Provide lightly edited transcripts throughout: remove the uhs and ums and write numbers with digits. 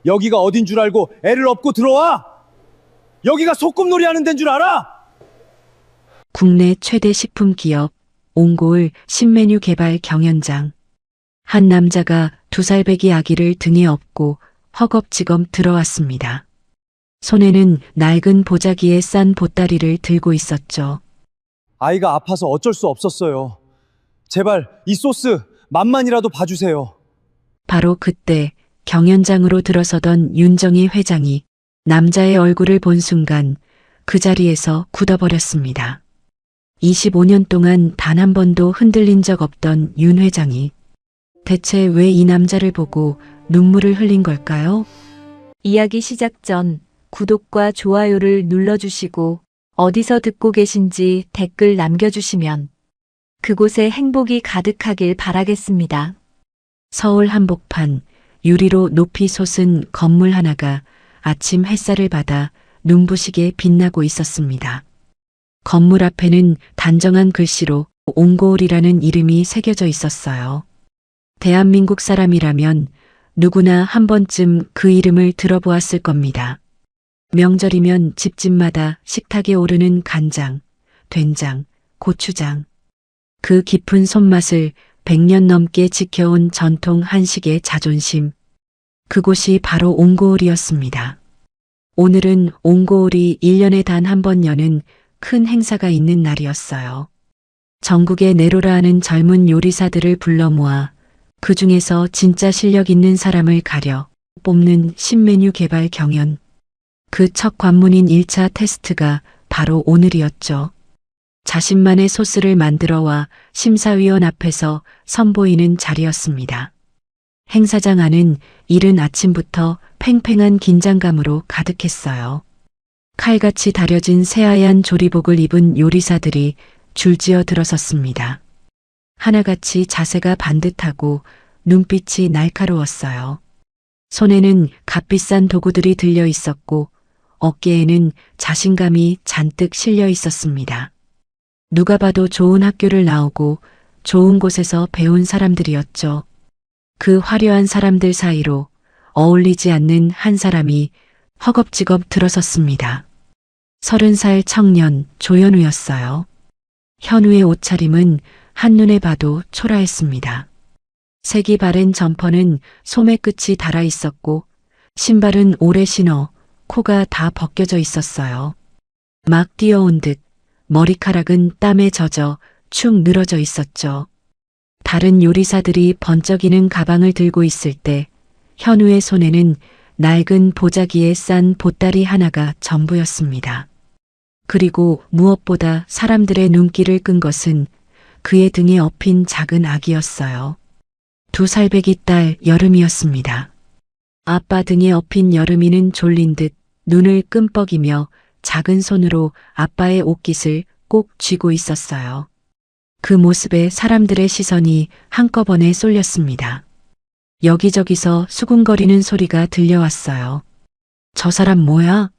여기가 어딘 줄 알고 애를 업고 들어와? 여기가 소꿉놀이 하는 데인 줄 알아? 국내 최대 식품 기업 옹골 신메뉴 개발 경연장. 한 남자가 2살배기 아기를 등에 업고 허겁지겁 들어왔습니다. 손에는 낡은 보자기에 싼 보따리를 들고 있었죠. 아이가 아파서 어쩔 수 없었어요. 제발 이 소스 맛만이라도 봐주세요. 바로 그때 경연장으로 들어서던 윤정희 회장이 남자의 얼굴을 본 순간 그 자리에서 굳어버렸습니다. 25년 동안 단 한 번도 흔들린 적 없던 윤 회장이 대체 왜 이 남자를 보고 눈물을 흘린 걸까요? 이야기 시작 전 구독과 좋아요를 눌러주시고 어디서 듣고 계신지 댓글 남겨주시면 그곳에 행복이 가득하길 바라겠습니다. 서울 한복판 유리로 높이 솟은 건물 하나가 아침 햇살을 받아 눈부시게 빛나고 있었습니다. 건물 앞에는 단정한 글씨로 옹골이라는 이름이 새겨져 있었어요. 대한민국 사람이라면 누구나 한 번쯤 그 이름을 들어보았을 겁니다. 명절이면 집집마다 식탁에 오르는 간장, 된장, 고추장. 그 깊은 손맛을 100년 넘게 지켜온 전통 한식의 자존심. 그곳이 바로 옹골이었습니다. 오늘은 옹골이 1년에 단 한 번 여는 큰 행사가 있는 날이었어요. 전국에 내로라 하는 젊은 요리사들을 불러 모아 그 중에서 진짜 실력 있는 사람을 가려 뽑는 신메뉴 개발 경연. 그 첫 관문인 1차 테스트가 바로 오늘이었죠. 자신만의 소스를 만들어와 심사위원 앞에서 선보이는 자리였습니다. 행사장 안은 이른 아침부터 팽팽한 긴장감으로 가득했어요. 칼같이 다려진 새하얀 조리복을 입은 요리사들이 줄지어 들어섰습니다. 하나같이 자세가 반듯하고 눈빛이 날카로웠어요. 손에는 값비싼 도구들이 들려 있었고 어깨에는 자신감이 잔뜩 실려 있었습니다. 누가 봐도 좋은 학교를 나오고 좋은 곳에서 배운 사람들이었죠. 그 화려한 사람들 사이로 어울리지 않는 한 사람이 허겁지겁 들어섰습니다. 30살 청년 조현우였어요. 현우의 옷차림은 한눈에 봐도 초라했습니다. 색이 바랜 점퍼는 소매 끝이 달아 있었고 신발은 오래 신어 코가 다 벗겨져 있었어요. 막 뛰어온 듯 머리카락은 땀에 젖어 축 늘어져 있었죠. 다른 요리사들이 번쩍이는 가방을 들고 있을 때 현우의 손에는 낡은 보자기에 싼 보따리 하나가 전부였습니다. 그리고 무엇보다 사람들의 눈길을 끈 것은 그의 등에 업힌 작은 아기였어요. 2살배기 딸 여름이었습니다. 아빠 등에 업힌 여름이는 졸린 듯 눈을 끔뻑이며 작은 손으로 아빠의 옷깃을 꼭 쥐고 있었어요. 그 모습에 사람들의 시선이 한꺼번에 쏠렸습니다. 여기저기서 수군거리는 소리가 들려왔어요. 저 사람 뭐야?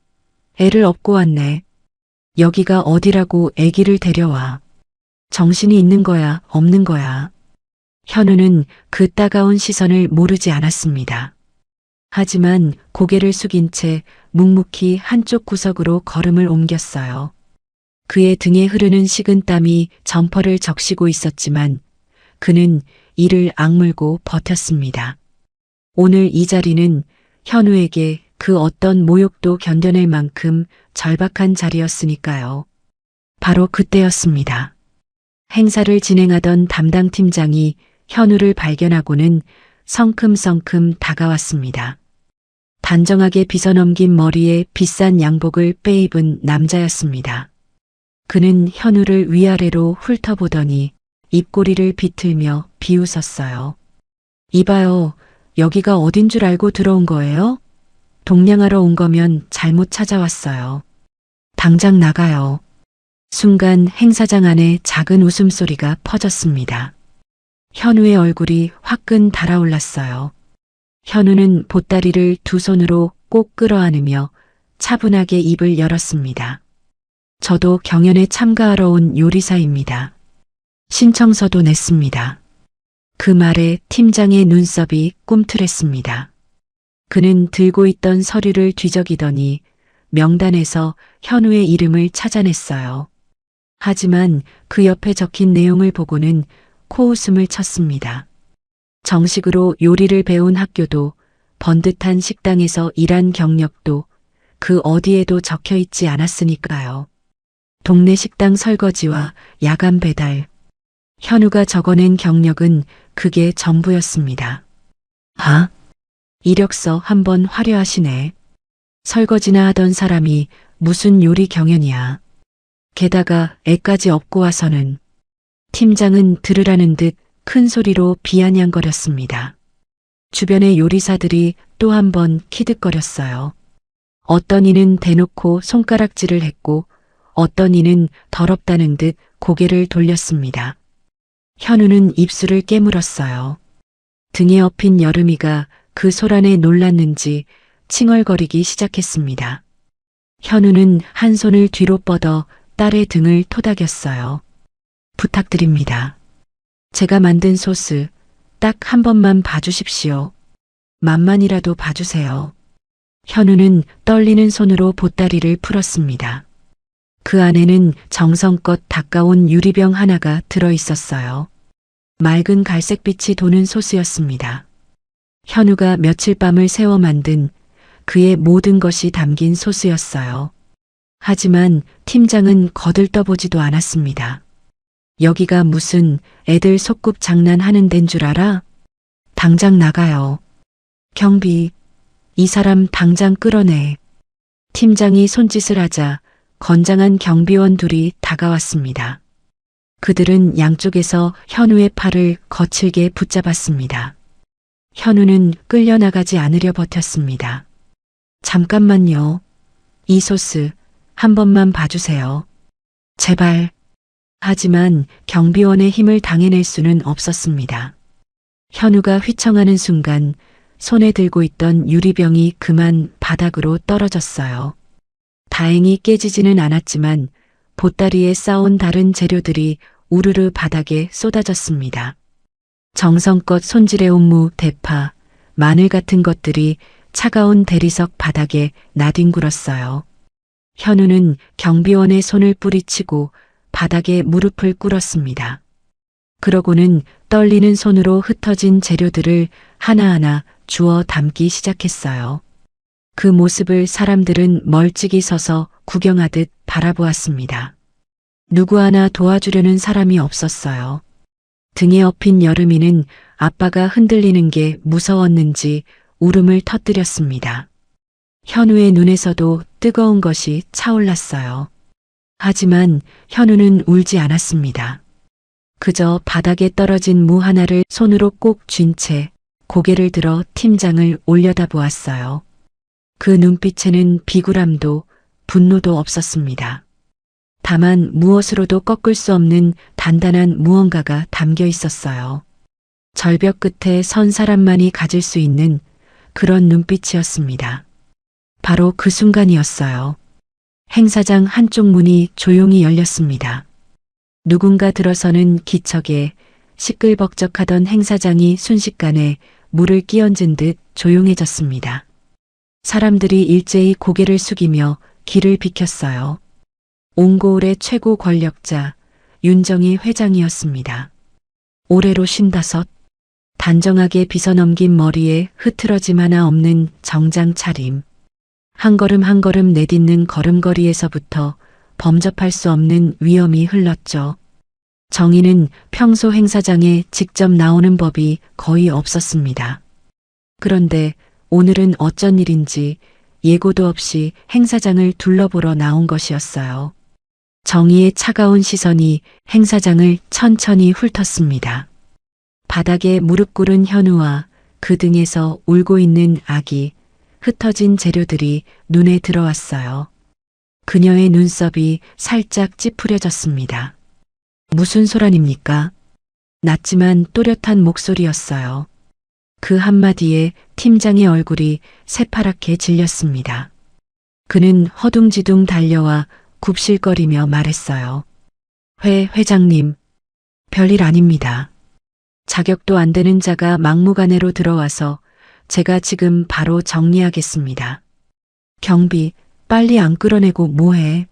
애를 업고 왔네. 여기가 어디라고 애기를 데려와. 정신이 있는 거야, 없는 거야. 현우는 그 따가운 시선을 모르지 않았습니다. 하지만 고개를 숙인 채 묵묵히 한쪽 구석으로 걸음을 옮겼어요. 그의 등에 흐르는 식은 땀이 점퍼를 적시고 있었지만 그는 이를 악물고 버텼습니다. 오늘 이 자리는 현우에게 그 어떤 모욕도 견뎌낼 만큼 절박한 자리였으니까요. 바로 그때였습니다. 행사를 진행하던 담당 팀장이 현우를 발견하고는 성큼성큼 다가왔습니다. 단정하게 빗어넘긴 머리에 비싼 양복을 빼입은 남자였습니다. 그는 현우를 위아래로 훑어보더니 입꼬리를 비틀며 비웃었어요. 이봐요, 여기가 어딘 줄 알고 들어온 거예요? 동냥하러 온 거면 잘못 찾아왔어요. 당장 나가요. 순간 행사장 안에 작은 웃음소리가 퍼졌습니다. 현우의 얼굴이 화끈 달아올랐어요. 현우는 보따리를 두 손으로 꼭 끌어안으며 차분하게 입을 열었습니다. 저도 경연에 참가하러 온 요리사입니다. 신청서도 냈습니다. 그 말에 팀장의 눈썹이 꿈틀했습니다. 그는 들고 있던 서류를 뒤적이더니 명단에서 현우의 이름을 찾아냈어요. 하지만 그 옆에 적힌 내용을 보고는 코웃음을 쳤습니다. 정식으로 요리를 배운 학교도 번듯한 식당에서 일한 경력도 그 어디에도 적혀 있지 않았으니까요. 동네 식당 설거지와 야간 배달. 현우가 적어낸 경력은 그게 전부였습니다. 아? 이력서 한번 화려하시네. 설거지나 하던 사람이 무슨 요리 경연이야. 게다가 애까지 업고 와서는. 팀장은 들으라는 듯 큰 소리로 비아냥거렸습니다. 주변의 요리사들이 또 한 번 키득거렸어요. 어떤 이는 대놓고 손가락질을 했고 어떤 이는 더럽다는 듯 고개를 돌렸습니다. 현우는 입술을 깨물었어요. 등에 업힌 여름이가 그 소란에 놀랐는지 칭얼거리기 시작했습니다. 현우는 한 손을 뒤로 뻗어 딸의 등을 토닥였어요. 부탁드립니다. 제가 만든 소스 딱 한 번만 봐주십시오. 맛만이라도 봐주세요. 현우는 떨리는 손으로 보따리를 풀었습니다. 그 안에는 정성껏 닦아온 유리병 하나가 들어 있었어요. 맑은 갈색빛이 도는 소스였습니다. 현우가 며칠 밤을 새워 만든 그의 모든 것이 담긴 소스였어요. 하지만 팀장은 거들떠보지도 않았습니다. 여기가 무슨 애들 소꿉 장난하는 데인 줄 알아? 당장 나가요. 경비, 이 사람 당장 끌어내. 팀장이 손짓을 하자 건장한 경비원 둘이 다가왔습니다. 그들은 양쪽에서 현우의 팔을 거칠게 붙잡았습니다. 현우는 끌려나가지 않으려 버텼습니다. 잠깐만요. 이 소스 한 번만 봐주세요. 제발. 하지만 경비원의 힘을 당해낼 수는 없었습니다. 현우가 휘청하는 순간 손에 들고 있던 유리병이 그만 바닥으로 떨어졌어요. 다행히 깨지지는 않았지만 보따리에 쌓온 다른 재료들이 우르르 바닥에 쏟아졌습니다. 정성껏 손질해온 무, 대파, 마늘 같은 것들이 차가운 대리석 바닥에 나뒹굴었어요. 현우는 경비원의 손을 뿌리치고 바닥에 무릎을 꿇었습니다. 그러고는 떨리는 손으로 흩어진 재료들을 하나하나 주워 담기 시작했어요. 그 모습을 사람들은 멀찍이 서서 구경하듯 바라보았습니다. 누구 하나 도와주려는 사람이 없었어요. 등에 업힌 여름이는 아빠가 흔들리는 게 무서웠는지 울음을 터뜨렸습니다. 현우의 눈에서도 뜨거운 것이 차올랐어요. 하지만 현우는 울지 않았습니다. 그저 바닥에 떨어진 무 하나를 손으로 꼭 쥔 채 고개를 들어 팀장을 올려다보았어요. 그 눈빛에는 비굴함도 분노도 없었습니다. 다만 무엇으로도 꺾을 수 없는 단단한 무언가가 담겨 있었어요. 절벽 끝에 선 사람만이 가질 수 있는 그런 눈빛이었습니다. 바로 그 순간이었어요. 행사장 한쪽 문이 조용히 열렸습니다. 누군가 들어서는 기척에 시끌벅적하던 행사장이 순식간에 물을 끼얹은 듯 조용해졌습니다. 사람들이 일제히 고개를 숙이며 길을 비켰어요. 옹고을의 최고 권력자 윤정희 회장이었습니다. 올해로 55, 단정하게 빗어넘긴 머리에 흐트러짐 하나 없는 정장 차림. 한 걸음 한 걸음 내딛는 걸음걸이에서부터 범접할 수 없는 위엄이 흘렀죠. 정의는 평소 행사장에 직접 나오는 법이 거의 없었습니다. 그런데 오늘은 어쩐 일인지 예고도 없이 행사장을 둘러보러 나온 것이었어요. 정의의 차가운 시선이 행사장을 천천히 훑었습니다. 바닥에 무릎 꿇은 현우와 그 등에서 울고 있는 아기, 흩어진 재료들이 눈에 들어왔어요. 그녀의 눈썹이 살짝 찌푸려졌습니다. 무슨 소란입니까? 낮지만 또렷한 목소리였어요. 그 한마디에 팀장의 얼굴이 새파랗게 질렸습니다. 그는 허둥지둥 달려와 굽실거리며 말했어요. 회장님, 별일 아닙니다. 자격도 안 되는 자가 막무가내로 들어와서 제가 지금 바로 정리하겠습니다. 경비, 빨리 안 끌어내고 뭐해?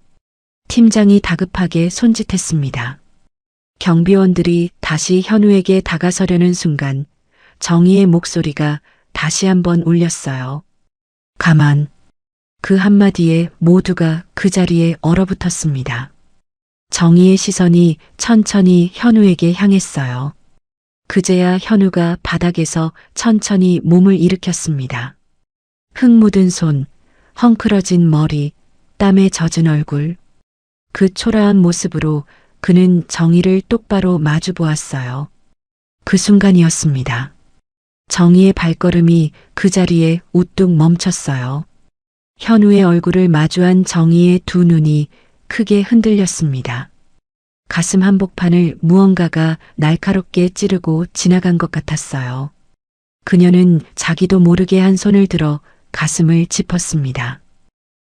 팀장이 다급하게 손짓했습니다. 경비원들이 다시 현우에게 다가서려는 순간 정희의 목소리가 다시 한번 울렸어요. 가만. 그 한마디에 모두가 그 자리에 얼어붙었습니다. 정희의 시선이 천천히 현우에게 향했어요. 그제야 현우가 바닥에서 천천히 몸을 일으켰습니다. 흙 묻은 손, 헝클어진 머리, 땀에 젖은 얼굴. 그 초라한 모습으로 그는 정희를 똑바로 마주 보았어요. 그 순간이었습니다. 정희의 발걸음이 그 자리에 우뚝 멈췄어요. 현우의 얼굴을 마주한 정희의 두 눈이 크게 흔들렸습니다. 가슴 한복판을 무언가가 날카롭게 찌르고 지나간 것 같았어요. 그녀는 자기도 모르게 한 손을 들어 가슴을 짚었습니다.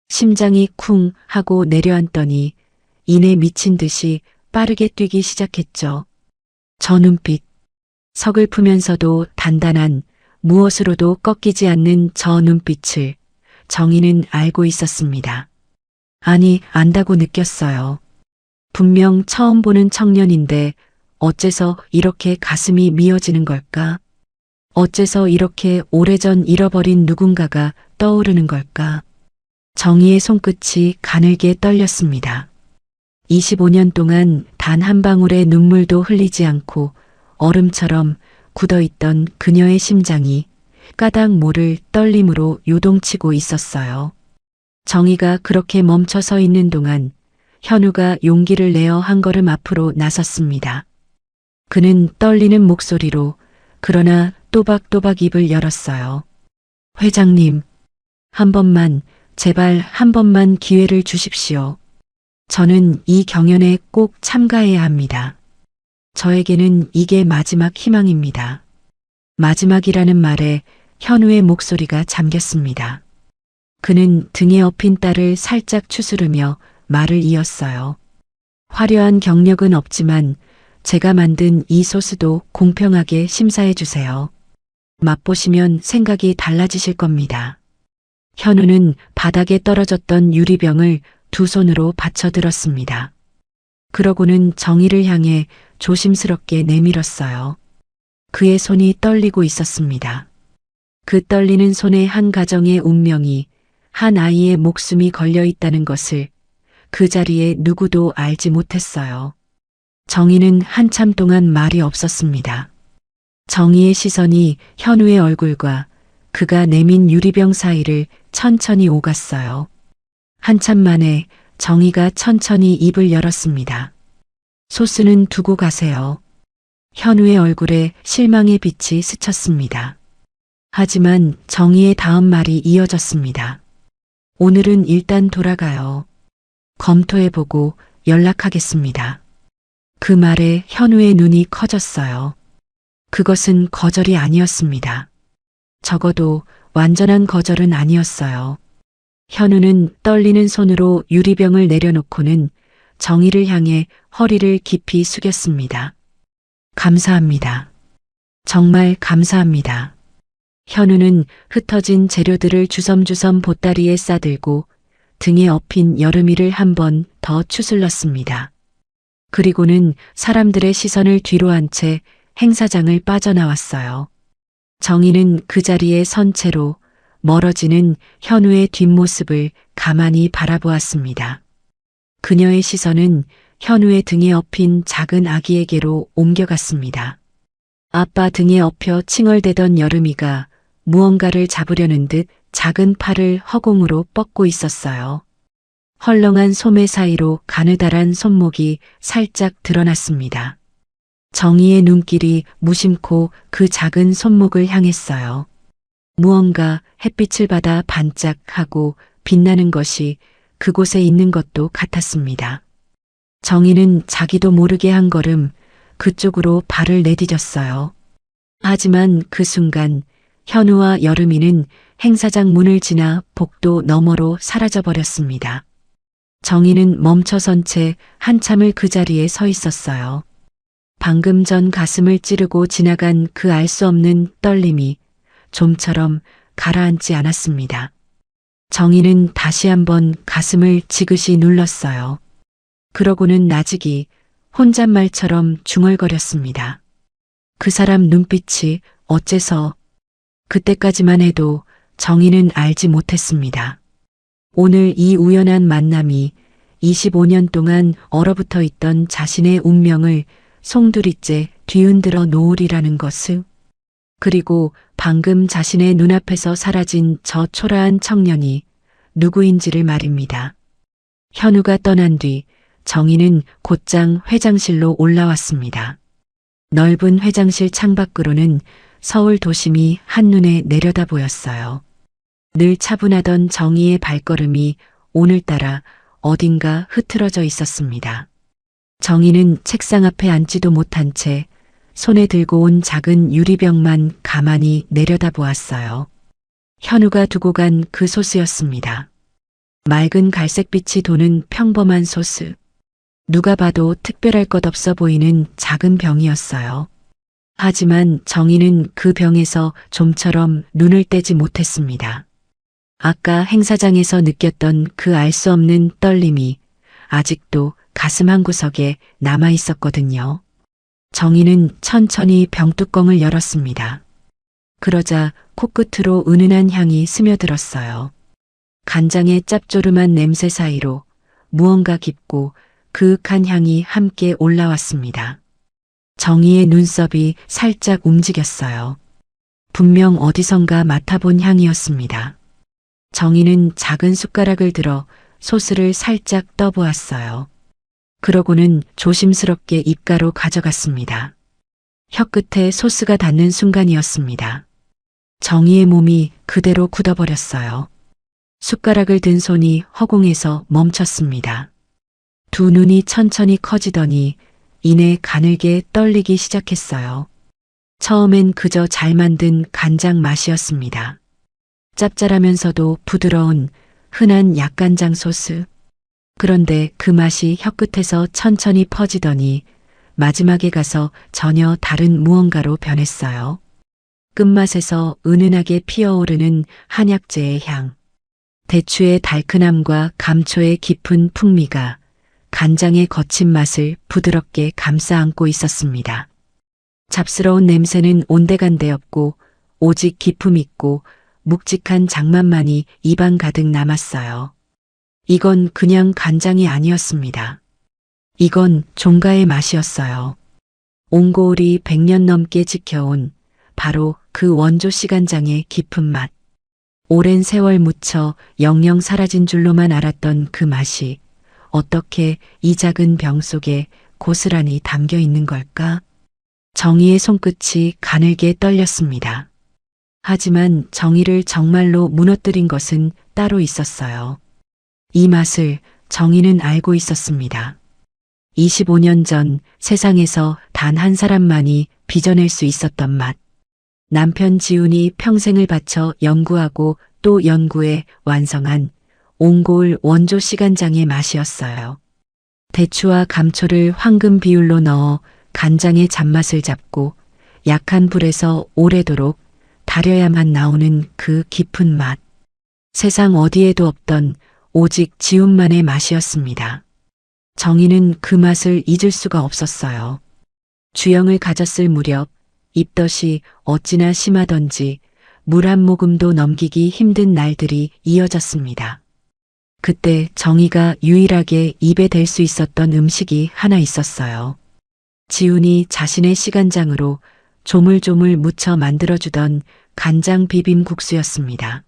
심장이 쿵 하고 내려앉더니 이내 미친 듯이 빠르게 뛰기 시작했죠. 저 눈빛, 서글프면서도 단단한, 무엇으로도 꺾이지 않는 저 눈빛을 정희는 알고 있었습니다. 아니, 안다고 느꼈어요. 분명 처음 보는 청년인데 어째서 이렇게 가슴이 미어지는 걸까? 어째서 이렇게 오래전 잃어버린 누군가가 떠오르는 걸까? 정희의 손끝이 가늘게 떨렸습니다. 25년 동안 단 한 방울의 눈물도 흘리지 않고 얼음처럼 굳어있던 그녀의 심장이 까닭 모를 떨림으로 요동치고 있었어요. 정희가 그렇게 멈춰 서 있는 동안 현우가 용기를 내어 한 걸음 앞으로 나섰습니다. 그는 떨리는 목소리로 그러나 또박또박 입을 열었어요. 회장님, 한 번만, 제발 한 번만 기회를 주십시오. 저는 이 경연에 꼭 참가해야 합니다. 저에게는 이게 마지막 희망입니다. 마지막이라는 말에 현우의 목소리가 잠겼습니다. 그는 등에 업힌 딸을 살짝 추스르며 말을 이었어요. 화려한 경력은 없지만 제가 만든 이 소스도 공평하게 심사해 주세요. 맛보시면 생각이 달라지실 겁니다. 현우는 바닥에 떨어졌던 유리병을 두 손으로 받쳐들었습니다. 그러고는 정희를 향해 조심스럽게 내밀었어요. 그의 손이 떨리고 있었습니다. 그 떨리는 손에 한 가정의 운명이, 한 아이의 목숨이 걸려 있다는 것을 그 자리에 누구도 알지 못했어요. 정희는 한참 동안 말이 없었습니다. 정희의 시선이 현우의 얼굴과 그가 내민 유리병 사이를 천천히 오갔어요. 한참 만에 정희가 천천히 입을 열었습니다. 소스는 두고 가세요. 현우의 얼굴에 실망의 빛이 스쳤습니다. 하지만 정희의 다음 말이 이어졌습니다. 오늘은 일단 돌아가요. 검토해보고 연락하겠습니다. 그 말에 현우의 눈이 커졌어요. 그것은 거절이 아니었습니다. 적어도 완전한 거절은 아니었어요. 현우는 떨리는 손으로 유리병을 내려놓고는 정희를 향해 허리를 깊이 숙였습니다. 감사합니다. 정말 감사합니다. 현우는 흩어진 재료들을 주섬주섬 보따리에 싸들고 등에 업힌 여름이를 한 번 더 추슬렀습니다. 그리고는 사람들의 시선을 뒤로 한 채 행사장을 빠져나왔어요. 정희는 그 자리에 선 채로 멀어지는 현우의 뒷모습을 가만히 바라보았습니다. 그녀의 시선은 현우의 등에 업힌 작은 아기에게로 옮겨갔습니다. 아빠 등에 엎여 칭얼대던 여름이가 무언가를 잡으려는 듯 작은 팔을 허공으로 뻗고 있었어요. 헐렁한 소매 사이로 가느다란 손목이 살짝 드러났습니다. 정희의 눈길이 무심코 그 작은 손목을 향했어요. 무언가 햇빛을 받아 반짝하고 빛나는 것이 그곳에 있는 것도 같았습니다. 정희는 자기도 모르게 한 걸음 그쪽으로 발을 내디뎠어요. 하지만 그 순간 현우와 여름이는 행사장 문을 지나 복도 너머로 사라져버렸습니다. 정희는 멈춰선 채 한참을 그 자리에 서 있었어요. 방금 전 가슴을 찌르고 지나간 그 알 수 없는 떨림이 좀처럼 가라앉지 않았습니다. 정희는 다시 한번 가슴을 지그시 눌렀어요. 그러고는 나직이 혼잣말처럼 중얼거렸습니다. 그 사람 눈빛이 어째서. 그때까지만 해도 정희는 알지 못했습니다. 오늘 이 우연한 만남이 25년 동안 얼어붙어 있던 자신의 운명을 송두리째 뒤흔들어 놓으리라는 것을, 그리고 방금 자신의 눈앞에서 사라진 저 초라한 청년이 누구인지를 말입니다. 현우가 떠난 뒤 정희는 곧장 회장실로 올라왔습니다. 넓은 회장실 창밖으로는 서울 도심이 한눈에 내려다 보였어요. 늘 차분하던 정희의 발걸음이 오늘따라 어딘가 흐트러져 있었습니다. 정희는 책상 앞에 앉지도 못한 채 손에 들고 온 작은 유리병만 가만히 내려다보았어요. 현우가 두고 간 그 소스였습니다. 맑은 갈색빛이 도는 평범한 소스. 누가 봐도 특별할 것 없어 보이는 작은 병이었어요. 하지만 정희는 그 병에서 좀처럼 눈을 떼지 못했습니다. 아까 행사장에서 느꼈던 그 알 수 없는 떨림이 아직도 가슴 한구석에 남아 있었거든요. 정희는 천천히 병뚜껑을 열었습니다. 그러자 코끝으로 은은한 향이 스며들었어요. 간장의 짭조름한 냄새 사이로 무언가 깊고 그윽한 향이 함께 올라왔습니다. 정희의 눈썹이 살짝 움직였어요. 분명 어디선가 맡아본 향이었습니다. 정희는 작은 숟가락을 들어 소스를 살짝 떠보았어요. 그러고는 조심스럽게 입가로 가져갔습니다. 혀끝에 소스가 닿는 순간이었습니다. 정희의 몸이 그대로 굳어버렸어요. 숟가락을 든 손이 허공에서 멈췄습니다. 두 눈이 천천히 커지더니 이내 가늘게 떨리기 시작했어요. 처음엔 그저 잘 만든 간장 맛이었습니다. 짭짤하면서도 부드러운 흔한 약간장 소스. 그런데 그 맛이 혀끝에서 천천히 퍼지더니 마지막에 가서 전혀 다른 무언가로 변했어요. 끝맛에서 은은하게 피어오르는 한약재의 향. 대추의 달큰함과 감초의 깊은 풍미가 간장의 거친 맛을 부드럽게 감싸 안고 있었습니다. 잡스러운 냄새는 온데간데 없고 오직 기품 있고 묵직한 장맛만이 입안 가득 남았어요. 이건 그냥 간장이 아니었습니다. 이건 종가의 맛이었어요. 옹고울이 100년 넘게 지켜온 바로 그 원조 씨간장의 깊은 맛. 오랜 세월 묻혀 영영 사라진 줄로만 알았던 그 맛이 어떻게 이 작은 병 속에 고스란히 담겨 있는 걸까? 정희의 손끝이 가늘게 떨렸습니다. 하지만 정희를 정말로 무너뜨린 것은 따로 있었어요. 이 맛을 정희는 알고 있었습니다. 25년 전 세상에서 단 한 사람만이 빚어낼 수 있었던 맛. 남편 지훈이 평생을 바쳐 연구하고 또 연구해 완성한 옹고울 원조 씨간장의 맛이었어요. 대추와 감초를 황금 비율로 넣어 간장의 잡맛을 잡고 약한 불에서 오래도록 달여야만 나오는 그 깊은 맛. 세상 어디에도 없던 오직 지훈만의 맛이었습니다. 정희는 그 맛을 잊을 수가 없었어요. 주영을 가졌을 무렵 입덧이 어찌나 심하던지 물 한 모금도 넘기기 힘든 날들이 이어졌습니다. 그때 정희가 유일하게 입에 댈 수 있었던 음식이 하나 있었어요. 지훈이 자신의 씨간장으로 조물조물 묻혀 만들어주던 간장 비빔국수였습니다.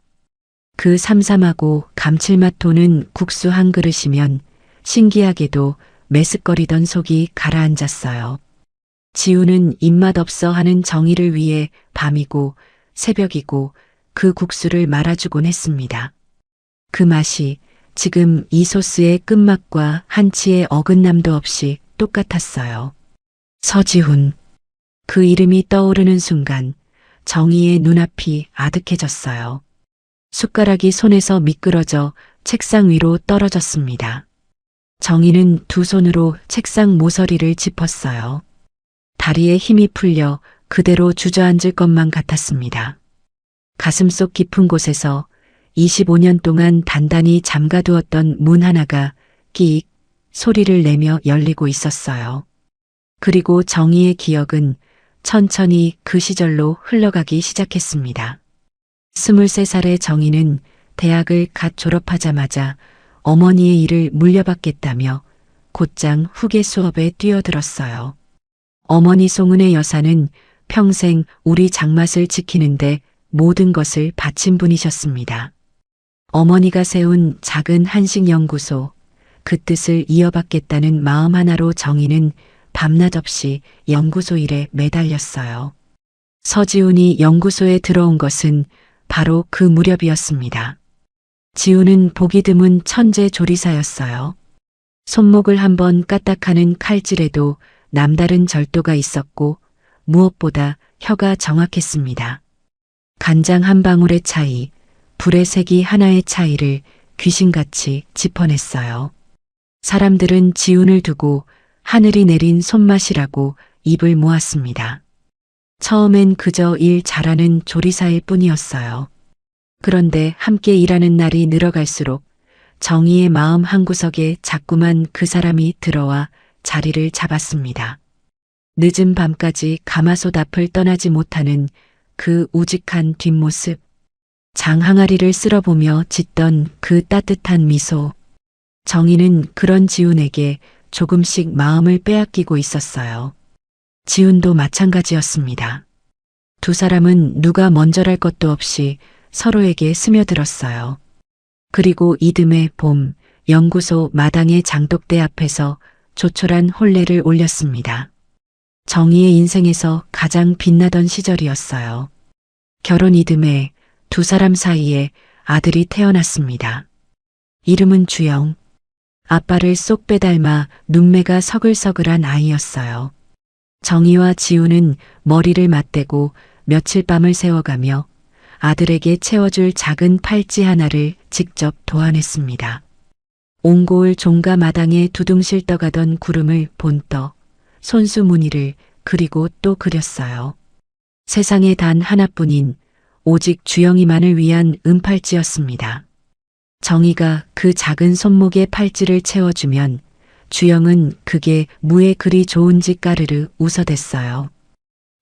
그 삼삼하고 감칠맛 도는 국수 한 그릇이면 신기하게도 메스꺼리던 속이 가라앉았어요. 지훈은 입맛 없어 하는 정희를 위해 밤이고 새벽이고 그 국수를 말아주곤 했습니다. 그 맛이 지금 이 소스의 끝맛과 한치의 어긋남도 없이 똑같았어요. 서지훈. 그 이름이 떠오르는 순간 정희의 눈앞이 아득해졌어요. 숟가락이 손에서 미끄러져 책상 위로 떨어졌습니다. 정희는 두 손으로 책상 모서리를 짚었어요. 다리에 힘이 풀려 그대로 주저앉을 것만 같았습니다. 가슴속 깊은 곳에서 25년 동안 단단히 잠가두었던 문 하나가 끼익 소리를 내며 열리고 있었어요. 그리고 정희의 기억은 천천히 그 시절로 흘러가기 시작했습니다. 23살의 정희는 대학을 갓 졸업하자마자 어머니의 일을 물려받겠다며 곧장 후계 수업에 뛰어들었어요. 어머니 송은의 여사는 평생 우리 장맛을 지키는데 모든 것을 바친 분이셨습니다. 어머니가 세운 작은 한식연구소, 그 뜻을 이어받겠다는 마음 하나로 정희는 밤낮 없이 연구소 일에 매달렸어요. 서지훈이 연구소에 들어온 것은 바로 그 무렵이었습니다. 지훈은 보기 드문 천재 조리사였어요. 손목을 한번 까딱하는 칼질에도 남다른 절도가 있었고 무엇보다 혀가 정확했습니다. 간장 한 방울의 차이, 불의 색이 하나의 차이를 귀신같이 짚어냈어요. 사람들은 지훈을 두고 하늘이 내린 손맛이라고 입을 모았습니다. 처음엔 그저 일 잘하는 조리사일 뿐이었어요. 그런데 함께 일하는 날이 늘어갈수록 정희의 마음 한구석에 자꾸만 그 사람이 들어와 자리를 잡았습니다. 늦은 밤까지 가마솥 앞을 떠나지 못하는 그 우직한 뒷모습, 장 항아리를 쓸어보며 짓던 그 따뜻한 미소. 정희는 그런 지훈에게 조금씩 마음을 빼앗기고 있었어요. 지훈도 마찬가지였습니다. 두 사람은 누가 먼저랄 것도 없이 서로에게 스며들었어요. 그리고 이듬해 봄, 연구소 마당의 장독대 앞에서 조촐한 혼례를 올렸습니다. 정희의 인생에서 가장 빛나던 시절이었어요. 결혼 이듬해 두 사람 사이에 아들이 태어났습니다. 이름은 주영. 아빠를 쏙 빼닮아 눈매가 서글서글한 아이였어요. 정희와 지훈은 머리를 맞대고 며칠 밤을 새워가며 아들에게 채워줄 작은 팔찌 하나를 직접 도안했습니다. 옹고을 종가 마당에 두둥실 떠가던 구름을 본떠 손수 무늬를 그리고 또 그렸어요. 세상에 단 하나뿐인 오직 주영이만을 위한 은팔찌였습니다. 정희가 그 작은 손목에 팔찌를 채워주면 주영은 그게 무에 그리 좋은지 까르르 웃어댔어요.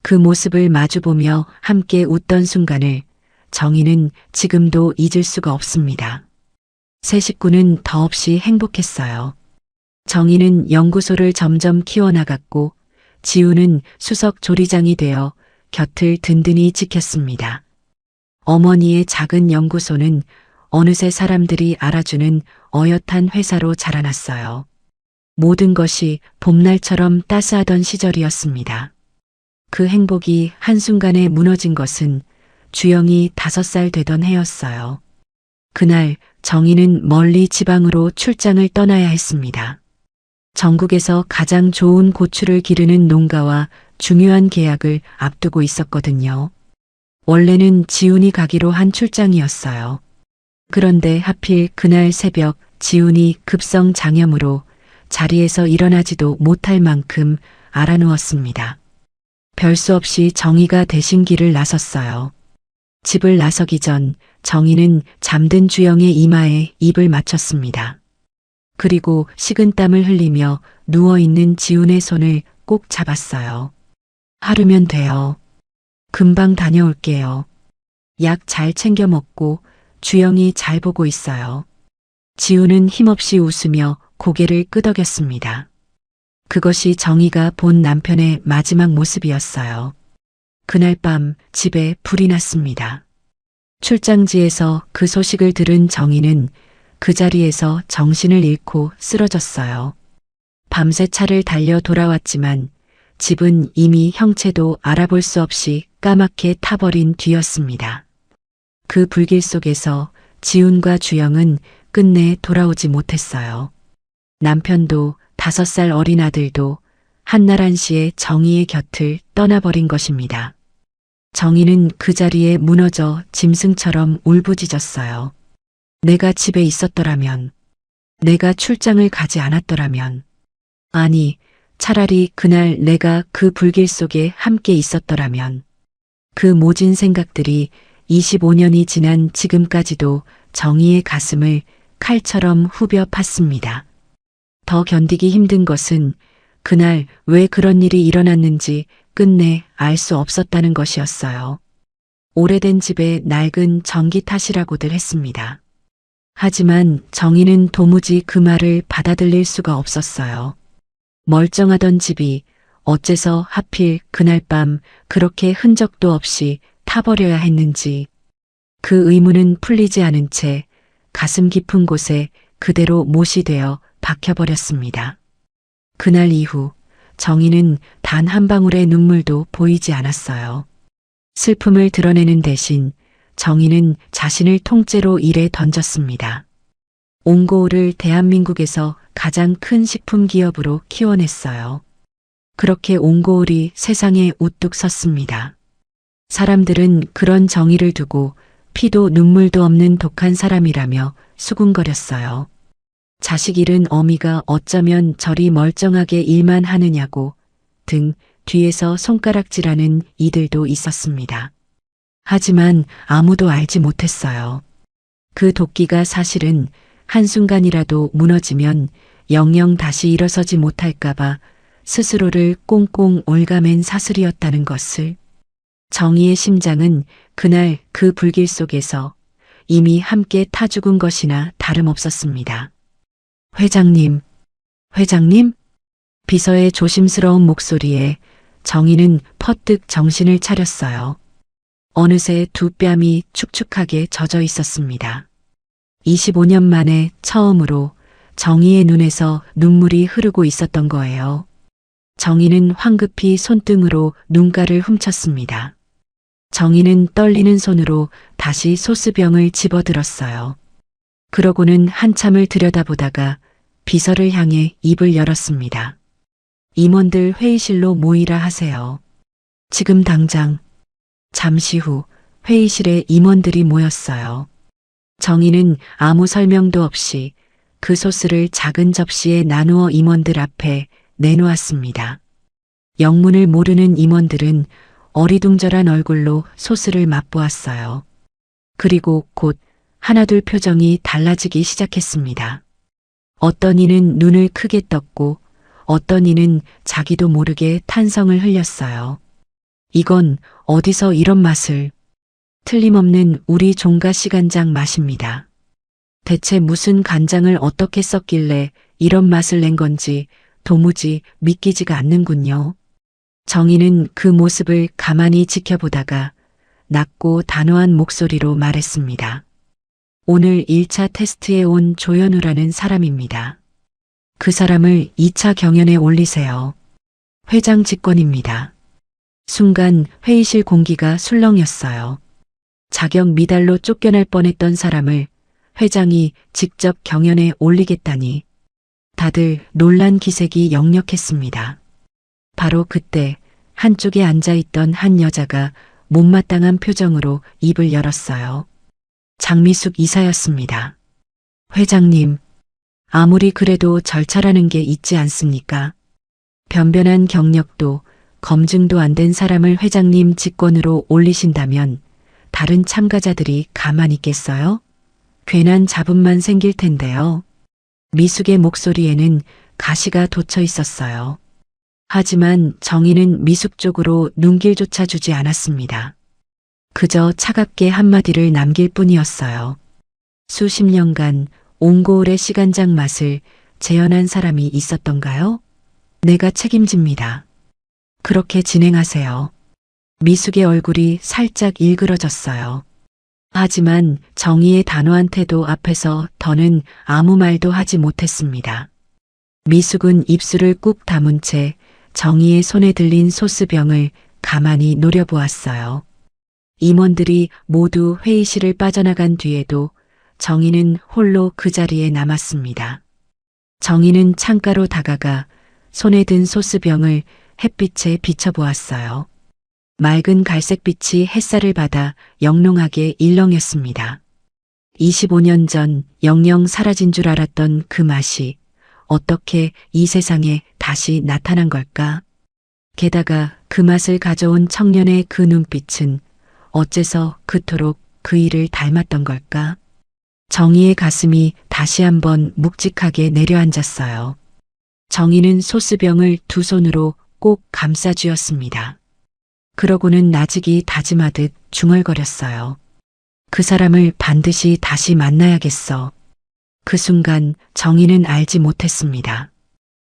그 모습을 마주보며 함께 웃던 순간을 정희는 지금도 잊을 수가 없습니다. 세 식구는 더없이 행복했어요. 정희는 연구소를 점점 키워나갔고 지훈은 수석 조리장이 되어 곁을 든든히 지켰습니다. 어머니의 작은 연구소는 어느새 사람들이 알아주는 어엿한 회사로 자라났어요. 모든 것이 봄날처럼 따스하던 시절이었습니다. 그 행복이 한순간에 무너진 것은 주영이 5살 되던 해였어요. 그날 정희는 멀리 지방으로 출장을 떠나야 했습니다. 전국에서 가장 좋은 고추를 기르는 농가와 중요한 계약을 앞두고 있었거든요. 원래는 지훈이 가기로 한 출장이었어요. 그런데 하필 그날 새벽 지훈이 급성 장염으로 자리에서 일어나지도 못할 만큼 알아누웠습니다. 별 수 없이 정희가 대신 길을 나섰어요. 집을 나서기 전 정희는 잠든 주영의 이마에 입을 맞췄습니다. 그리고 식은땀을 흘리며 누워있는 지훈의 손을 꼭 잡았어요. 하루면 돼요. 금방 다녀올게요. 약 잘 챙겨 먹고 주영이 잘 보고 있어요. 지훈은 힘없이 웃으며 고개를 끄덕였습니다. 그것이 정희가 본 남편의 마지막 모습이었어요. 그날 밤 집에 불이 났습니다. 출장지에서 그 소식을 들은 정희는 그 자리에서 정신을 잃고 쓰러졌어요. 밤새 차를 달려 돌아왔지만 집은 이미 형체도 알아볼 수 없이 까맣게 타버린 뒤였습니다. 그 불길 속에서 지훈과 주영은 끝내 돌아오지 못했어요. 남편도 5살 어린 아들도 한날 한시에 정희의 곁을 떠나버린 것입니다. 정희는 그 자리에 무너져 짐승처럼 울부짖었어요. 내가 집에 있었더라면, 내가 출장을 가지 않았더라면, 아니, 차라리 그날 내가 그 불길 속에 함께 있었더라면, 그 모진 생각들이 25년이 지난 지금까지도 정희의 가슴을 칼처럼 후벼 팠습니다. 더 견디기 힘든 것은 그날 왜 그런 일이 일어났는지 끝내 알 수 없었다는 것이었어요. 오래된 집의 낡은 전기 탓이라고들 했습니다. 하지만 정희는 도무지 그 말을 받아들일 수가 없었어요. 멀쩡하던 집이 어째서 하필 그날 밤 그렇게 흔적도 없이 타버려야 했는지 그 의문은 풀리지 않은 채 가슴 깊은 곳에 그대로 못이 되어 박혀버렸습니다. 그날 이후 정희는 단 한 방울의 눈물도 보이지 않았어요. 슬픔을 드러내는 대신 정희는 자신을 통째로 일에 던졌습니다. 옹고우를 대한민국에서 가장 큰 식품 기업으로 키워냈어요. 그렇게 옹고울이 세상에 우뚝 섰습니다. 사람들은 그런 정의를 두고 피도 눈물도 없는 독한 사람이라며 수군거렸어요. 자식 잃은 어미가 어쩌면 저리 멀쩡하게 일만 하느냐고 등 뒤에서 손가락질하는 이들도 있었습니다. 하지만 아무도 알지 못했어요. 그 도끼가 사실은 한순간이라도 무너지면 영영 다시 일어서지 못할까봐 스스로를 꽁꽁 올가맨 사슬이었다는 것을. 정희의 심장은 그날 그 불길 속에서 이미 함께 타 죽은 것이나 다름없었습니다. 회장님, 회장님? 비서의 조심스러운 목소리에 정희는 퍼뜩 정신을 차렸어요. 어느새 두 뺨이 축축하게 젖어 있었습니다. 25년 만에 처음으로 정희의 눈에서 눈물이 흐르고 있었던 거예요. 정희는 황급히 손등으로 눈가를 훔쳤습니다. 정희는 떨리는 손으로 다시 소스병을 집어들었어요. 그러고는 한참을 들여다보다가 비서를 향해 입을 열었습니다. 임원들 회의실로 모이라 하세요. 지금 당장. 잠시 후 회의실에 임원들이 모였어요. 정희는 아무 설명도 없이 그 소스를 작은 접시에 나누어 임원들 앞에 내놓았습니다. 영문을 모르는 임원들은 어리둥절한 얼굴로 소스를 맛보았어요. 그리고 곧 하나둘 표정이 달라지기 시작했습니다. 어떤 이는 눈을 크게 떴고 어떤 이는 자기도 모르게 탄성을 흘렸어요. 이건 어디서 이런 맛을. 틀림없는 우리 종가시 간장 맛입니다. 대체 무슨 간장을 어떻게 썼길래 이런 맛을 낸 건지 도무지 믿기지가 않는군요. 정희는 그 모습을 가만히 지켜보다가 낮고 단호한 목소리로 말했습니다. 오늘 1차 테스트에 온 조현우라는 사람입니다. 그 사람을 2차 경연에 올리세요. 회장 직권입니다. 순간 회의실 공기가 술렁였어요. 자격 미달로 쫓겨날 뻔했던 사람을 회장이 직접 경연에 올리겠다니. 다들 놀란 기색이 역력했습니다. 바로 그때 한쪽에 앉아있던 한 여자가 못마땅한 표정으로 입을 열었어요. 장미숙 이사였습니다. 회장님, 아무리 그래도 절차라는 게 있지 않습니까? 변변한 경력도 검증도 안 된 사람을 회장님 직권으로 올리신다면 다른 참가자들이 가만히 있겠어요? 괜한 잡음만 생길 텐데요. 미숙의 목소리에는 가시가 돋쳐 있었어요. 하지만 정희는 미숙 쪽으로 눈길조차 주지 않았습니다. 그저 차갑게 한마디를 남길 뿐이었어요. 수십 년간 옹고울의 시간장 맛을 재현한 사람이 있었던가요? 내가 책임집니다. 그렇게 진행하세요. 미숙의 얼굴이 살짝 일그러졌어요. 하지만 정희의 단호한 태도 앞에서 더는 아무 말도 하지 못했습니다. 미숙은 입술을 꾹 다문 채 정희의 손에 들린 소스병을 가만히 노려보았어요. 임원들이 모두 회의실을 빠져나간 뒤에도 정희는 홀로 그 자리에 남았습니다. 정희는 창가로 다가가 손에 든 소스병을 햇빛에 비춰보았어요. 맑은 갈색빛이 햇살을 받아 영롱하게 일렁였습니다. 25년 전 영영 사라진 줄 알았던 그 맛이 어떻게 이 세상에 다시 나타난 걸까? 게다가 그 맛을 가져온 청년의 그 눈빛은 어째서 그토록 그 일을 닮았던 걸까? 정희의 가슴이 다시 한번 묵직하게 내려앉았어요. 정희는 소스병을 두 손으로 꼭 감싸 쥐었습니다. 그러고는 나직이 다짐하듯 중얼거렸어요. 그 사람을 반드시 다시 만나야겠어. 그 순간 정희는 알지 못했습니다.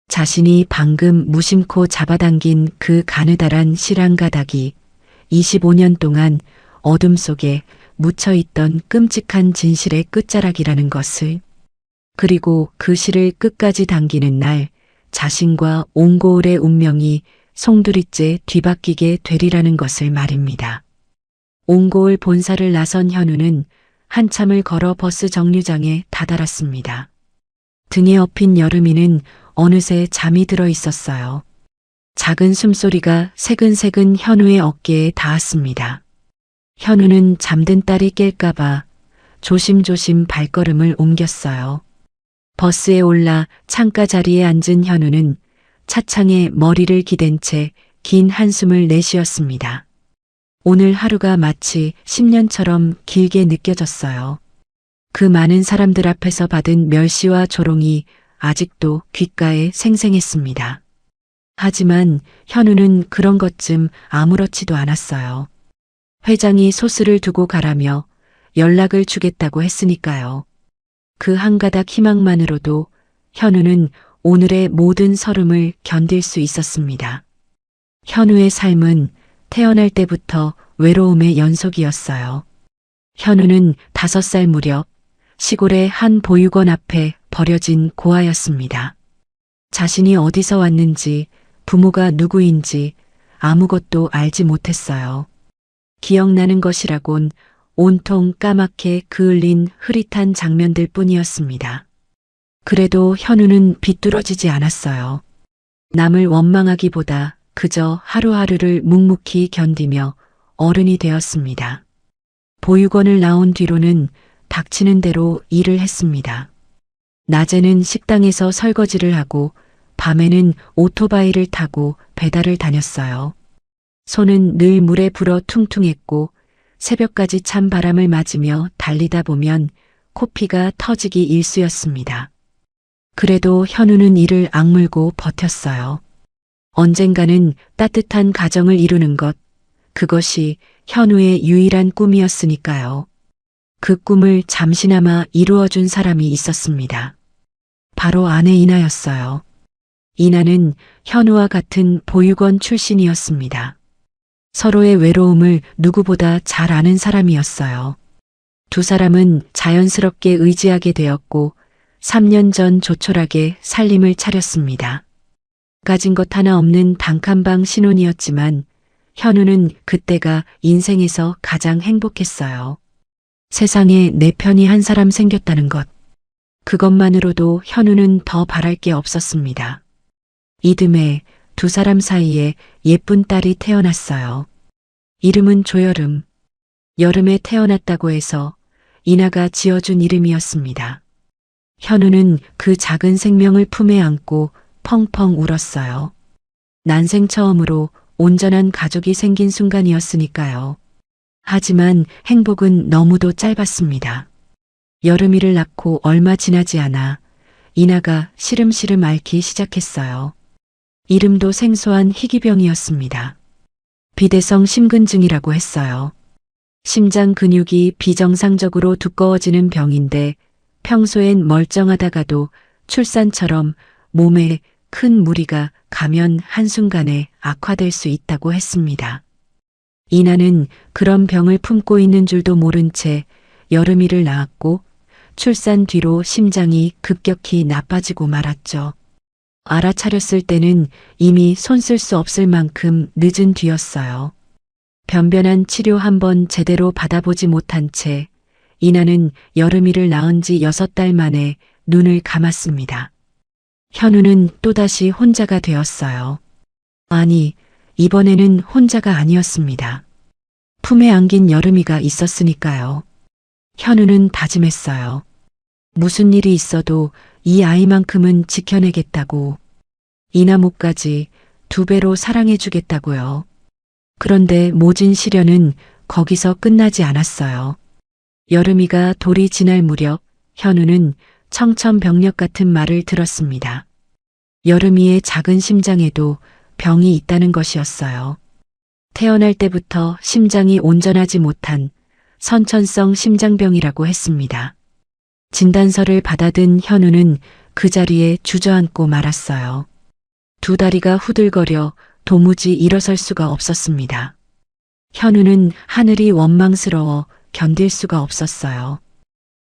자신이 방금 무심코 잡아당긴 그 가느다란 실한 가닥이 25년 동안 어둠 속에 묻혀있던 끔찍한 진실의 끝자락이라는 것을, 그리고 그 실을 끝까지 당기는 날 자신과 옹고을의 운명이 송두리째 뒤바뀌게 되리라는 것을 말입니다. 옹고을 본사를 나선 현우는 한참을 걸어 버스 정류장에 다다랐습니다. 등에 업힌 여름이는 어느새 잠이 들어 있었어요. 작은 숨소리가 새근새근 현우의 어깨에 닿았습니다. 현우는 잠든 딸이 깰까봐 조심조심 발걸음을 옮겼어요. 버스에 올라 창가 자리에 앉은 현우는 차창에 머리를 기댄 채 긴 한숨을 내쉬었습니다. 오늘 하루가 마치 10년처럼 길게 느껴졌어요. 그 많은 사람들 앞에서 받은 멸시와 조롱이 아직도 귓가에 생생했습니다. 하지만 현우는 그런 것쯤 아무렇지도 않았어요. 회장이 소스를 두고 가라며 연락을 주겠다고 했으니까요. 그 한 가닥 희망만으로도 현우는 오늘의 모든 서름을 견딜 수 있었습니다. 현우의 삶은 태어날 때부터 외로움의 연속이었어요. 현우는 5살 무렵 시골의 한 보육원 앞에 버려진 고아였습니다. 자신이 어디서 왔는지, 부모가 누구인지 아무것도 알지 못했어요. 기억나는 것이라곤 온통 까맣게 그을린 흐릿한 장면들 뿐이었습니다. 그래도 현우는 비뚤어지지 않았어요. 남을 원망하기보다 그저 하루하루를 묵묵히 견디며 어른이 되었습니다. 보육원을 나온 뒤로는 닥치는 대로 일을 했습니다. 낮에는 식당에서 설거지를 하고 밤에는 오토바이를 타고 배달을 다녔어요. 손은 늘 물에 불어 퉁퉁했고 새벽까지 찬 바람을 맞으며 달리다 보면 코피가 터지기 일쑤였습니다. 그래도 현우는 이를 악물고 버텼어요. 언젠가는 따뜻한 가정을 이루는 것, 그것이 현우의 유일한 꿈이었으니까요. 그 꿈을 잠시나마 이루어준 사람이 있었습니다. 바로 아내 이나였어요. 이나는 현우와 같은 보육원 출신이었습니다. 서로의 외로움을 누구보다 잘 아는 사람이었어요. 두 사람은 자연스럽게 의지하게 되었고 3년 전 조촐하게 살림을 차렸습니다. 가진 것 하나 없는 단칸방 신혼이었지만 현우는 그때가 인생에서 가장 행복했어요. 세상에 내 편이 한 사람 생겼다는 것. 그것만으로도 현우는 더 바랄 게 없었습니다. 이듬해 두 사람 사이에 예쁜 딸이 태어났어요. 이름은 조여름. 여름에 태어났다고 해서 이나가 지어준 이름이었습니다. 현우는 그 작은 생명을 품에 안고 펑펑 울었어요. 난생 처음으로 온전한 가족이 생긴 순간이었으니까요. 하지만 행복은 너무도 짧았습니다. 여름이를 낳고 얼마 지나지 않아 이나가 시름시름 앓기 시작했어요. 이름도 생소한 희귀병이었습니다. 비대성 심근증이라고 했어요. 심장 근육이 비정상적으로 두꺼워지는 병인데 평소엔 멀쩡하다가도 출산처럼 몸에 큰 무리가 가면 한순간에 악화될 수 있다고 했습니다. 이나는 그런 병을 품고 있는 줄도 모른 채 여름이를 낳았고 출산 뒤로 심장이 급격히 나빠지고 말았죠. 알아차렸을 때는 이미 손 쓸 수 없을 만큼 늦은 뒤였어요. 변변한 치료 한번 제대로 받아보지 못한 채 이나는 여름이를 낳은 지 6달 만에 눈을 감았습니다. 현우는 또다시 혼자가 되었어요. 아니, 이번에는 혼자가 아니었습니다. 품에 안긴 여름이가 있었으니까요. 현우는 다짐했어요. 무슨 일이 있어도 이 아이만큼은 지켜내겠다고. 이나모까지 2배로 사랑해주겠다고요. 그런데 모진 시련은 거기서 끝나지 않았어요. 여름이가 돌이 지날 무렵 현우는 청천벽력 같은 말을 들었습니다. 여름이의 작은 심장에도 병이 있다는 것이었어요. 태어날 때부터 심장이 온전하지 못한 선천성 심장병이라고 했습니다. 진단서를 받아든 현우는 그 자리에 주저앉고 말았어요. 두 다리가 후들거려 도무지 일어설 수가 없었습니다. 현우는 하늘이 원망스러워 견딜 수가 없었어요.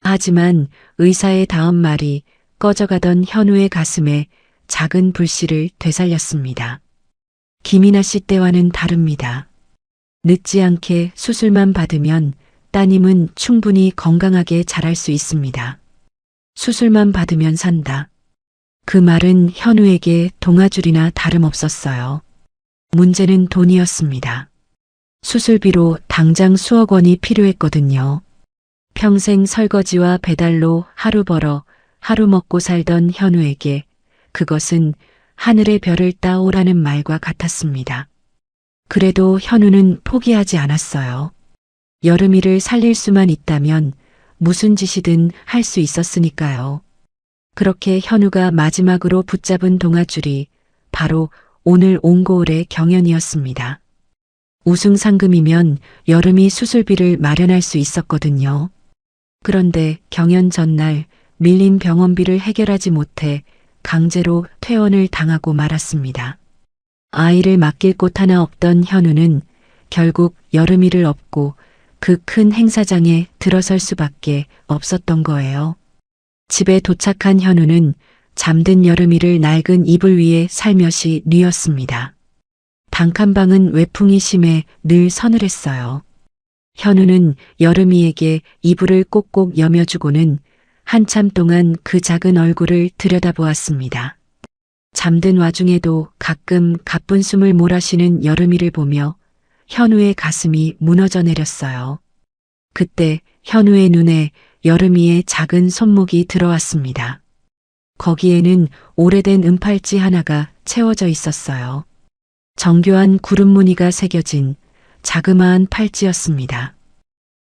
하지만 의사의 다음 말이 꺼져가던 현우의 가슴에 작은 불씨를 되살렸습니다. 김이나 씨 때와는 다릅니다. 늦지 않게 수술만 받으면 따님은 충분히 건강하게 자랄 수 있습니다. 수술만 받으면 산다. 그 말은 현우에게 동아줄이나 다름없었어요. 문제는 돈이었습니다. 수술비로 당장 수억 원이 필요했거든요. 평생 설거지와 배달로 하루 벌어 하루 먹고 살던 현우에게 그것은 하늘의 별을 따오라는 말과 같았습니다. 그래도 현우는 포기하지 않았어요. 여름이를 살릴 수만 있다면 무슨 짓이든 할 수 있었으니까요. 그렇게 현우가 마지막으로 붙잡은 동아줄이 바로 오늘 옹고을의 경연이었습니다. 우승 상금이면 여름이 수술비를 마련할 수 있었거든요. 그런데 경연 전날 밀린 병원비를 해결하지 못해 강제로 퇴원을 당하고 말았습니다. 아이를 맡길 곳 하나 없던 현우는 결국 여름이를 업고 그 큰 행사장에 들어설 수밖에 없었던 거예요. 집에 도착한 현우는 잠든 여름이를 낡은 이불 위에 살며시 뉘었습니다. 단칸방은 외풍이 심해 늘 서늘했어요. 현우는 여름이에게 이불을 꼭꼭 여며주고는 한참 동안 그 작은 얼굴을 들여다보았습니다. 잠든 와중에도 가끔 가쁜 숨을 몰아쉬는 여름이를 보며 현우의 가슴이 무너져 내렸어요. 그때 현우의 눈에 여름이의 작은 손목이 들어왔습니다. 거기에는 오래된 은팔찌 하나가 채워져 있었어요. 정교한 구름 무늬가 새겨진 자그마한 팔찌였습니다.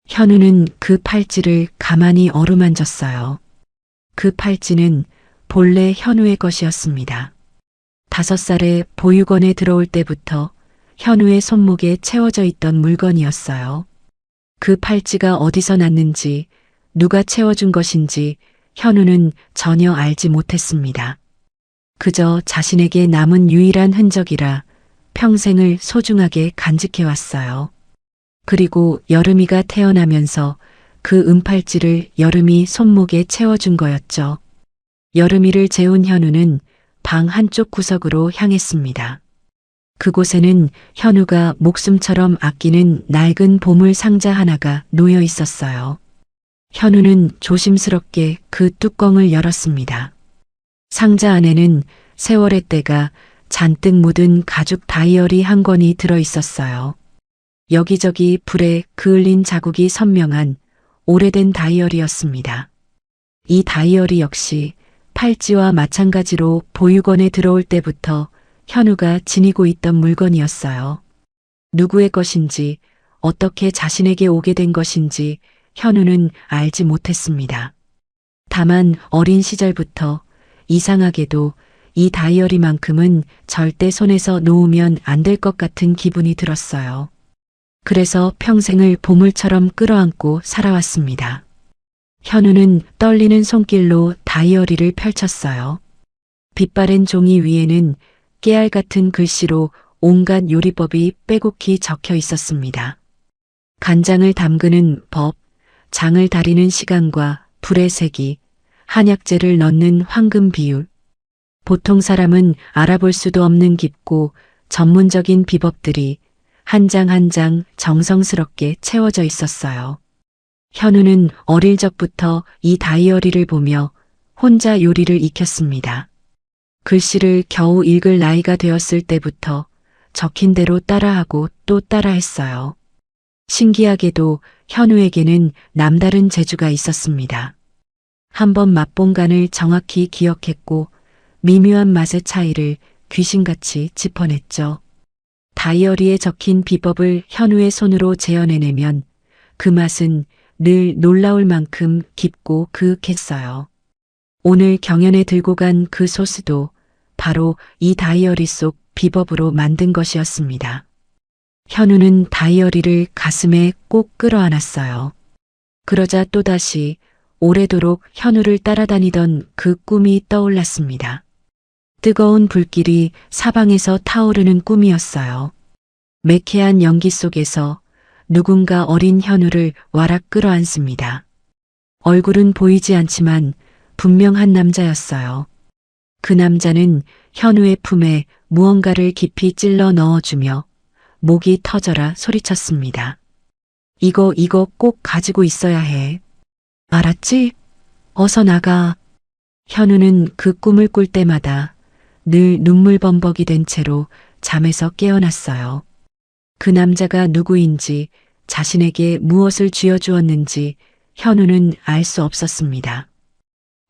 현우는 그 팔찌를 가만히 어루만졌어요. 그 팔찌는 본래 현우의 것이었습니다. 5살에 보육원에 들어올 때부터 현우의 손목에 채워져 있던 물건이었어요. 그 팔찌가 어디서 났는지 누가 채워준 것인지 현우는 전혀 알지 못했습니다. 그저 자신에게 남은 유일한 흔적이라 평생을 소중하게 간직해왔어요. 그리고 여름이가 태어나면서 그 은팔찌를 여름이 손목에 채워준 거였죠. 여름이를 재운 현우는 방 한쪽 구석으로 향했습니다. 그곳에는 현우가 목숨처럼 아끼는 낡은 보물 상자 하나가 놓여 있었어요. 현우는 조심스럽게 그 뚜껑을 열었습니다. 상자 안에는 세월의 때가 잔뜩 묻은 가죽 다이어리 한 권이 들어 있었어요. 여기저기 불에 그을린 자국이 선명한 오래된 다이어리였습니다. 이 다이어리 역시 팔찌와 마찬가지로 보육원에 들어올 때부터 현우가 지니고 있던 물건이었어요. 누구의 것인지 어떻게 자신에게 오게 된 것인지 현우는 알지 못했습니다. 다만 어린 시절부터 이상하게도 이 다이어리만큼은 절대 손에서 놓으면 안 될 것 같은 기분이 들었어요. 그래서 평생을 보물처럼 끌어안고 살아왔습니다. 현우는 떨리는 손길로 다이어리를 펼쳤어요. 빛바랜 종이 위에는 깨알 같은 글씨로 온갖 요리법이 빼곡히 적혀 있었습니다. 간장을 담그는 법, 장을 다리는 시간과 불의 세기, 한약재를 넣는 황금 비율. 보통 사람은 알아볼 수도 없는 깊고 전문적인 비법들이 한 장 한 장 정성스럽게 채워져 있었어요. 현우는 어릴 적부터 이 다이어리를 보며 혼자 요리를 익혔습니다. 글씨를 겨우 읽을 나이가 되었을 때부터 적힌 대로 따라하고 또 따라했어요. 신기하게도 현우에게는 남다른 재주가 있었습니다. 한번 맛본 간을 정확히 기억했고 미묘한 맛의 차이를 귀신같이 짚어냈죠. 다이어리에 적힌 비법을 현우의 손으로 재현해내면 그 맛은 늘 놀라울 만큼 깊고 그윽했어요. 오늘 경연에 들고 간 그 소스도 바로 이 다이어리 속 비법으로 만든 것이었습니다. 현우는 다이어리를 가슴에 꼭 끌어안았어요. 그러자 또다시 오래도록 현우를 따라다니던 그 꿈이 떠올랐습니다. 뜨거운 불길이 사방에서 타오르는 꿈이었어요. 매캐한 연기 속에서 누군가 어린 현우를 와락 끌어안습니다. 얼굴은 보이지 않지만 분명한 남자였어요. 그 남자는 현우의 품에 무언가를 깊이 찔러 넣어주며 목이 터져라 소리쳤습니다. 이거 꼭 가지고 있어야 해. 알았지? 어서 나가. 현우는 그 꿈을 꿀 때마다 늘 눈물범벅이 된 채로 잠에서 깨어났어요. 그 남자가 누구인지, 자신에게 무엇을 쥐어주었는지 현우는 알 수 없었습니다.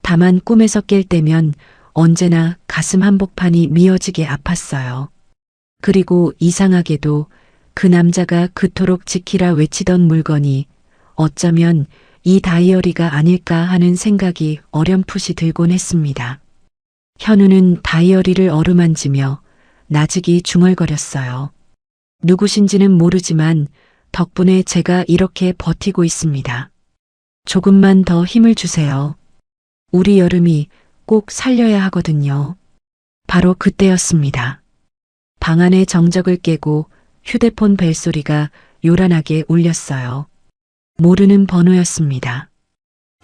다만 꿈에서 깰 때면 언제나 가슴 한복판이 미어지게 아팠어요. 그리고 이상하게도 그 남자가 그토록 지키라 외치던 물건이 어쩌면 이 다이어리가 아닐까 하는 생각이 어렴풋이 들곤 했습니다. 현우는 다이어리를 어루만지며 나직이 중얼거렸어요. 누구신지는 모르지만 덕분에 제가 이렇게 버티고 있습니다. 조금만 더 힘을 주세요. 우리 여름이 꼭 살려야 하거든요. 바로 그때였습니다. 방 안의 정적을 깨고 휴대폰 벨소리가 요란하게 울렸어요. 모르는 번호였습니다.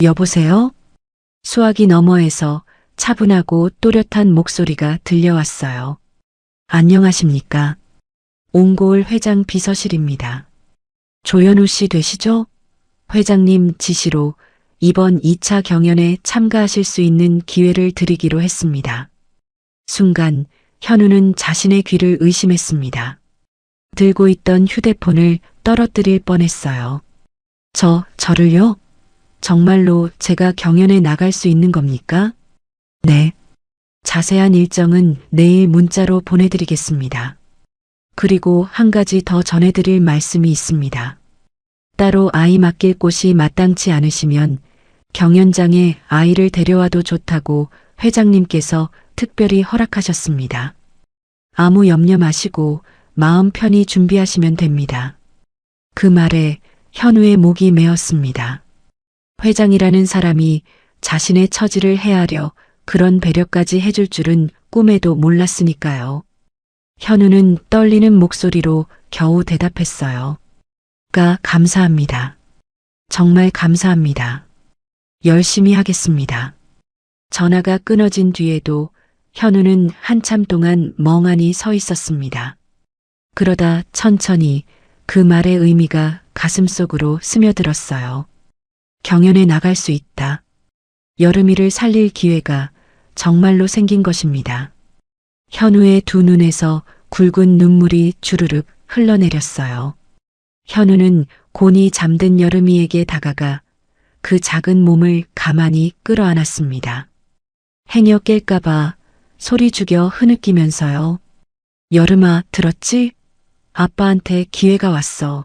여보세요? 수화기 너머에서 차분하고 또렷한 목소리가 들려왔어요. 안녕하십니까? 옹고을 회장 비서실입니다. 조현우 씨 되시죠? 회장님 지시로 이번 2차 경연에 참가하실 수 있는 기회를 드리기로 했습니다. 순간 현우는 자신의 귀를 의심했습니다. 들고 있던 휴대폰을 떨어뜨릴 뻔했어요. 저를요? 정말로 제가 경연에 나갈 수 있는 겁니까? 네. 자세한 일정은 내일 문자로 보내드리겠습니다. 그리고 한 가지 더 전해드릴 말씀이 있습니다. 따로 아이 맡길 곳이 마땅치 않으시면 경연장에 아이를 데려와도 좋다고 회장님께서 특별히 허락하셨습니다. 아무 염려 마시고 마음 편히 준비하시면 됩니다. 그 말에 현우의 목이 메었습니다. 회장이라는 사람이 자신의 처지를 헤아려 그런 배려까지 해줄 줄은 꿈에도 몰랐으니까요. 현우는 떨리는 목소리로 겨우 대답했어요. 감사합니다. 정말 감사합니다. 열심히 하겠습니다. 전화가 끊어진 뒤에도 현우는 한참 동안 멍하니 서 있었습니다. 그러다 천천히 그 말의 의미가 가슴속으로 스며들었어요. 경연에 나갈 수 있다. 여름이를 살릴 기회가 정말로 생긴 것입니다. 현우의 두 눈에서 굵은 눈물이 주르륵 흘러내렸어요. 현우는 곤히 잠든 여름이에게 다가가 그 작은 몸을 가만히 끌어안았습니다. 행여 깰까봐 소리 죽여 흐느끼면서요. 여름아, 들었지? 아빠한테 기회가 왔어.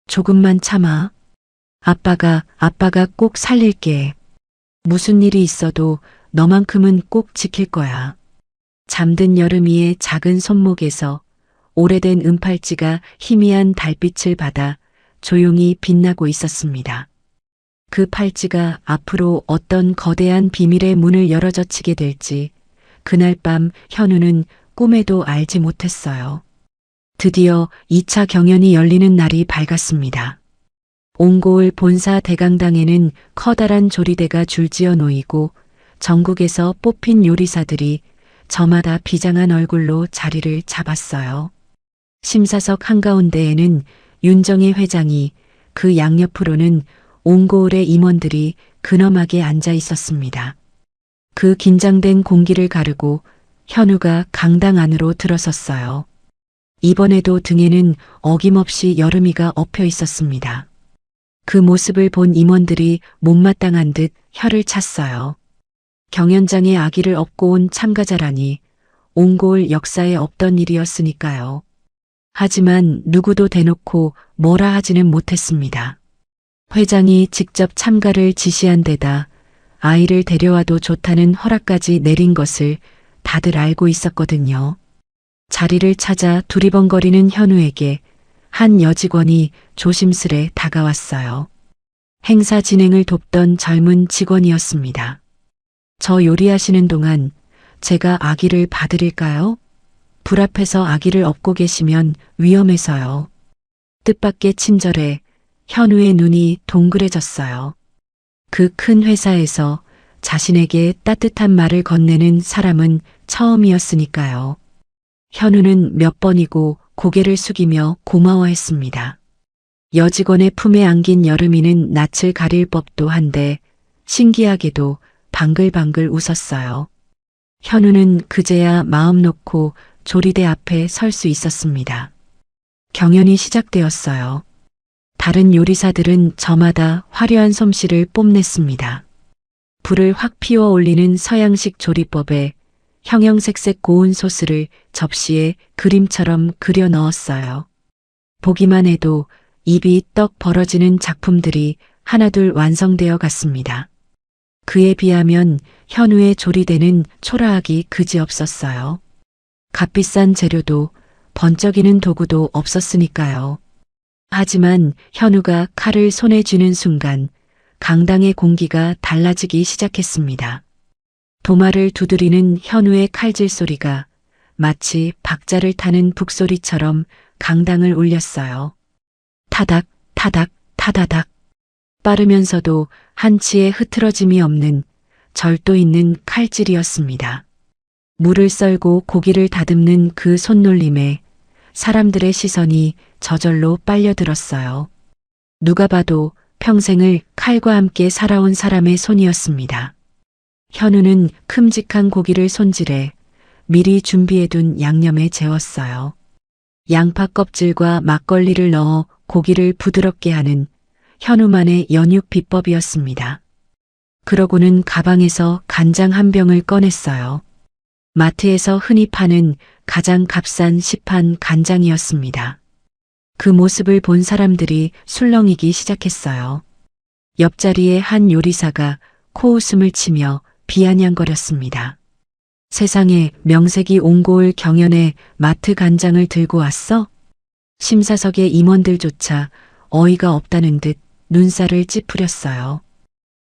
조금만 참아. 아빠가 꼭 살릴게. 무슨 일이 있어도 너만큼은 꼭 지킬 거야. 잠든 여름이의 작은 손목에서 오래된 은팔찌가 희미한 달빛을 받아 조용히 빛나고 있었습니다. 그 팔찌가 앞으로 어떤 거대한 비밀의 문을 열어젖히게 될지 그날 밤 현우는 꿈에도 알지 못했어요. 드디어 2차 경연이 열리는 날이 밝았습니다. 옹고을 본사 대강당에는 커다란 조리대가 줄지어 놓이고 전국에서 뽑힌 요리사들이 저마다 비장한 얼굴로 자리를 잡았어요. 심사석 한가운데에는 윤정희 회장이, 그 양옆으로는 옹고을의 임원들이 근엄하게 앉아 있었습니다. 그 긴장된 공기를 가르고 현우가 강당 안으로 들어섰어요. 이번에도 등에는 어김없이 여름이가 엎여 있었습니다. 그 모습을 본 임원들이 못마땅한 듯 혀를 찼어요. 경연장에 아기를 업고 온 참가자라니 옹고을 역사에 없던 일이었으니까요. 하지만 누구도 대놓고 뭐라 하지는 못했습니다. 회장이 직접 참가를 지시한 데다 아이를 데려와도 좋다는 허락까지 내린 것을 다들 알고 있었거든요. 자리를 찾아 두리번거리는 현우에게 한 여직원이 조심스레 다가왔어요. 행사 진행을 돕던 젊은 직원이었습니다. 저 요리하시는 동안 제가 아기를 봐드릴까요? 불 앞에서 아기를 업고 계시면 위험해서요. 뜻밖의 친절에 현우의 눈이 동그래졌어요. 그 큰 회사에서 자신에게 따뜻한 말을 건네는 사람은 처음이었으니까요. 현우는 몇 번이고 고개를 숙이며 고마워했습니다. 여직원의 품에 안긴 여름이는 낯을 가릴 법도 한데 신기하게도 방글방글 웃었어요. 현우는 그제야 마음 놓고 조리대 앞에 설 수 있었습니다. 경연이 시작되었어요. 다른 요리사들은 저마다 화려한 솜씨를 뽐냈습니다. 불을 확 피워 올리는 서양식 조리법에 형형색색 고운 소스를 접시에 그림처럼 그려 넣었어요. 보기만 해도 입이 떡 벌어지는 작품들이 하나둘 완성되어 갔습니다. 그에 비하면 현우의 조리대는 초라하기 그지없었어요. 값비싼 재료도 번쩍이는 도구도 없었으니까요. 하지만 현우가 칼을 손에 쥐는 순간 강당의 공기가 달라지기 시작했습니다. 도마를 두드리는 현우의 칼질 소리가 마치 박자를 타는 북소리처럼 강당을 울렸어요. 타닥, 타닥, 타다닥. 빠르면서도 한치의 흐트러짐이 없는 절도 있는 칼질이었습니다. 물을 썰고 고기를 다듬는 그 손놀림에 사람들의 시선이 저절로 빨려들었어요. 누가 봐도 평생을 칼과 함께 살아온 사람의 손이었습니다. 현우는 큼직한 고기를 손질해 미리 준비해둔 양념에 재웠어요. 양파 껍질과 막걸리를 넣어 고기를 부드럽게 하는 현우만의 연육 비법이었습니다. 그러고는 가방에서 간장 한 병을 꺼냈어요. 마트에서 흔히 파는 가장 값싼 시판 간장이었습니다. 그 모습을 본 사람들이 술렁이기 시작했어요. 옆자리에 한 요리사가 코웃음을 치며 비아냥거렸습니다. 세상에 명색이 옹고을 경연에 마트 간장을 들고 왔어? 심사석의 임원들조차 어이가 없다는 듯 눈살을 찌푸렸어요.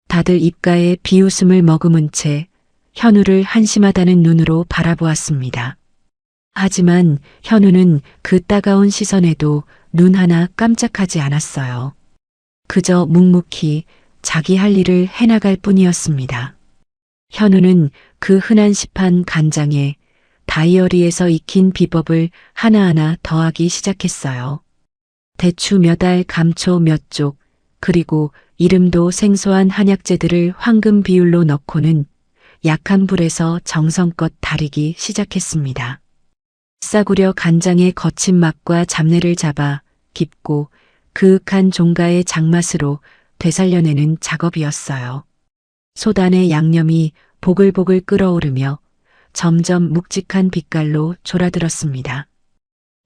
다들 입가에 비웃음을 머금은 채 현우를 한심하다는 눈으로 바라보았습니다. 하지만 현우는 그 따가운 시선에도 눈 하나 깜짝하지 않았어요. 그저 묵묵히 자기 할 일을 해나갈 뿐이었습니다. 현우는 그 흔한 시판 간장에 다이어리에서 익힌 비법을 하나하나 더하기 시작했어요. 대추 몇 알, 감초 몇 쪽, 그리고 이름도 생소한 한약재들을 황금 비율로 넣고는 약한 불에서 정성껏 다리기 시작했습니다. 싸구려 간장의 거친 맛과 잡내를 잡아 깊고 그윽한 종가의 장맛으로 되살려내는 작업이었어요. 솥안의 양념이 보글보글 끓어오르며 점점 묵직한 빛깔로 졸아들었습니다.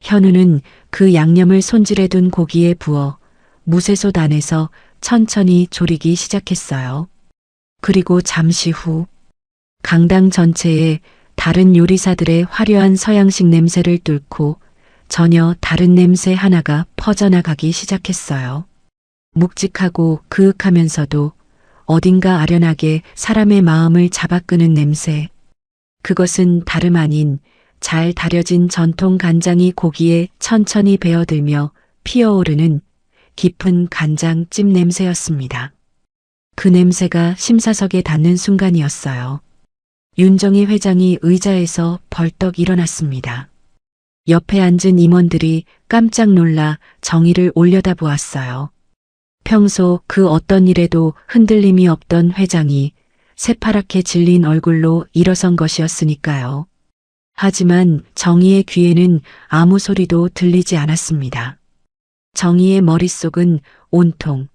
현우는 그 양념을 손질해둔 고기에 부어 무쇠솥 안에서 천천히 졸이기 시작했어요. 그리고 잠시 후 강당 전체에 다른 요리사들의 화려한 서양식 냄새를 뚫고 전혀 다른 냄새 하나가 퍼져나가기 시작했어요. 묵직하고 그윽하면서도 어딘가 아련하게 사람의 마음을 잡아끄는 냄새. 그것은 다름 아닌 잘 다려진 전통 간장이 고기에 천천히 배어들며 피어오르는 깊은 간장찜 냄새였습니다. 그 냄새가 심사석에 닿는 순간이었어요. 윤정희 회장이 의자에서 벌떡 일어났습니다. 옆에 앉은 임원들이 깜짝 놀라 정의를 올려다보았어요. 평소 그 어떤 일에도 흔들림이 없던 회장이 새파랗게 질린 얼굴로 일어선 것이었으니까요. 하지만 정의의 귀에는 아무 소리도 들리지 않았습니다. 정의의 머릿속은 온통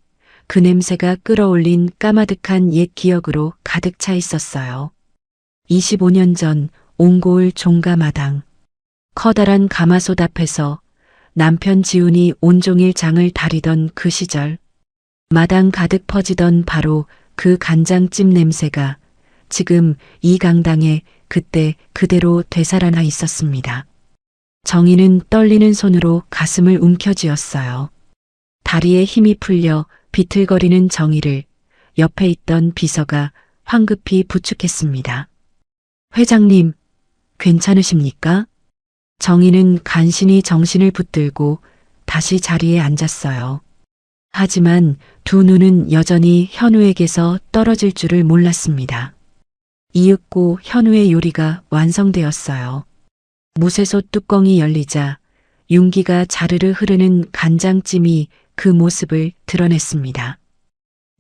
그 냄새가 끌어올린 까마득한 옛 기억으로 가득 차 있었어요. 25년 전 옹고을 종가마당. 커다란 가마솥 앞에서 남편 지훈이 온종일 장을 다리던 그 시절, 마당 가득 퍼지던 바로 그 간장찜 냄새가 지금 이 강당에 그때 그대로 되살아나 있었습니다. 정희는 떨리는 손으로 가슴을 움켜쥐었어요. 다리에 힘이 풀려 비틀거리는 정희를 옆에 있던 비서가 황급히 부축했습니다. 회장님, 괜찮으십니까? 정희는 간신히 정신을 붙들고 다시 자리에 앉았어요. 하지만 두 눈은 여전히 현우에게서 떨어질 줄을 몰랐습니다. 이윽고 현우의 요리가 완성되었어요. 무쇠솥 뚜껑이 열리자 윤기가 자르르 흐르는 간장찜이 그 모습을 드러냈습니다.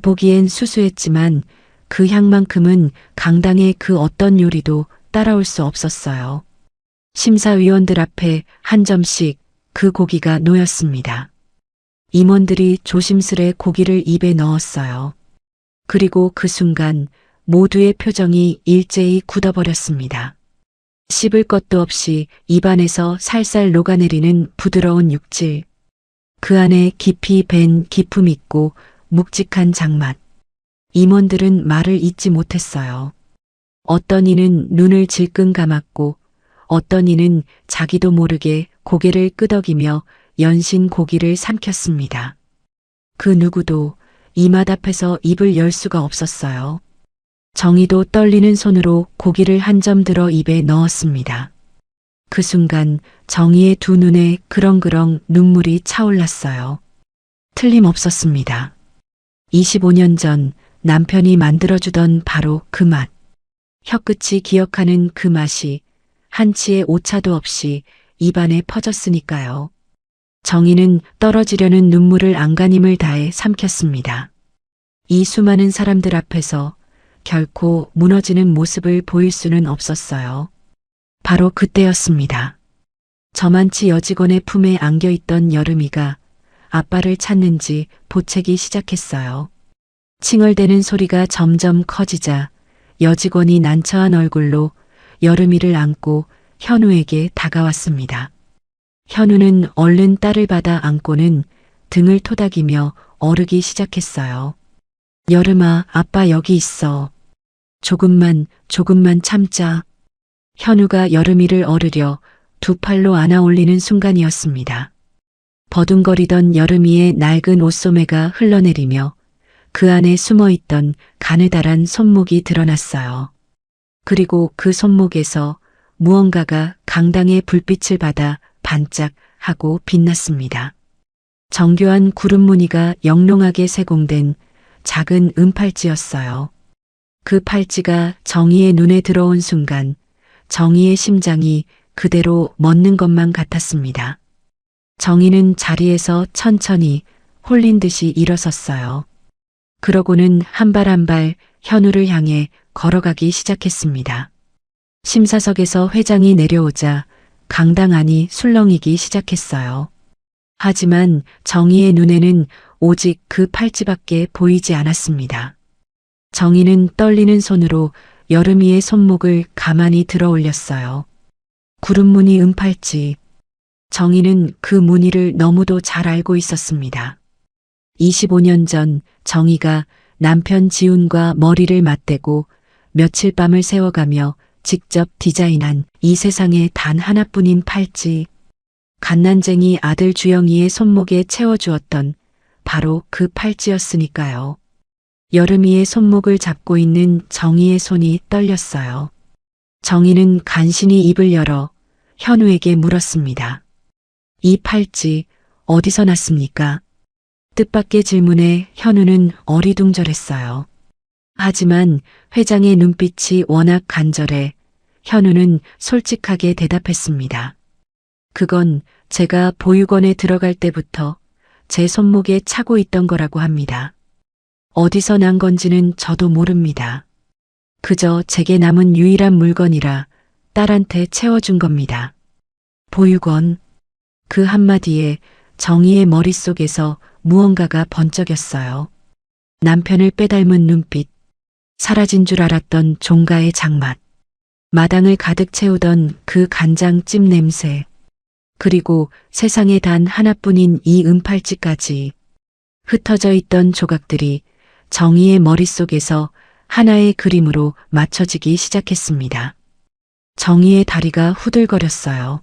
보기엔 수수했지만 그 향만큼은 강당의 그 어떤 요리도 따라올 수 없었어요. 심사위원들 앞에 한 점씩 그 고기가 놓였습니다. 임원들이 조심스레 고기를 입에 넣었어요. 그리고 그 순간 모두의 표정이 일제히 굳어버렸습니다. 씹을 것도 없이 입안에서 살살 녹아내리는 부드러운 육질. 그 안에 깊이 밴 기품 있고 묵직한 장맛. 임원들은 말을 잇지 못했어요. 어떤 이는 눈을 질끈 감았고 어떤 이는 자기도 모르게 고개를 끄덕이며 연신 고기를 삼켰습니다. 그 누구도 이맛 앞에서 입을 열 수가 없었어요. 정희도 떨리는 손으로 고기를 한 점 들어 입에 넣었습니다. 그 순간 정희의 두 눈에 그렁그렁 눈물이 차올랐어요. 틀림없었습니다. 25년 전 남편이 만들어주던 바로 그 맛. 혀끝이 기억하는 그 맛이 한치의 오차도 없이 입안에 퍼졌으니까요. 정희는 떨어지려는 눈물을 안간힘을 다해 삼켰습니다. 이 수많은 사람들 앞에서 결코 무너지는 모습을 보일 수는 없었어요. 바로 그때였습니다. 저만치 여직원의 품에 안겨있던 여름이가 아빠를 찾는지 보채기 시작했어요. 칭얼대는 소리가 점점 커지자 여직원이 난처한 얼굴로 여름이를 안고 현우에게 다가왔습니다. 현우는 얼른 딸을 받아 안고는 등을 토닥이며 어르기 시작했어요. 여름아, 아빠 여기 있어. 조금만 참자. 현우가 여름이를 어르려 두 팔로 안아 올리는 순간이었습니다. 버둥거리던 여름이의 낡은 옷소매가 흘러내리며 그 안에 숨어있던 가느다란 손목이 드러났어요. 그리고 그 손목에서 무언가가 강당의 불빛을 받아 반짝하고 빛났습니다. 정교한 구름 무늬가 영롱하게 세공된 작은 은팔찌였어요. 그 팔찌가 정희의 눈에 들어온 순간 정희의 심장이 그대로 멎는 것만 같았습니다. 정희는 자리에서 천천히 홀린 듯이 일어섰어요. 그러고는 한 발 한 발 현우를 향해 걸어가기 시작했습니다. 심사석에서 회장이 내려오자 강당 안이 술렁이기 시작했어요. 하지만 정희의 눈에는 오직 그 팔찌밖에 보이지 않았습니다. 정희는 떨리는 손으로 여름이의 손목을 가만히 들어 올렸어요. 구름무늬 은팔찌. 정희는 그 무늬를 너무도 잘 알고 있었습니다. 25년 전 정희가 남편 지훈과 머리를 맞대고 며칠 밤을 새워가며 직접 디자인한 이 세상에 단 하나뿐인 팔찌. 갓난쟁이 아들 주영이의 손목에 채워주었던 바로 그 팔찌였으니까요. 여름이의 손목을 잡고 있는 정희의 손이 떨렸어요. 정희는 간신히 입을 열어 현우에게 물었습니다. 이 팔찌 어디서 났습니까? 뜻밖의 질문에 현우는 어리둥절했어요. 하지만 회장의 눈빛이 워낙 간절해 현우는 솔직하게 대답했습니다. 그건 제가 보육원에 들어갈 때부터 제 손목에 차고 있던 거라고 합니다. 어디서 난 건지는 저도 모릅니다. 그저 제게 남은 유일한 물건이라 딸한테 채워준 겁니다. 보육원. 그 한마디에 정희의 머릿속에서 무언가가 번쩍였어요. 남편을 빼닮은 눈빛, 사라진 줄 알았던 종가의 장맛, 마당을 가득 채우던 그 간장찜 냄새. 그리고 세상에 단 하나뿐인 이 은팔찌까지. 흩어져 있던 조각들이 정희의 머릿속에서 하나의 그림으로 맞춰지기 시작했습니다. 정희의 다리가 후들거렸어요.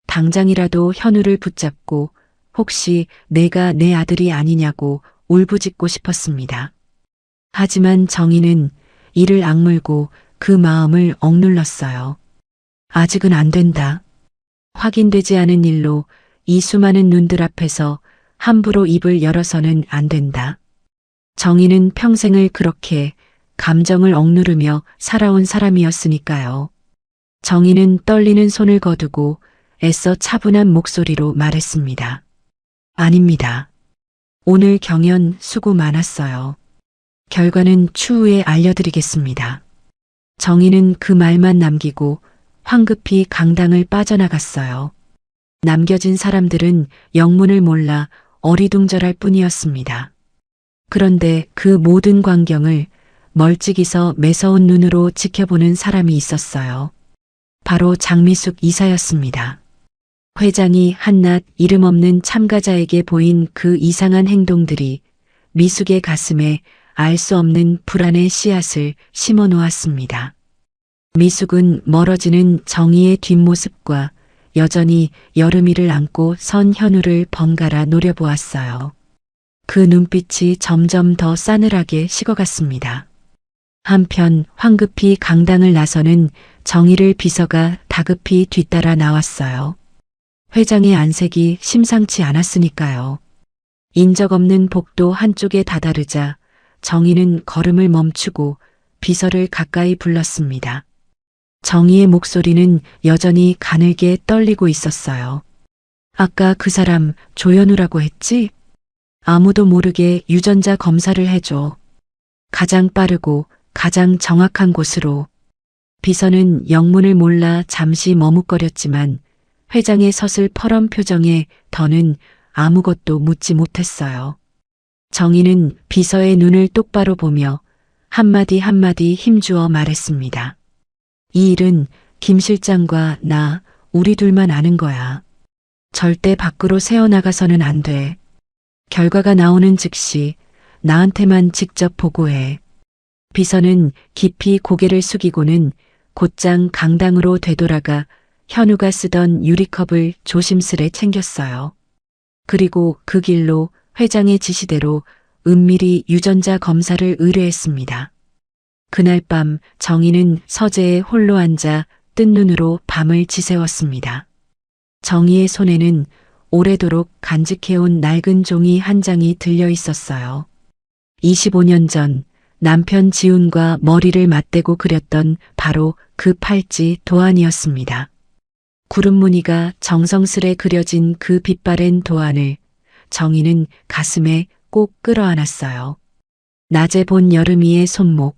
당장이라도 현우를 붙잡고 혹시 내가 내 아들이 아니냐고 울부짖고 싶었습니다. 하지만 정희는 이를 악물고 그 마음을 억눌렀어요. 아직은 안 된다. 확인되지 않은 일로 이 수많은 눈들 앞에서 함부로 입을 열어서는 안 된다. 정희는 평생을 그렇게 감정을 억누르며 살아온 사람이었으니까요. 정희는 떨리는 손을 거두고 애써 차분한 목소리로 말했습니다. 아닙니다. 오늘 경연 수고 많았어요. 결과는 추후에 알려드리겠습니다. 정희는 그 말만 남기고 황급히 강당을 빠져나갔어요. 남겨진 사람들은 영문을 몰라 어리둥절할 뿐이었습니다. 그런데 그 모든 광경을 멀찍이서 매서운 눈으로 지켜보는 사람이 있었어요. 바로 장미숙 이사였습니다. 회장이 한낱 이름 없는 참가자에게 보인 그 이상한 행동들이 미숙의 가슴에 알 수 없는 불안의 씨앗을 심어 놓았습니다. 미숙은 멀어지는 정희의 뒷모습과 여전히 여름이를 안고 선 현우를 번갈아 노려보았어요. 그 눈빛이 점점 더 싸늘하게 식어갔습니다. 한편 황급히 강당을 나서는 정희를 비서가 다급히 뒤따라 나왔어요. 회장의 안색이 심상치 않았으니까요. 인적 없는 복도 한쪽에 다다르자 정희는 걸음을 멈추고 비서를 가까이 불렀습니다. 정희의 목소리는 여전히 가늘게 떨리고 있었어요. 아까 그 사람 조현우라고 했지? 아무도 모르게 유전자 검사를 해줘. 가장 빠르고 가장 정확한 곳으로. 비서는 영문을 몰라 잠시 머뭇거렸지만 회장의 서슬퍼런 표정에 더는 아무것도 묻지 못했어요. 정희는 비서의 눈을 똑바로 보며 한마디 한마디 힘주어 말했습니다. 이 일은 김 실장과 나, 우리 둘만 아는 거야. 절대 밖으로 새어나가서는 안 돼. 결과가 나오는 즉시 나한테만 직접 보고해. 비서는 깊이 고개를 숙이고는 곧장 강당으로 되돌아가 현우가 쓰던 유리컵을 조심스레 챙겼어요. 그리고 그 길로 회장의 지시대로 은밀히 유전자 검사를 의뢰했습니다. 그날 밤 정희는 서재에 홀로 앉아 뜬 눈으로 밤을 지새웠습니다. 정희의 손에는 오래도록 간직해온 낡은 종이 한 장이 들려 있었어요. 25년 전 남편 지훈과 머리를 맞대고 그렸던 바로 그 팔찌 도안이었습니다. 구름 무늬가 정성스레 그려진 그 빛바랜 도안을 정희는 가슴에 꼭 끌어안았어요. 낮에 본 여름이의 손목,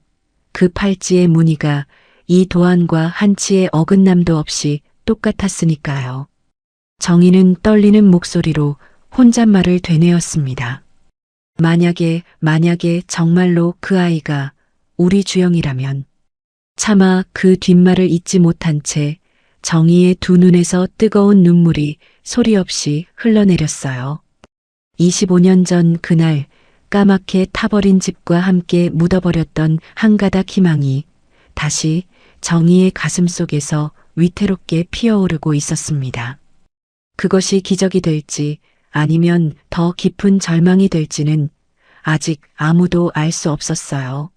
그 팔찌의 무늬가 이 도안과 한치의 어긋남도 없이 똑같았으니까요. 정희는 떨리는 목소리로 혼잣말을 되뇌었습니다. 만약에 정말로 그 아이가 우리 주영이라면. 차마 그 뒷말을 잊지 못한 채 정희의 두 눈에서 뜨거운 눈물이 소리 없이 흘러내렸어요. 25년 전 그날 까맣게 타버린 집과 함께 묻어버렸던 한 가닥 희망이 다시 정희의 가슴 속에서 위태롭게 피어오르고 있었습니다. 그것이 기적이 될지 아니면 더 깊은 절망이 될지는 아직 아무도 알 수 없었어요.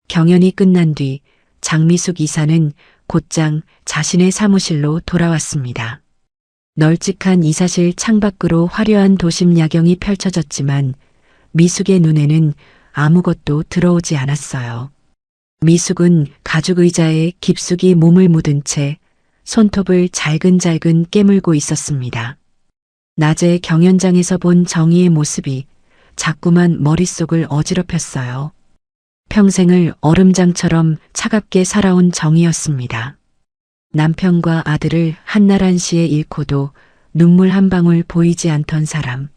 경연이 끝난 뒤 장미숙 이사는 곧장 자신의 사무실로 돌아왔습니다. 널찍한 이사실 창밖으로 화려한 도심 야경이 펼쳐졌지만 미숙의 눈에는 아무것도 들어오지 않았어요. 미숙은 가죽 의자에 깊숙이 몸을 묻은 채 손톱을 잘근잘근 깨물고 있었습니다. 낮에 경연장에서 본 정희의 모습이 자꾸만 머릿속을 어지럽혔어요. 평생을 얼음장처럼 차갑게 살아온 정희였습니다. 남편과 아들을 한날 한시에 잃고도 눈물 한 방울 보이지 않던 사람.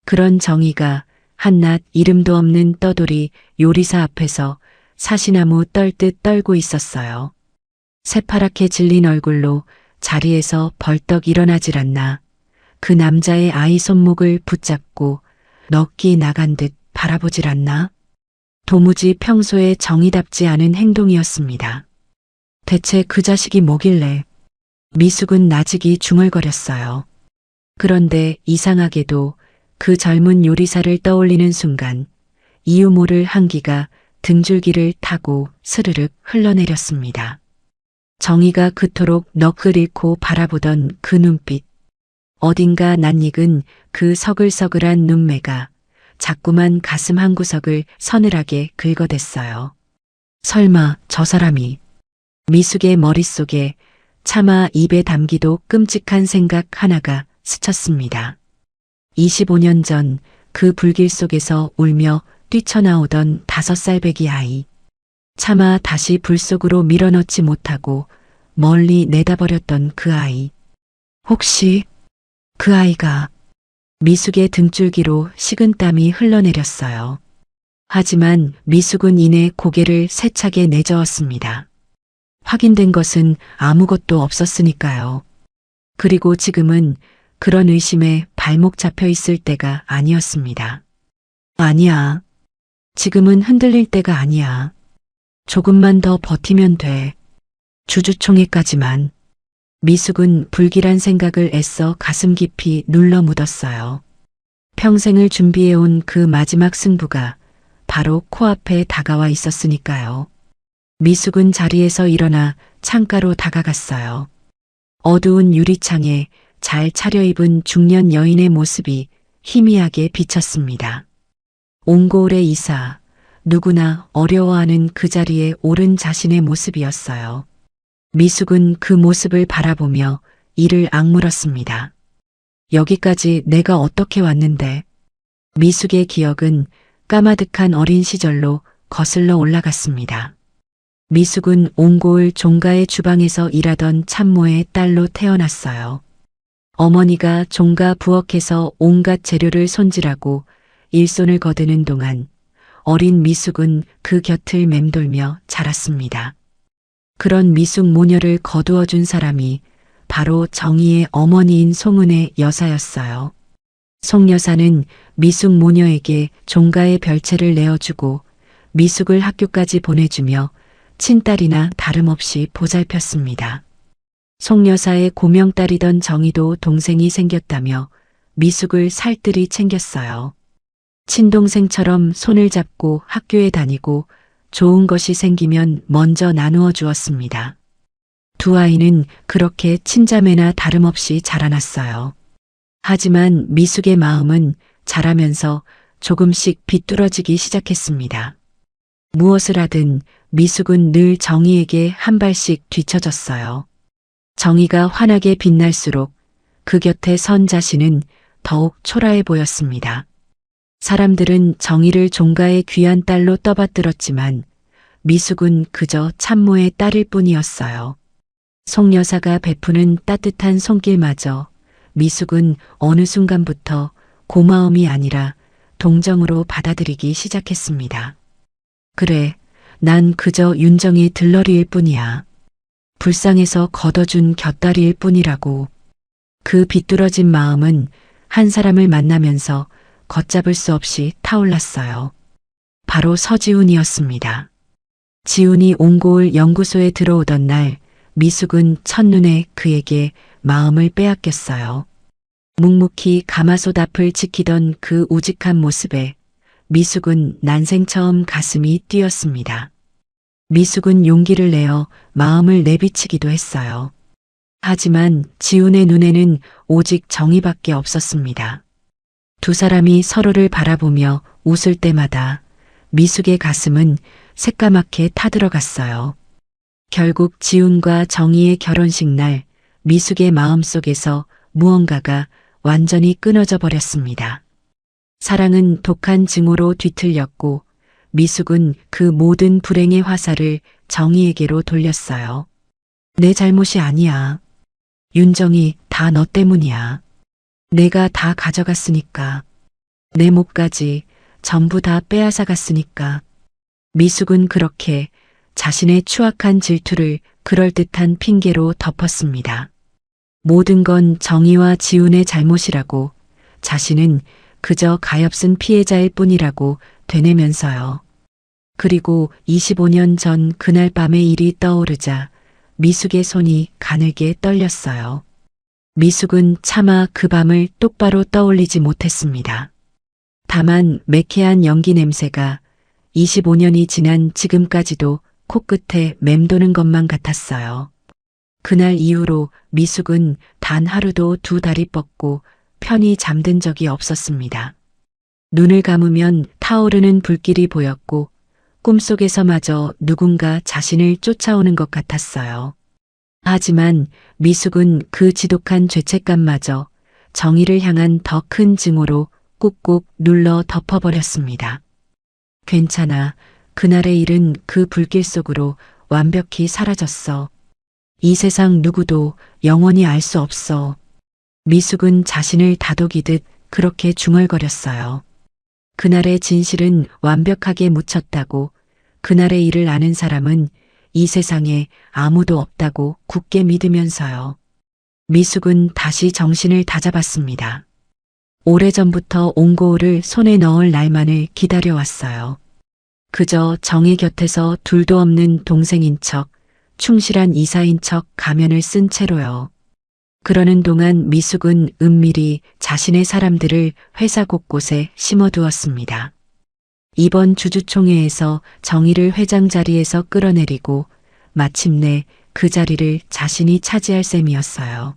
그런 정희가 한낱 이름도 없는 떠돌이 요리사 앞에서 사시나무 떨듯 떨고 있었어요. 새파랗게 질린 얼굴로 자리에서 벌떡 일어나질 않나 그 남자의 아이 손목을 붙잡고 넋기 나간 듯 바라보질 않나? 도무지 평소에 정의답지 않은 행동이었습니다. 대체 그 자식이 뭐길래? 미숙은 나직이 중얼거렸어요. 그런데 이상하게도 그 젊은 요리사를 떠올리는 순간 이유 모를 한기가 등줄기를 타고 스르륵 흘러내렸습니다. 정의가 그토록 넋을 잃고 바라보던 그 눈빛, 어딘가 낯익은 그 서글서글한 눈매가 자꾸만 가슴 한구석을 서늘하게 긁어댔어요. 설마 저 사람이. 미숙의 머릿속에 차마 입에 담기도 끔찍한 생각 하나가 스쳤습니다. 25년 전 그 불길 속에서 울며 뛰쳐나오던 5살 배기 아이. 차마 다시 불 속으로 밀어넣지 못하고 멀리 내다버렸던 그 아이. 혹시 그 아이가. 미숙의 등줄기로 식은땀이 흘러내렸어요. 하지만 미숙은 이내 고개를 세차게 내저었습니다. 확인된 것은 아무것도 없었으니까요. 그리고 지금은 그런 의심에 발목 잡혀 있을 때가 아니었습니다. 아니야. 지금은 흔들릴 때가 아니야. 조금만 더 버티면 돼. 주주총회까지만. 미숙은 불길한 생각을 애써 가슴 깊이 눌러 묻었어요. 평생을 준비해온 그 마지막 승부가 바로 코앞에 다가와 있었으니까요. 미숙은 자리에서 일어나 창가로 다가갔어요. 어두운 유리창에 잘 차려입은 중년 여인의 모습이 희미하게 비쳤습니다. 옹고울의 이사, 누구나 어려워하는 그 자리에 오른 자신의 모습이었어요. 미숙은 그 모습을 바라보며 이를 악물었습니다. 여기까지 내가 어떻게 왔는데? 미숙의 기억은 까마득한 어린 시절로 거슬러 올라갔습니다. 미숙은 옹고을 종가의 주방에서 일하던 참모의 딸로 태어났어요. 어머니가 종가 부엌에서 온갖 재료를 손질하고 일손을 거두는 동안 어린 미숙은 그 곁을 맴돌며 자랐습니다. 그런 미숙 모녀를 거두어 준 사람이 바로 정희의 어머니인 송은의 여사였어요. 송 여사는 미숙 모녀에게 종가의 별채를 내어주고 미숙을 학교까지 보내주며 친딸이나 다름없이 보살폈습니다. 송 여사의 고명딸이던 정희도 동생이 생겼다며 미숙을 살뜰히 챙겼어요. 친동생처럼 손을 잡고 학교에 다니고 좋은 것이 생기면 먼저 나누어 주었습니다. 두 아이는 그렇게 친자매나 다름없이 자라났어요. 하지만 미숙의 마음은 자라면서 조금씩 비뚤어지기 시작했습니다. 무엇을 하든 미숙은 늘 정희에게 한 발씩 뒤처졌어요. 정희가 환하게 빛날수록 그 곁에 선 자신은 더욱 초라해 보였습니다. 사람들은 정희를 종가의 귀한 딸로 떠받들었지만 미숙은 그저 참모의 딸일 뿐이었어요. 송 여사가 베푸는 따뜻한 손길마저 미숙은 어느 순간부터 고마움이 아니라 동정으로 받아들이기 시작했습니다. 그래, 난 그저 윤정의 들러리일 뿐이야. 불쌍해서 걷어준 곁다리일 뿐이라고. 그 비뚤어진 마음은 한 사람을 만나면서 걷잡을 수 없이 타올랐어요. 바로 서지훈이었습니다. 지훈이 옹고을 연구소에 들어오던 날 미숙은 첫눈에 그에게 마음을 빼앗겼어요. 묵묵히 가마솥 앞을 지키던 그 우직한 모습에 미숙은 난생 처음 가슴이 뛰었습니다. 미숙은 용기를 내어 마음을 내비치기도 했어요. 하지만 지훈의 눈에는 오직 정의밖에 없었습니다. 두 사람이 서로를 바라보며 웃을 때마다 미숙의 가슴은 새까맣게 타들어갔어요. 결국 지훈과 정희의 결혼식 날 미숙의 마음속에서 무언가가 완전히 끊어져 버렸습니다. 사랑은 독한 증오로 뒤틀렸고 미숙은 그 모든 불행의 화살을 정희에게로 돌렸어요. 내 잘못이 아니야. 윤정이 다 너 때문이야. 내가 다 가져갔으니까. 내 몫까지 전부 다 빼앗아 갔으니까. 미숙은 그렇게 자신의 추악한 질투를 그럴듯한 핑계로 덮었습니다. 모든 건 정의와 지훈의 잘못이라고, 자신은 그저 가엾은 피해자일 뿐이라고 되뇌면서요. 그리고 25년 전 그날 밤의 일이 떠오르자 미숙의 손이 가늘게 떨렸어요. 미숙은 차마 그 밤을 똑바로 떠올리지 못했습니다. 다만 매캐한 연기 냄새가 25년이 지난 지금까지도 코끝에 맴도는 것만 같았어요. 그날 이후로 미숙은 단 하루도 두 다리 뻗고 편히 잠든 적이 없었습니다. 눈을 감으면 타오르는 불길이 보였고 꿈속에서마저 누군가 자신을 쫓아오는 것 같았어요. 하지만 미숙은 그 지독한 죄책감마저 정의를 향한 더 큰 증오로 꾹꾹 눌러 덮어버렸습니다. 괜찮아. 그날의 일은 그 불길 속으로 완벽히 사라졌어. 이 세상 누구도 영원히 알 수 없어. 미숙은 자신을 다독이듯 그렇게 중얼거렸어요. 그날의 진실은 완벽하게 묻혔다고, 그날의 일을 아는 사람은 이 세상에 아무도 없다고 굳게 믿으면서요. 미숙은 다시 정신을 다잡았습니다. 오래전부터 옹고우를 손에 넣을 날만을 기다려왔어요. 그저 정의 곁에서 둘도 없는 동생인 척, 충실한 이사인 척 가면을 쓴 채로요. 그러는 동안 미숙은 은밀히 자신의 사람들을 회사 곳곳에 심어두었습니다. 이번 주주총회에서 정의를 회장 자리에서 끌어내리고 마침내 그 자리를 자신이 차지할 셈이었어요.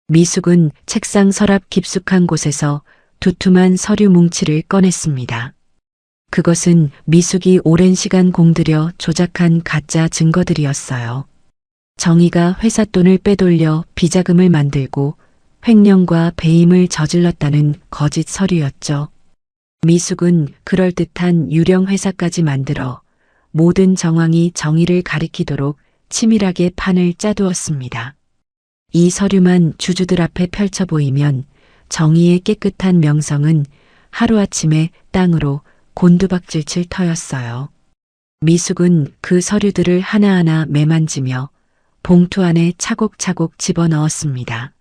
미숙은 책상 서랍 깊숙한 곳에서 두툼한 서류 뭉치를 꺼냈습니다. 그것은 미숙이 오랜 시간 공들여 조작한 가짜 증거들이었어요. 정의가 회사 돈을 빼돌려 비자금을 만들고 횡령과 배임을 저질렀다는 거짓 서류였죠. 미숙은 그럴듯한 유령 회사까지 만들어 모든 정황이 정의를 가리키도록 치밀하게 판을 짜두었습니다. 이 서류만 주주들 앞에 펼쳐 보이면 정의의 깨끗한 명성은 하루아침에 땅으로 곤두박질칠 터였어요. 미숙은 그 서류들을 하나하나 매만지며 봉투 안에 차곡차곡 집어넣었습니다.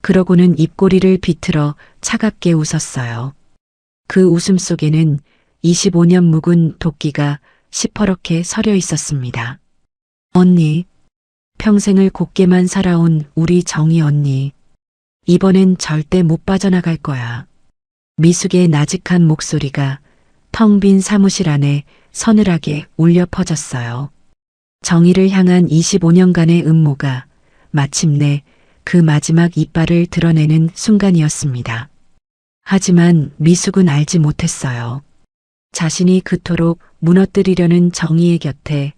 그러고는 입꼬리를 비틀어 차갑게 웃었어요. 그 웃음 속에는 25년 묵은 도끼가 시퍼렇게 서려 있었습니다. 언니, 평생을 곱게만 살아온 우리 정희 언니. 이번엔 절대 못 빠져나갈 거야. 미숙의 나직한 목소리가 텅 빈 사무실 안에 서늘하게 울려 퍼졌어요. 정의를 향한 25년간의 음모가 마침내 그 마지막 이빨을 드러내는 순간이었습니다. 하지만 미숙은 알지 못했어요. 자신이 그토록 무너뜨리려는 정의의 곁에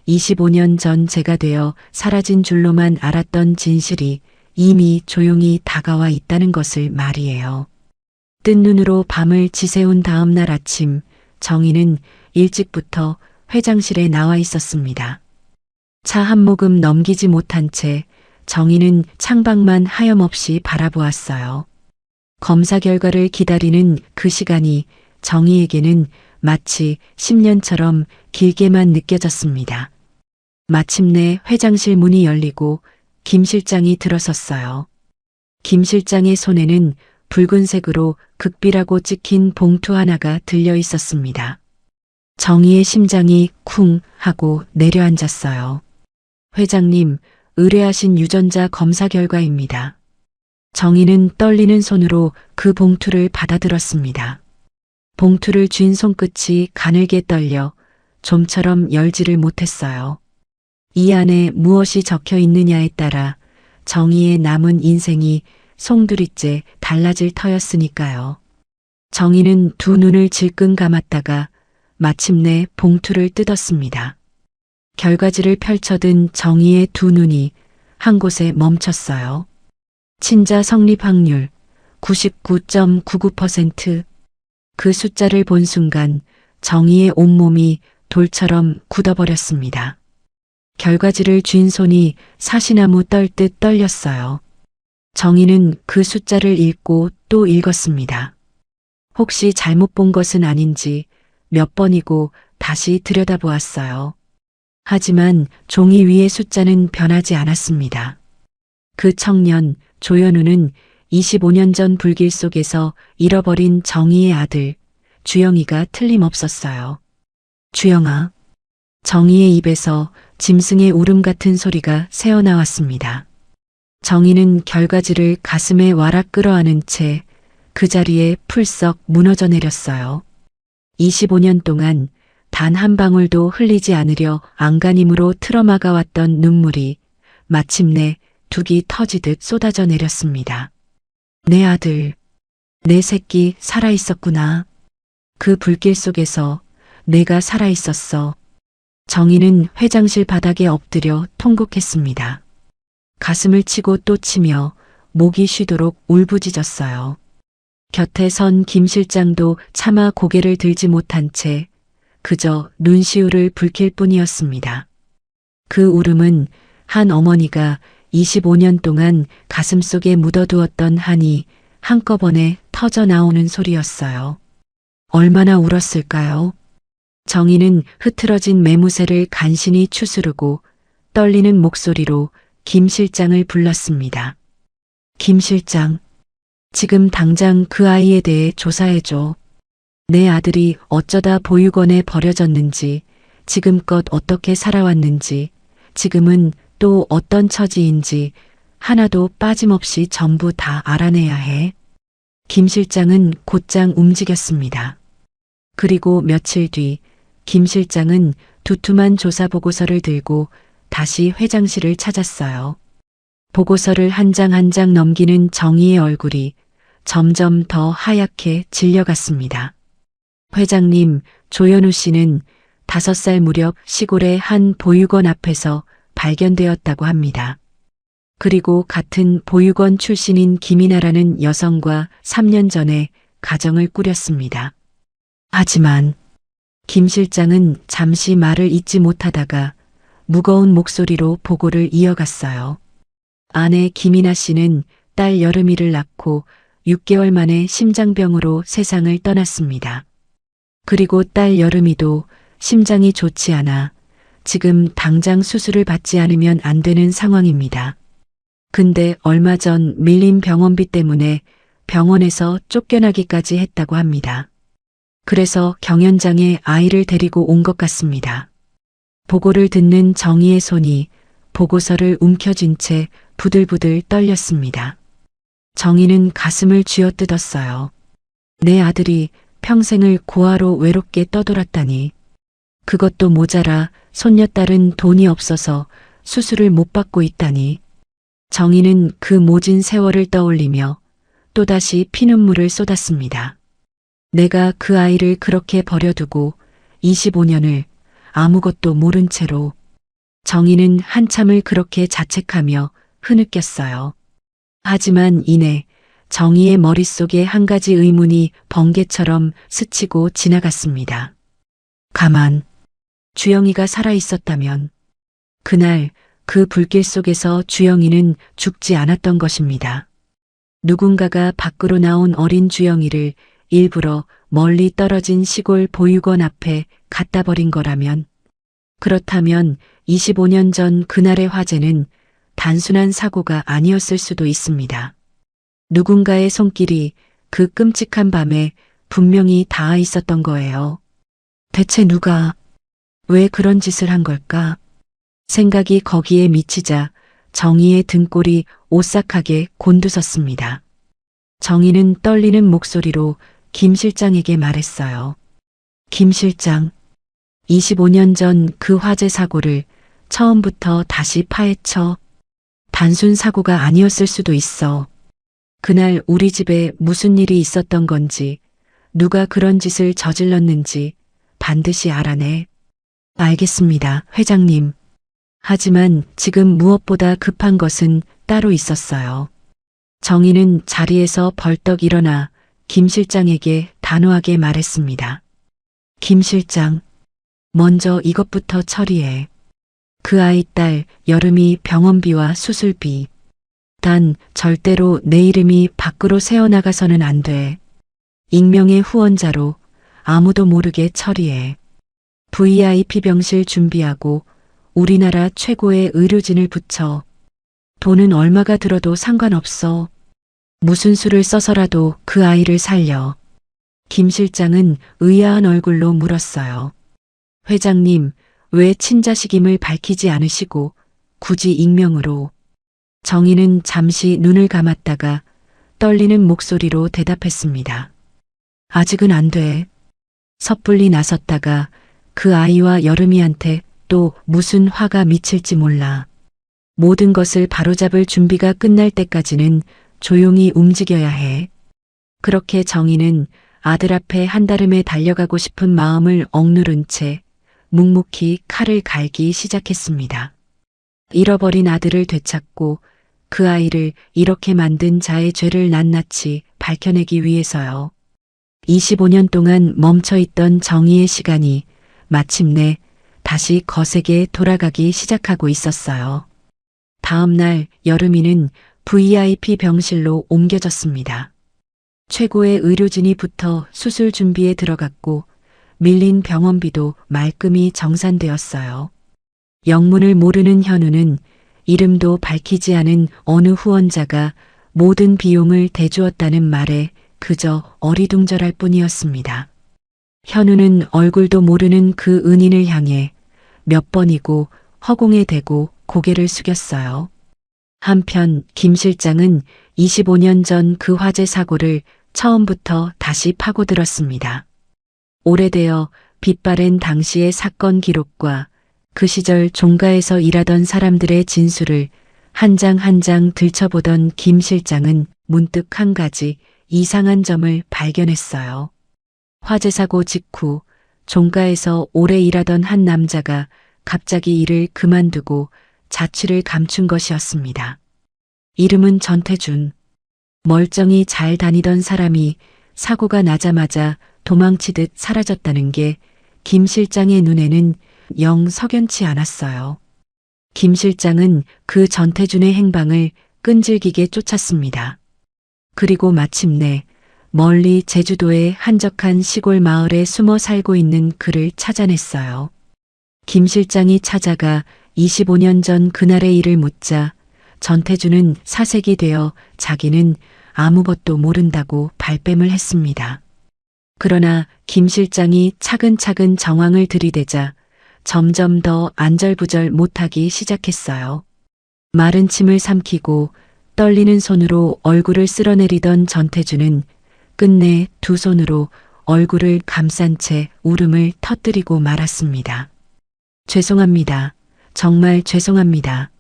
25년 전 제가 되어 사라진 줄로만 알았던 진실이 이미 조용히 다가와 있다는 것을 말이에요. 뜬 눈으로 밤을 지새운 다음 날 아침, 정의는 일찍부터 회장실에 나와 있었습니다. 차 한 모금 넘기지 못한 채 정의는 창밖만 하염없이 바라보았어요. 검사 결과를 기다리는 그 시간이 정의에게는 마치 10년처럼 길게만 느껴졌습니다. 마침내 회장실 문이 열리고 김 실장이 들어섰어요. 김 실장의 손에는 붉은색으로 극비라고 찍힌 봉투 하나가 들려 있었습니다. 정의의 심장이 쿵 하고 내려앉았어요. 회장님, 의뢰하신 유전자 검사 결과입니다. 정의는 떨리는 손으로 그 봉투를 받아들었습니다. 봉투를 쥔 손끝이 가늘게 떨려 좀처럼 열지를 못했어요. 이 안에 무엇이 적혀 있느냐에 따라 정의의 남은 인생이 송두리째 달라질 터였으니까요. 정의는 두 눈을 질끈 감았다가 마침내 봉투를 뜯었습니다. 결과지를 펼쳐든 정의의 두 눈이 한 곳에 멈췄어요. 친자 성립 확률 99.99%. 그 숫자를 본 순간 정의의 온몸이 돌처럼 굳어버렸습니다. 결과지를 쥔 손이 사시나무 떨듯 떨렸어요. 정의는 그 숫자를 읽고 또 읽었습니다. 혹시 잘못 본 것은 아닌지 몇 번이고 다시 들여다보았어요. 하지만 종이 위의 숫자는 변하지 않았습니다. 그 청년 조현우는 25년 전 불길 속에서 잃어버린 정희의 아들 주영이가 틀림없었어요. 주영아. 정희의 입에서 짐승의 울음 같은 소리가 새어나왔습니다. 정희는 결과지를 가슴에 와락 끌어안은 채 그 자리에 풀썩 무너져 내렸어요. 25년 동안 단 한 방울도 흘리지 않으려 안간힘으로 틀어막아 왔던 눈물이 마침내 둑이 터지듯 쏟아져 내렸습니다. 내 아들, 내 새끼 살아있었구나. 그 불길 속에서 내가 살아있었어. 정희는 회장실 바닥에 엎드려 통곡했습니다. 가슴을 치고 또 치며 목이 쉬도록 울부짖었어요. 곁에 선 김 실장도 차마 고개를 들지 못한 채 그저 눈시울을 붉힐 뿐이었습니다. 그 울음은 한 어머니가 25년 동안 가슴속에 묻어두었던 한이 한꺼번에 터져 나오는 소리였어요. 얼마나 울었을까요? 정희는 흐트러진 매무새를 간신히 추스르고 떨리는 목소리로 김 실장을 불렀습니다. 김 실장, 지금 당장 그 아이에 대해 조사해줘. 내 아들이 어쩌다 보육원에 버려졌는지, 지금껏 어떻게 살아왔는지, 지금은 또 어떤 처지인지 하나도 빠짐없이 전부 다 알아내야 해. 김 실장은 곧장 움직였습니다. 그리고 며칠 뒤 김 실장은 두툼한 조사 보고서를 들고 다시 회장실을 찾았어요. 보고서를 한 장 한 장 넘기는 정희의 얼굴이 점점 더 하얗게 질려갔습니다. 회장님, 조현우 씨는 5살 무렵 시골의 한 보육원 앞에서 발견되었다고 합니다. 그리고 같은 보육원 출신인 김이나라는 여성과 3년 전에 가정을 꾸렸습니다. 하지만 김 실장은 잠시 말을 잇지 못하다가 무거운 목소리로 보고를 이어갔어요. 아내 김이나 씨는 딸 여름이를 낳고 6개월 만에 심장병으로 세상을 떠났습니다. 그리고 딸 여름이도 심장이 좋지 않아 지금 당장 수술을 받지 않으면 안 되는 상황입니다. 근데 얼마 전 밀린 병원비 때문에 병원에서 쫓겨나기까지 했다고 합니다. 그래서 경연장에 아이를 데리고 온 것 같습니다. 보고를 듣는 정희의 손이 보고서를 움켜쥔 채 부들부들 떨렸습니다. 정희는 가슴을 쥐어뜯었어요. 내 아들이 평생을 고아로 외롭게 떠돌았다니. 그것도 모자라 손녀딸은 돈이 없어서 수술을 못 받고 있다니. 정희는 그 모진 세월을 떠올리며 또다시 피눈물을 쏟았습니다. 내가 그 아이를 그렇게 버려두고 25년을 아무것도 모른 채로. 정희는 한참을 그렇게 자책하며 흐느꼈어요. 하지만 이내 정희의 머릿속에 한 가지 의문이 번개처럼 스치고 지나갔습니다. 가만, 주영이가 살아있었다면 그날 그 불길 속에서 주영이는 죽지 않았던 것입니다. 누군가가 밖으로 나온 어린 주영이를 일부러 멀리 떨어진 시골 보육원 앞에 갖다 버린 거라면, 그렇다면 25년 전 그날의 화재는 단순한 사고가 아니었을 수도 있습니다. 누군가의 손길이 그 끔찍한 밤에 분명히 닿아 있었던 거예요. 대체 누가, 왜 그런 짓을 한 걸까? 생각이 거기에 미치자 정희의 등골이 오싹하게 곤두섰습니다. 정희는 떨리는 목소리로 김 실장에게 말했어요. 김 실장, 25년 전 그 화재 사고를 처음부터 다시 파헤쳐. 단순 사고가 아니었을 수도 있어. 그날 우리 집에 무슨 일이 있었던 건지, 누가 그런 짓을 저질렀는지 반드시 알아내. 알겠습니다, 회장님. 하지만 지금 무엇보다 급한 것은 따로 있었어요. 정희는 자리에서 벌떡 일어나 김 실장에게 단호하게 말했습니다. 김 실장, 먼저 이것부터 처리해. 그 아이 딸 여름이 병원비와 수술비. 단 절대로 내 이름이 밖으로 새어나가서는 안 돼. 익명의 후원자로 아무도 모르게 처리해. VIP 병실 준비하고 우리나라 최고의 의료진을 붙여. 돈은 얼마가 들어도 상관없어. 무슨 수를 써서라도 그 아이를 살려. 김 실장은 의아한 얼굴로 물었어요. 회장님, 왜 친자식임을 밝히지 않으시고 굳이 익명으로? 정희는 잠시 눈을 감았다가 떨리는 목소리로 대답했습니다. 아직은 안 돼. 섣불리 나섰다가 그 아이와 여름이한테 또 무슨 화가 미칠지 몰라. 모든 것을 바로잡을 준비가 끝날 때까지는 조용히 움직여야 해. 그렇게 정희는 아들 앞에 한달음에 달려가고 싶은 마음을 억누른 채 묵묵히 칼을 갈기 시작했습니다. 잃어버린 아들을 되찾고 그 아이를 이렇게 만든 자의 죄를 낱낱이 밝혀내기 위해서요. 25년 동안 멈춰있던 정의의 시간이 마침내 다시 거세게 돌아가기 시작하고 있었어요. 다음 날 여름이는 VIP 병실로 옮겨졌습니다. 최고의 의료진이 붙어 수술 준비에 들어갔고 밀린 병원비도 말끔히 정산되었어요. 영문을 모르는 현우는 이름도 밝히지 않은 어느 후원자가 모든 비용을 대주었다는 말에 그저 어리둥절할 뿐이었습니다. 현우는 얼굴도 모르는 그 은인을 향해 몇 번이고 허공에 대고 고개를 숙였어요. 한편 김 실장은 25년 전 그 화재 사고를 처음부터 다시 파고들었습니다. 오래되어 빛바랜 당시의 사건 기록과 그 시절 종가에서 일하던 사람들의 진술을 한 장 한 장 들춰보던 김 실장은 문득 한 가지 이상한 점을 발견했어요. 화재 사고 직후 종가에서 오래 일하던 한 남자가 갑자기 일을 그만두고 자취를 감춘 것이었습니다. 이름은 전태준. 멀쩡히 잘 다니던 사람이 사고가 나자마자 도망치듯 사라졌다는 게 김 실장의 눈에는 영 석연치 않았어요. 김 실장은 그 전태준의 행방을 끈질기게 쫓았습니다. 그리고 마침내 멀리 제주도의 한적한 시골 마을에 숨어 살고 있는 그를 찾아냈어요. 김 실장이 찾아가 25년 전 그날의 일을 묻자 전태준은 사색이 되어 자기는 아무것도 모른다고 발뺌을 했습니다. 그러나 김 실장이 차근차근 정황을 들이대자 점점 더 안절부절 못하기 시작했어요. 마른 침을 삼키고 떨리는 손으로 얼굴을 쓸어내리던 전태준은 끝내 두 손으로 얼굴을 감싼 채 울음을 터뜨리고 말았습니다. 죄송합니다. 정말 죄송합니다.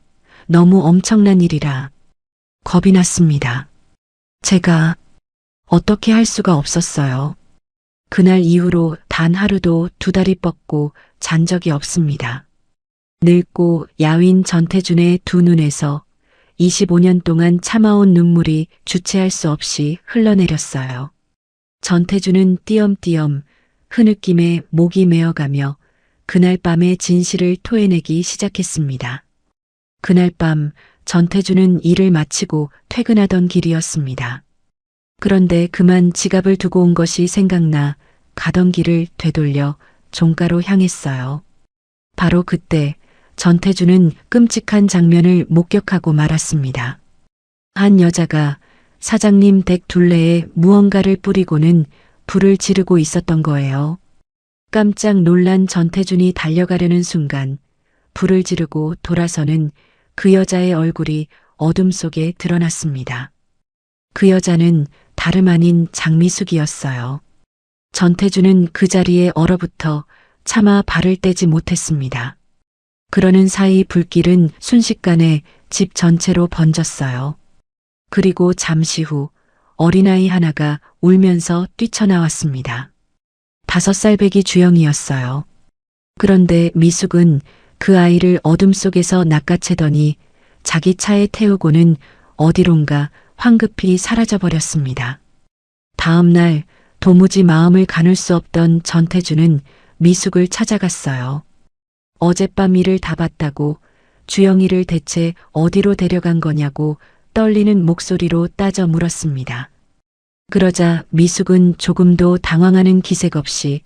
너무 엄청난 일이라 겁이 났습니다. 제가 어떻게 할 수가 없었어요. 그날 이후로 단 하루도 두 다리 뻗고 잔 적이 없습니다. 늙고 야윈 전태준의 두 눈에서 25년 동안 참아온 눈물이 주체할 수 없이 흘러내렸어요. 전태준은 띄엄띄엄 흐느낌에 목이 메어가며 그날 밤의 진실을 토해내기 시작했습니다. 그날 밤 전태준은 일을 마치고 퇴근하던 길이었습니다. 그런데 그만 지갑을 두고 온 것이 생각나 가던 길을 되돌려 종가로 향했어요. 바로 그때 전태준은 끔찍한 장면을 목격하고 말았습니다. 한 여자가 사장님 댁 둘레에 무언가를 뿌리고는 불을 지르고 있었던 거예요. 깜짝 놀란 전태준이 달려가려는 순간 불을 지르고 돌아서는 그 여자의 얼굴이 어둠 속에 드러났습니다. 그 여자는 다름 아닌 장미숙이었어요. 전태준은 그 자리에 얼어붙어 차마 발을 떼지 못했습니다. 그러는 사이 불길은 순식간에 집 전체로 번졌어요. 그리고 잠시 후 어린아이 하나가 울면서 뛰쳐나왔습니다. 5살 배기 주영이었어요. 그런데 미숙은 그 아이를 어둠 속에서 낚아채더니 자기 차에 태우고는 어디론가 황급히 사라져버렸습니다. 다음 날 도무지 마음을 가눌 수 없던 전태준은 미숙을 찾아갔어요. 어젯밤 일을 다 봤다고 주영이를 대체 어디로 데려간 거냐고 떨리는 목소리로 따져 물었습니다. 그러자 미숙은 조금도 당황하는 기색 없이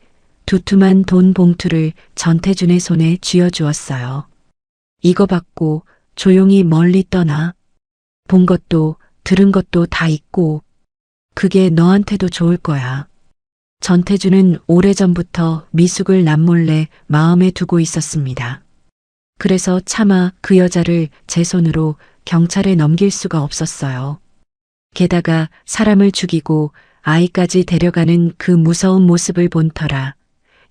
두툼한 돈 봉투를 전태준의 손에 쥐어주었어요. 이거 받고 조용히 멀리 떠나. 본 것도 들은 것도 다 있고 그게 너한테도 좋을 거야. 전태주는 오래전부터 미숙을 남몰래 마음에 두고 있었습니다. 그래서 차마 그 여자를 제 손으로 경찰에 넘길 수가 없었어요. 게다가 사람을 죽이고 아이까지 데려가는 그 무서운 모습을 본 터라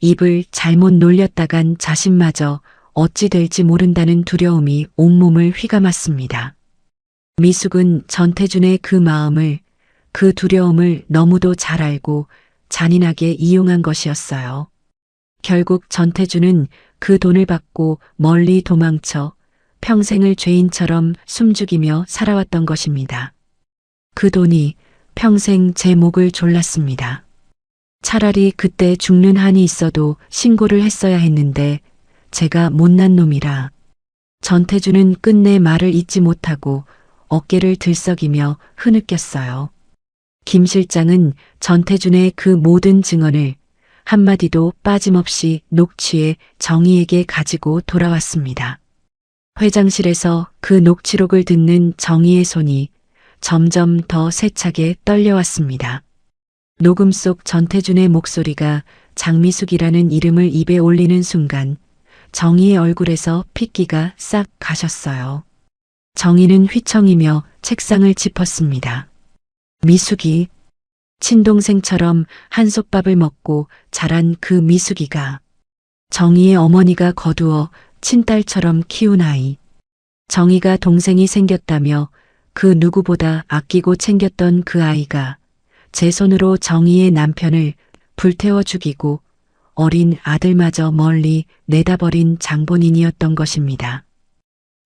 입을 잘못 놀렸다간 자신마저 어찌 될지 모른다는 두려움이 온몸을 휘감았습니다. 미숙은 전태준의 그 마음을, 그 두려움을 너무도 잘 알고 잔인하게 이용한 것이었어요. 결국 전태준은 그 돈을 받고 멀리 도망쳐 평생을 죄인처럼 숨죽이며 살아왔던 것입니다. 그 돈이 평생 제 목을 졸랐습니다. 차라리 그때 죽는 한이 있어도 신고를 했어야 했는데 제가 못난 놈이라. 전태준은 끝내 말을 잇지 못하고 어깨를 들썩이며 흐느꼈어요. 김 실장은 전태준의 그 모든 증언을 한마디도 빠짐없이 녹취해 정희에게 가지고 돌아왔습니다. 회장실에서 그 녹취록을 듣는 정희의 손이 점점 더 세차게 떨려왔습니다. 녹음 속 전태준의 목소리가 장미숙이라는 이름을 입에 올리는 순간 정희의 얼굴에서 핏기가 싹 가셨어요. 정희는 휘청이며 책상을 짚었습니다. 미숙이, 친동생처럼 한솥밥을 먹고 자란 그 미숙이가 정희의 어머니가 거두어 친딸처럼 키운 아이. 정희가 동생이 생겼다며 그 누구보다 아끼고 챙겼던 그 아이가 제 손으로 정희의 남편을 불태워 죽이고 어린 아들마저 멀리 내다버린 장본인이었던 것입니다.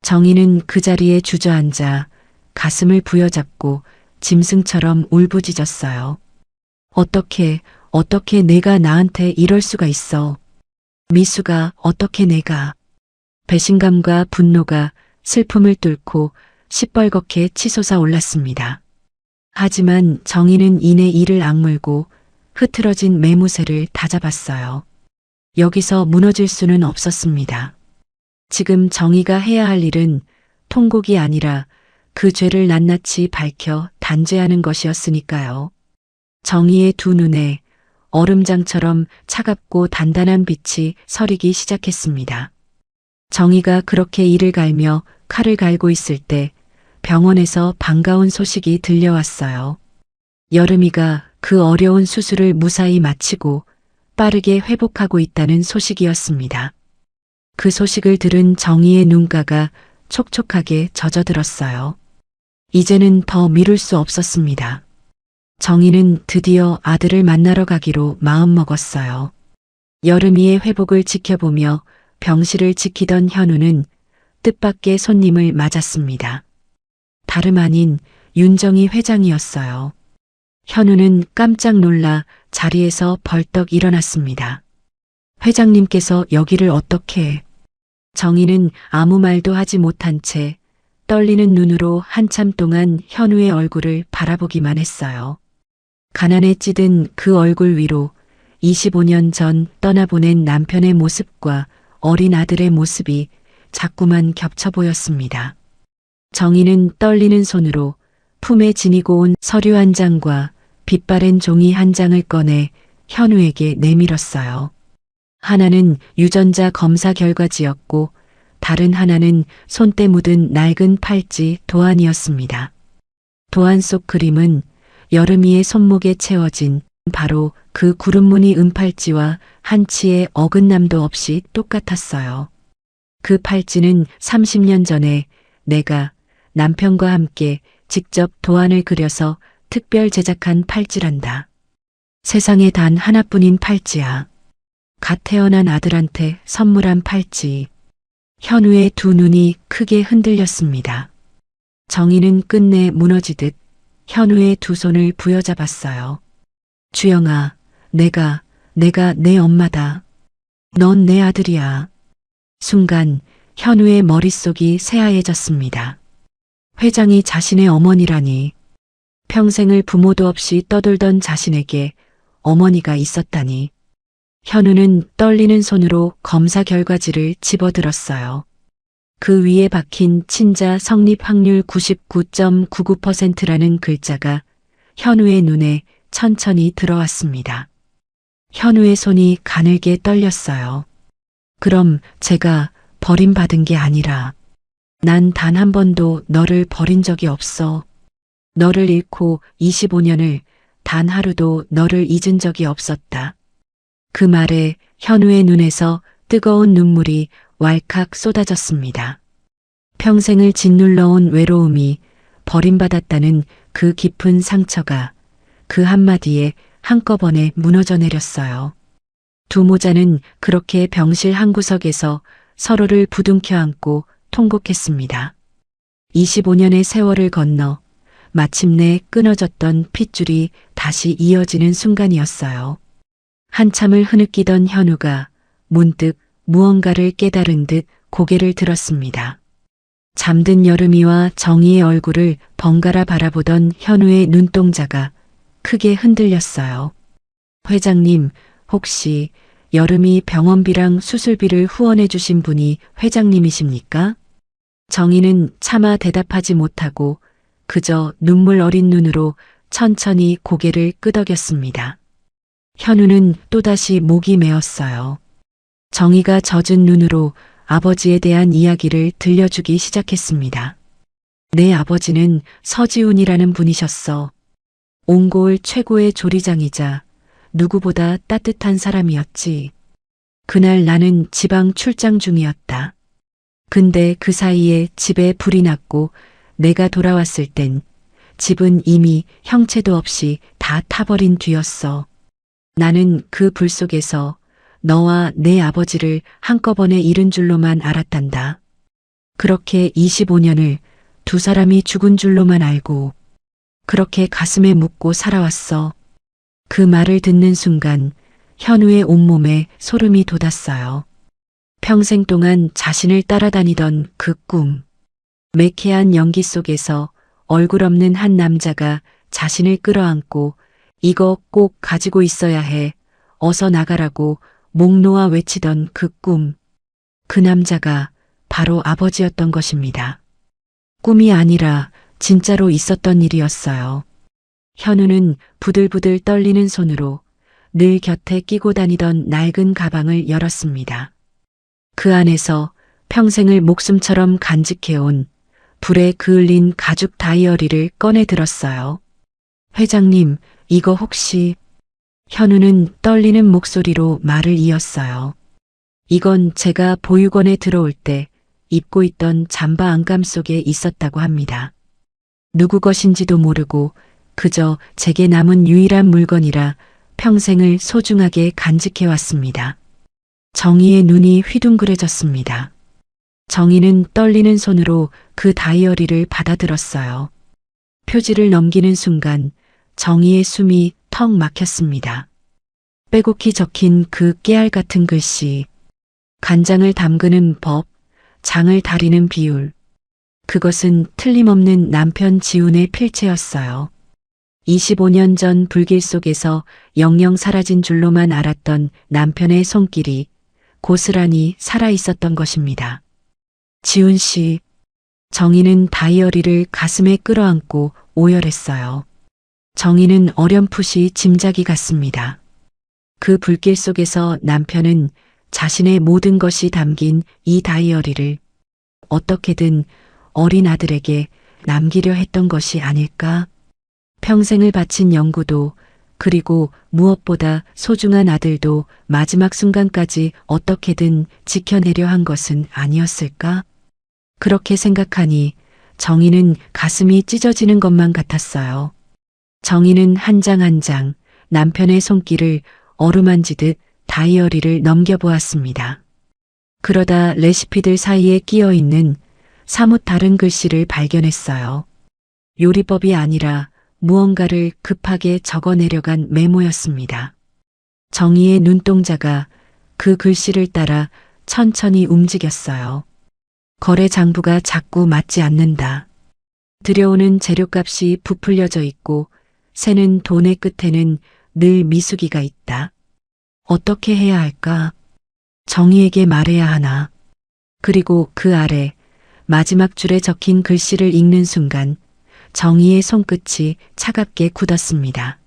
정희는 그 자리에 주저앉아 가슴을 부여잡고 짐승처럼 울부짖었어요. 어떻게 내가 나한테 이럴 수가 있어. 미수가 어떻게 내가. 배신감과 분노가 슬픔을 뚫고 시뻘겋게 치솟아 올랐습니다. 하지만 정희는 이내 이를 악물고 흐트러진 매무새를 다잡았어요. 여기서 무너질 수는 없었습니다. 지금 정희가 해야 할 일은 통곡이 아니라 그 죄를 낱낱이 밝혀 단죄하는 것이었으니까요. 정희의 두 눈에 얼음장처럼 차갑고 단단한 빛이 서리기 시작했습니다. 정희가 그렇게 이를 갈며 칼을 갈고 있을 때 병원에서 반가운 소식이 들려왔어요. 여름이가 그 어려운 수술을 무사히 마치고 빠르게 회복하고 있다는 소식이었습니다. 그 소식을 들은 정희의 눈가가 촉촉하게 젖어들었어요. 이제는 더 미룰 수 없었습니다. 정희는 드디어 아들을 만나러 가기로 마음먹었어요. 여름이의 회복을 지켜보며 병실을 지키던 현우는 뜻밖의 손님을 맞았습니다. 다름 아닌 윤정희 회장이었어요. 현우는 깜짝 놀라 자리에서 벌떡 일어났습니다. 회장님께서 여기를 어떻게... 정희는 아무 말도 하지 못한 채 떨리는 눈으로 한참 동안 현우의 얼굴을 바라보기만 했어요. 가난에 찌든 그 얼굴 위로 25년 전 떠나보낸 남편의 모습과 어린 아들의 모습이 자꾸만 겹쳐 보였습니다. 정희는 떨리는 손으로 품에 지니고 온 서류 한 장과 빛바랜 종이 한 장을 꺼내 현우에게 내밀었어요. 하나는 유전자 검사 결과지였고 다른 하나는 손때 묻은 낡은 팔찌 도안이었습니다. 도안 속 그림은 여름이의 손목에 채워진 바로 그 구름무늬 은팔찌와 한치의 어긋남도 없이 똑같았어요. 그 팔찌는 30년 전에 내가 남편과 함께 직접 도안을 그려서 특별 제작한 팔찌란다. 세상에 단 하나뿐인 팔찌야. 갓 태어난 아들한테 선물한 팔찌. 현우의 두 눈이 크게 흔들렸습니다. 정희는 끝내 무너지듯 현우의 두 손을 부여잡았어요. 주영아, 내가 내 엄마다. 넌 내 아들이야. 순간 현우의 머릿속이 새하얘졌습니다. 회장이 자신의 어머니라니. 평생을 부모도 없이 떠돌던 자신에게 어머니가 있었다니. 현우는 떨리는 손으로 검사 결과지를 집어들었어요. 그 위에 박힌 친자 성립 확률 99.99%라는 글자가 현우의 눈에 천천히 들어왔습니다. 현우의 손이 가늘게 떨렸어요. 그럼 제가 버림받은 게 아니라 난 단 한 번도 너를 버린 적이 없어. 너를 잃고 25년을 단 하루도 너를 잊은 적이 없었다. 그 말에 현우의 눈에서 뜨거운 눈물이 왈칵 쏟아졌습니다. 평생을 짓눌러온 외로움이 버림받았다는 그 깊은 상처가 그 한마디에 한꺼번에 무너져 내렸어요. 두 모자는 그렇게 병실 한 구석에서 서로를 부둥켜 안고 통곡했습니다. 25년의 세월을 건너 마침내 끊어졌던 핏줄이 다시 이어지는 순간이었어요. 한참을 흐느끼던 현우가 문득 무언가를 깨달은 듯 고개를 들었습니다. 잠든 여름이와 정희의 얼굴을 번갈아 바라보던 현우의 눈동자가 크게 흔들렸어요. 회장님, 혹시 여름이 병원비랑 수술비를 후원해 주신 분이 회장님이십니까? 정희는 차마 대답하지 못하고 그저 눈물 어린 눈으로 천천히 고개를 끄덕였습니다. 현우는 또다시 목이 메었어요. 정희가 젖은 눈으로 아버지에 대한 이야기를 들려주기 시작했습니다. 내 아버지는 서지훈이라는 분이셨어. 옹골 최고의 조리장이자 누구보다 따뜻한 사람이었지. 그날 나는 지방 출장 중이었다. 근데 그 사이에 집에 불이 났고 내가 돌아왔을 땐 집은 이미 형체도 없이 다 타버린 뒤였어. 나는 그 불 속에서 너와 내 아버지를 한꺼번에 잃은 줄로만 알았단다. 그렇게 25년을 두 사람이 죽은 줄로만 알고 그렇게 가슴에 묻고 살아왔어. 그 말을 듣는 순간 현우의 온몸에 소름이 돋았어요. 평생 동안 자신을 따라다니던 그 꿈. 매캐한 연기 속에서 얼굴 없는 한 남자가 자신을 끌어안고 이거 꼭 가지고 있어야 해. 어서 나가라고 목 놓아 외치던 그 꿈. 그 남자가 바로 아버지였던 것입니다. 꿈이 아니라 진짜로 있었던 일이었어요. 현우는 부들부들 떨리는 손으로 늘 곁에 끼고 다니던 낡은 가방을 열었습니다. 그 안에서 평생을 목숨처럼 간직해온 불에 그을린 가죽 다이어리를 꺼내 들었어요. 회장님, 이거 혹시... 현우는 떨리는 목소리로 말을 이었어요. 이건 제가 보육원에 들어올 때 입고 있던 잠바 안감 속에 있었다고 합니다. 누구 것인지도 모르고 그저 제게 남은 유일한 물건이라 평생을 소중하게 간직해왔습니다. 정희의 눈이 휘둥그레졌습니다. 정희는 떨리는 손으로 그 다이어리를 받아들었어요. 표지를 넘기는 순간 정희의 숨이 턱 막혔습니다. 빼곡히 적힌 그 깨알 같은 글씨, 간장을 담그는 법, 장을 다리는 비율. 그것은 틀림없는 남편 지훈의 필체였어요. 25년 전 불길 속에서 영영 사라진 줄로만 알았던 남편의 손길이 고스란히 살아있었던 것입니다. 지훈 씨, 정희는 다이어리를 가슴에 끌어안고 오열했어요. 정희는 어렴풋이 짐작이 갔습니다. 그 불길 속에서 남편은 자신의 모든 것이 담긴 이 다이어리를 어떻게든 어린 아들에게 남기려 했던 것이 아닐까? 평생을 바친 연구도 그리고 무엇보다 소중한 아들도 마지막 순간까지 어떻게든 지켜내려 한 것은 아니었을까? 그렇게 생각하니 정희는 가슴이 찢어지는 것만 같았어요. 정희는 한 장 한 장 남편의 손길을 어루만지듯 다이어리를 넘겨보았습니다. 그러다 레시피들 사이에 끼어 있는 사뭇 다른 글씨를 발견했어요. 요리법이 아니라 무언가를 급하게 적어내려간 메모였습니다. 정희의 눈동자가 그 글씨를 따라 천천히 움직였어요. 거래 장부가 자꾸 맞지 않는다. 들여오는 재료값이 부풀려져 있고 새는 돈의 끝에는 늘 미숙이가 있다. 어떻게 해야 할까? 정희에게 말해야 하나? 그리고 그 아래 마지막 줄에 적힌 글씨를 읽는 순간 정희의 손끝이 차갑게 굳었습니다.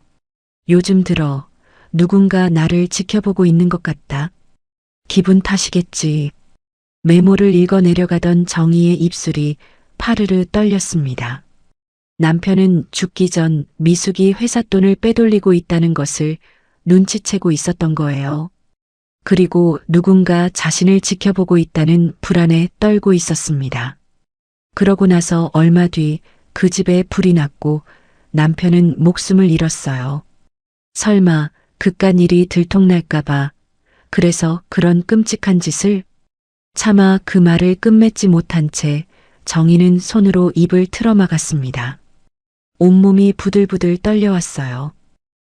요즘 들어 누군가 나를 지켜보고 있는 것 같다. 기분 탓이겠지. 메모를 읽어 내려가던 정희의 입술이 파르르 떨렸습니다. 남편은 죽기 전 미숙이 회사 돈을 빼돌리고 있다는 것을 눈치채고 있었던 거예요. 그리고 누군가 자신을 지켜보고 있다는 불안에 떨고 있었습니다. 그러고 나서 얼마 뒤 그 집에 불이 났고 남편은 목숨을 잃었어요. 설마 그깟 일이 들통날까봐 그래서 그런 끔찍한 짓을? 차마 그 말을 끝맺지 못한 채 정희는 손으로 입을 틀어막았습니다. 온몸이 부들부들 떨려왔어요.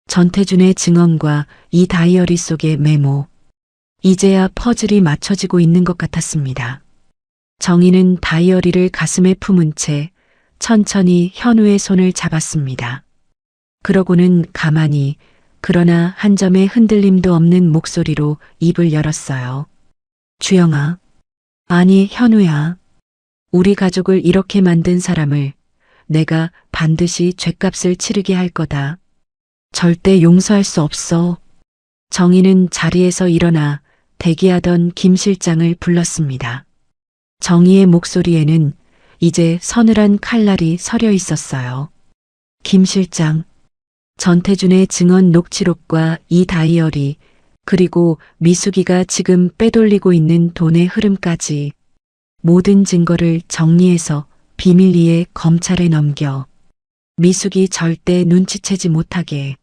전태준의 증언과 이 다이어리 속의 메모. 이제야 퍼즐이 맞춰지고 있는 것 같았습니다. 정희는 다이어리를 가슴에 품은 채 천천히 현우의 손을 잡았습니다. 그러고는 가만히 그러나 한 점의 흔들림도 없는 목소리로 입을 열었어요. 주영아. 아니 현우야. 우리 가족을 이렇게 만든 사람을 내가 반드시 죗값을 치르게 할 거다. 절대 용서할 수 없어. 정희는 자리에서 일어나 대기하던 김 실장을 불렀습니다. 정희의 목소리에는 이제 서늘한 칼날이 서려 있었어요. 김 실장. 전태준의 증언 녹취록과 이 다이어리, 그리고 미숙이가 지금 빼돌리고 있는 돈의 흐름까지 모든 증거를 정리해서 비밀리에 검찰에 넘겨 미숙이 절대 눈치채지 못하게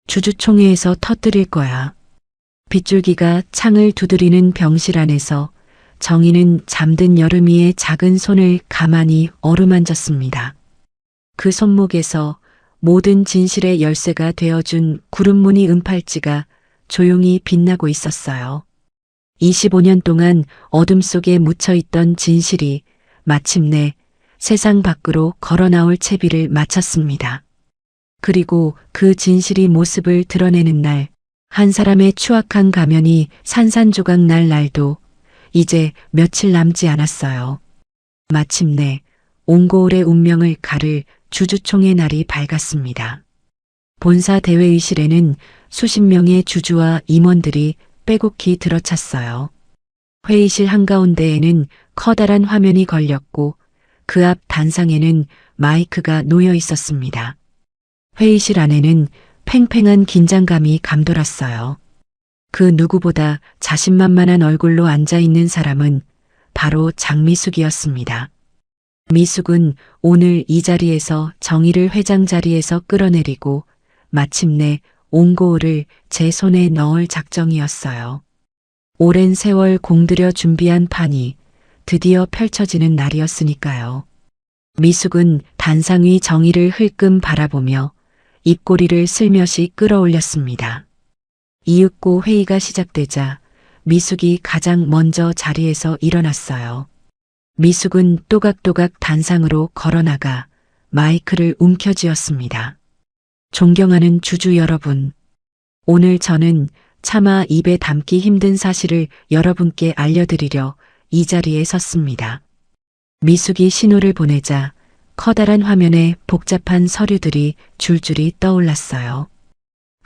주주총회에서 터뜨릴 거야. 빗줄기가 창을 두드리는 병실 안에서 정희는 잠든 여름이의 작은 손을 가만히 어루만졌습니다. 그 손목에서 모든 진실의 열쇠가 되어준 구름무늬 은팔찌가 조용히 빛나고 있었어요. 25년 동안 어둠 속에 묻혀있던 진실이 마침내 세상 밖으로 걸어나올 채비를 마쳤습니다. 그리고 그 진실이 모습을 드러내는 날, 한 사람의 추악한 가면이 산산조각 날 날도 이제 며칠 남지 않았어요. 마침내 옹고울의 운명을 가를 주주총회 날이 밝았습니다. 본사 대회의실에는 수십 명의 주주와 임원들이 빼곡히 들어찼어요. 회의실 한가운데에는 커다란 화면이 걸렸고 그 앞 단상에는 마이크가 놓여 있었습니다. 회의실 안에는 팽팽한 긴장감이 감돌았어요. 그 누구보다 자신만만한 얼굴로 앉아있는 사람은 바로 장미숙이었습니다. 미숙은 오늘 이 자리에서 정희를 회장 자리에서 끌어내리고 마침내 옹고울을 제 손에 넣을 작정이었어요. 오랜 세월 공들여 준비한 판이 드디어 펼쳐지는 날이었으니까요. 미숙은 단상 위 정희를 흘끔 바라보며 입꼬리를 슬며시 끌어올렸습니다. 이윽고 회의가 시작되자 미숙이 가장 먼저 자리에서 일어났어요. 미숙은 또각또각 단상으로 걸어나가 마이크를 움켜쥐었습니다. 존경하는 주주 여러분, 오늘 저는 차마 입에 담기 힘든 사실을 여러분께 알려드리려 이 자리에 섰습니다. 미숙이 신호를 보내자 커다란 화면에 복잡한 서류들이 줄줄이 떠올랐어요.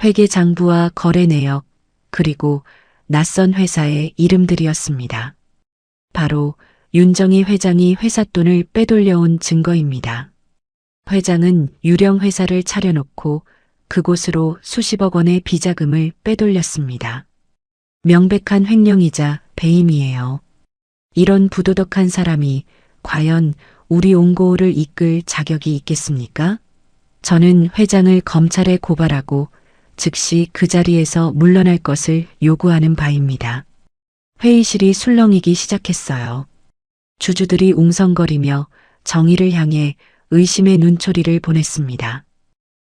회계장부와 거래 내역, 그리고 낯선 회사의 이름들이었습니다. 바로 윤정희 회장이 회사 돈을 빼돌려온 증거입니다. 회장은 유령 회사를 차려놓고 그곳으로 수십억 원의 비자금을 빼돌렸습니다. 명백한 횡령이자 배임이에요. 이런 부도덕한 사람이 과연 우리 옹고울을 이끌 자격이 있겠습니까? 저는 회장을 검찰에 고발하고 즉시 그 자리에서 물러날 것을 요구하는 바입니다. 회의실이 술렁이기 시작했어요. 주주들이 웅성거리며 정의를 향해 의심의 눈초리를 보냈습니다.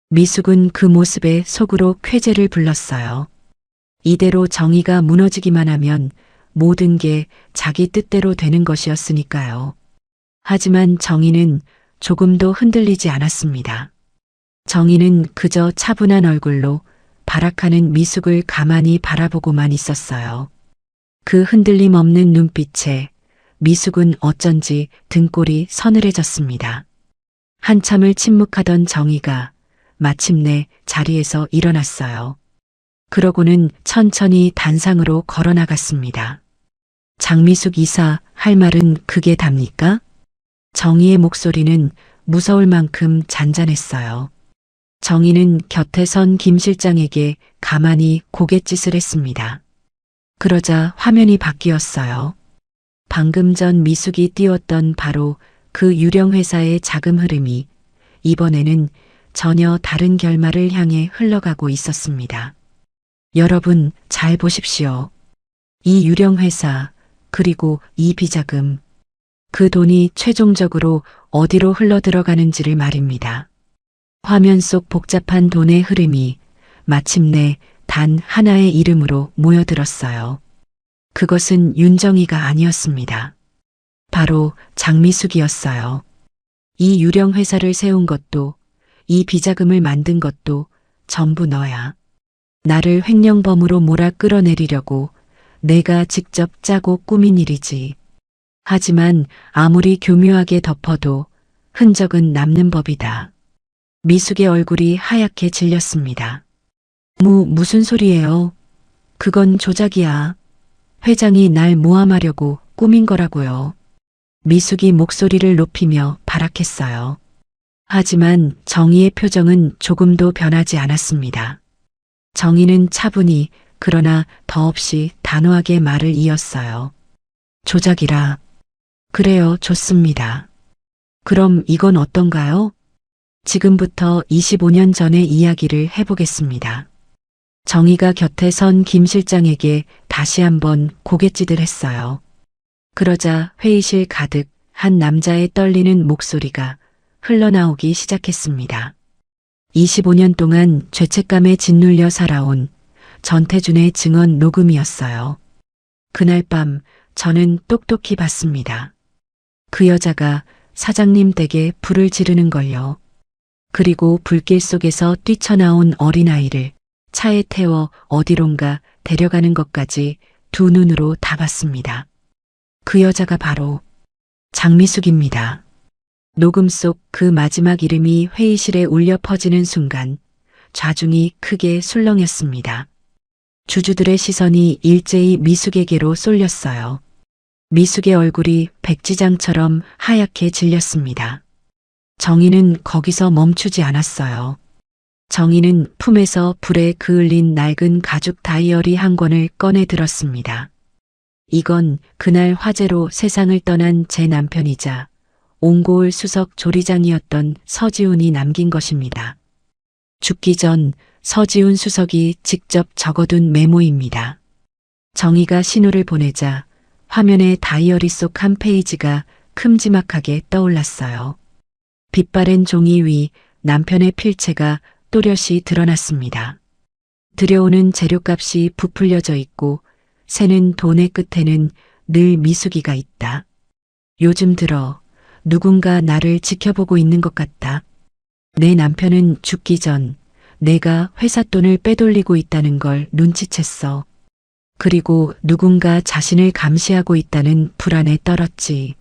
미숙은 그 모습에 속으로 쾌재를 불렀어요. 이대로 정의가 무너지기만 하면 모든 게 자기 뜻대로 되는 것이었으니까요. 하지만 정의는 조금도 흔들리지 않았습니다. 정의는 그저 차분한 얼굴로 발악하는 미숙을 가만히 바라보고만 있었어요. 그 흔들림 없는 눈빛에 미숙은 어쩐지 등골이 서늘해졌습니다. 한참을 침묵하던 정희가 마침내 자리에서 일어났어요. 그러고는 천천히 단상으로 걸어 나갔습니다. 장미숙 이사, 할 말은 그게 답니까? 정희의 목소리는 무서울 만큼 잔잔했어요. 정희는 곁에 선 김 실장에게 가만히 고갯짓을 했습니다. 그러자 화면이 바뀌었어요. 방금 전 미숙이 띄웠던 바로 그 유령 회사의 자금 흐름이 이번에는 전혀 다른 결말을 향해 흘러가고 있었습니다. 여러분, 잘 보십시오. 이 유령 회사, 그리고 이 비자금, 그 돈이 최종적으로 어디로 흘러 들어가는지를 말입니다. 화면 속 복잡한 돈의 흐름이 마침내 단 하나의 이름으로 모여들었어요. 그것은 윤정이가 아니었습니다. 바로 장미숙이었어요. 이 유령 회사를 세운 것도, 이 비자금을 만든 것도 전부 너야. 나를 횡령범으로 몰아 끌어내리려고 내가 직접 짜고 꾸민 일이지. 하지만 아무리 교묘하게 덮어도 흔적은 남는 법이다. 미숙의 얼굴이 하얗게 질렸습니다. 무슨 소리예요? 그건 조작이야. 회장이 날 모함하려고 꾸민 거라고요. 미숙이 목소리를 높이며 발악했어요. 하지만 정희의 표정은 조금도 변하지 않았습니다. 정희는 차분히 그러나 더없이 단호하게 말을 이었어요. 조작이라. 그래요, 좋습니다. 그럼 이건 어떤가요? 지금부터 25년 전의 이야기를 해보겠습니다. 정희가 곁에 선 김 실장에게 다시 한번 고갯짓을 했어요. 그러자 회의실 가득 한 남자의 떨리는 목소리가 흘러나오기 시작했습니다. 25년 동안 죄책감에 짓눌려 살아온 전태준의 증언 녹음이었어요. 그날 밤 저는 똑똑히 봤습니다. 그 여자가 사장님 댁에 불을 지르는 걸요. 그리고 불길 속에서 뛰쳐나온 어린아이를 차에 태워 어디론가 데려가는 것까지 두 눈으로 다 봤습니다. 그 여자가 바로 장미숙입니다. 녹음 속 그 마지막 이름이 회의실에 울려 퍼지는 순간 좌중이 크게 술렁였습니다. 주주들의 시선이 일제히 미숙에게로 쏠렸어요. 미숙의 얼굴이 백지장처럼 하얗게 질렸습니다. 정희는 거기서 멈추지 않았어요. 정희는 품에서 불에 그을린 낡은 가죽 다이어리 한 권을 꺼내 들었습니다. 이건 그날 화재로 세상을 떠난 제 남편이자 옹고을 수석 조리장이었던 서지훈이 남긴 것입니다. 죽기 전 서지훈 수석이 직접 적어둔 메모입니다. 정희가 신호를 보내자 화면에 다이어리 속 한 페이지가 큼지막하게 떠올랐어요. 빛바랜 종이 위 남편의 필체가 또렷이 드러났습니다. 들여오는 재료값이 부풀려져 있고 새는 돈의 끝에는 늘 미숙이가 있다. 요즘 들어 누군가 나를 지켜보고 있는 것 같다. 내 남편은 죽기 전 내가 회사 돈을 빼돌리고 있다는 걸 눈치챘어. 그리고 누군가 자신을 감시하고 있다는 불안에 떨었지.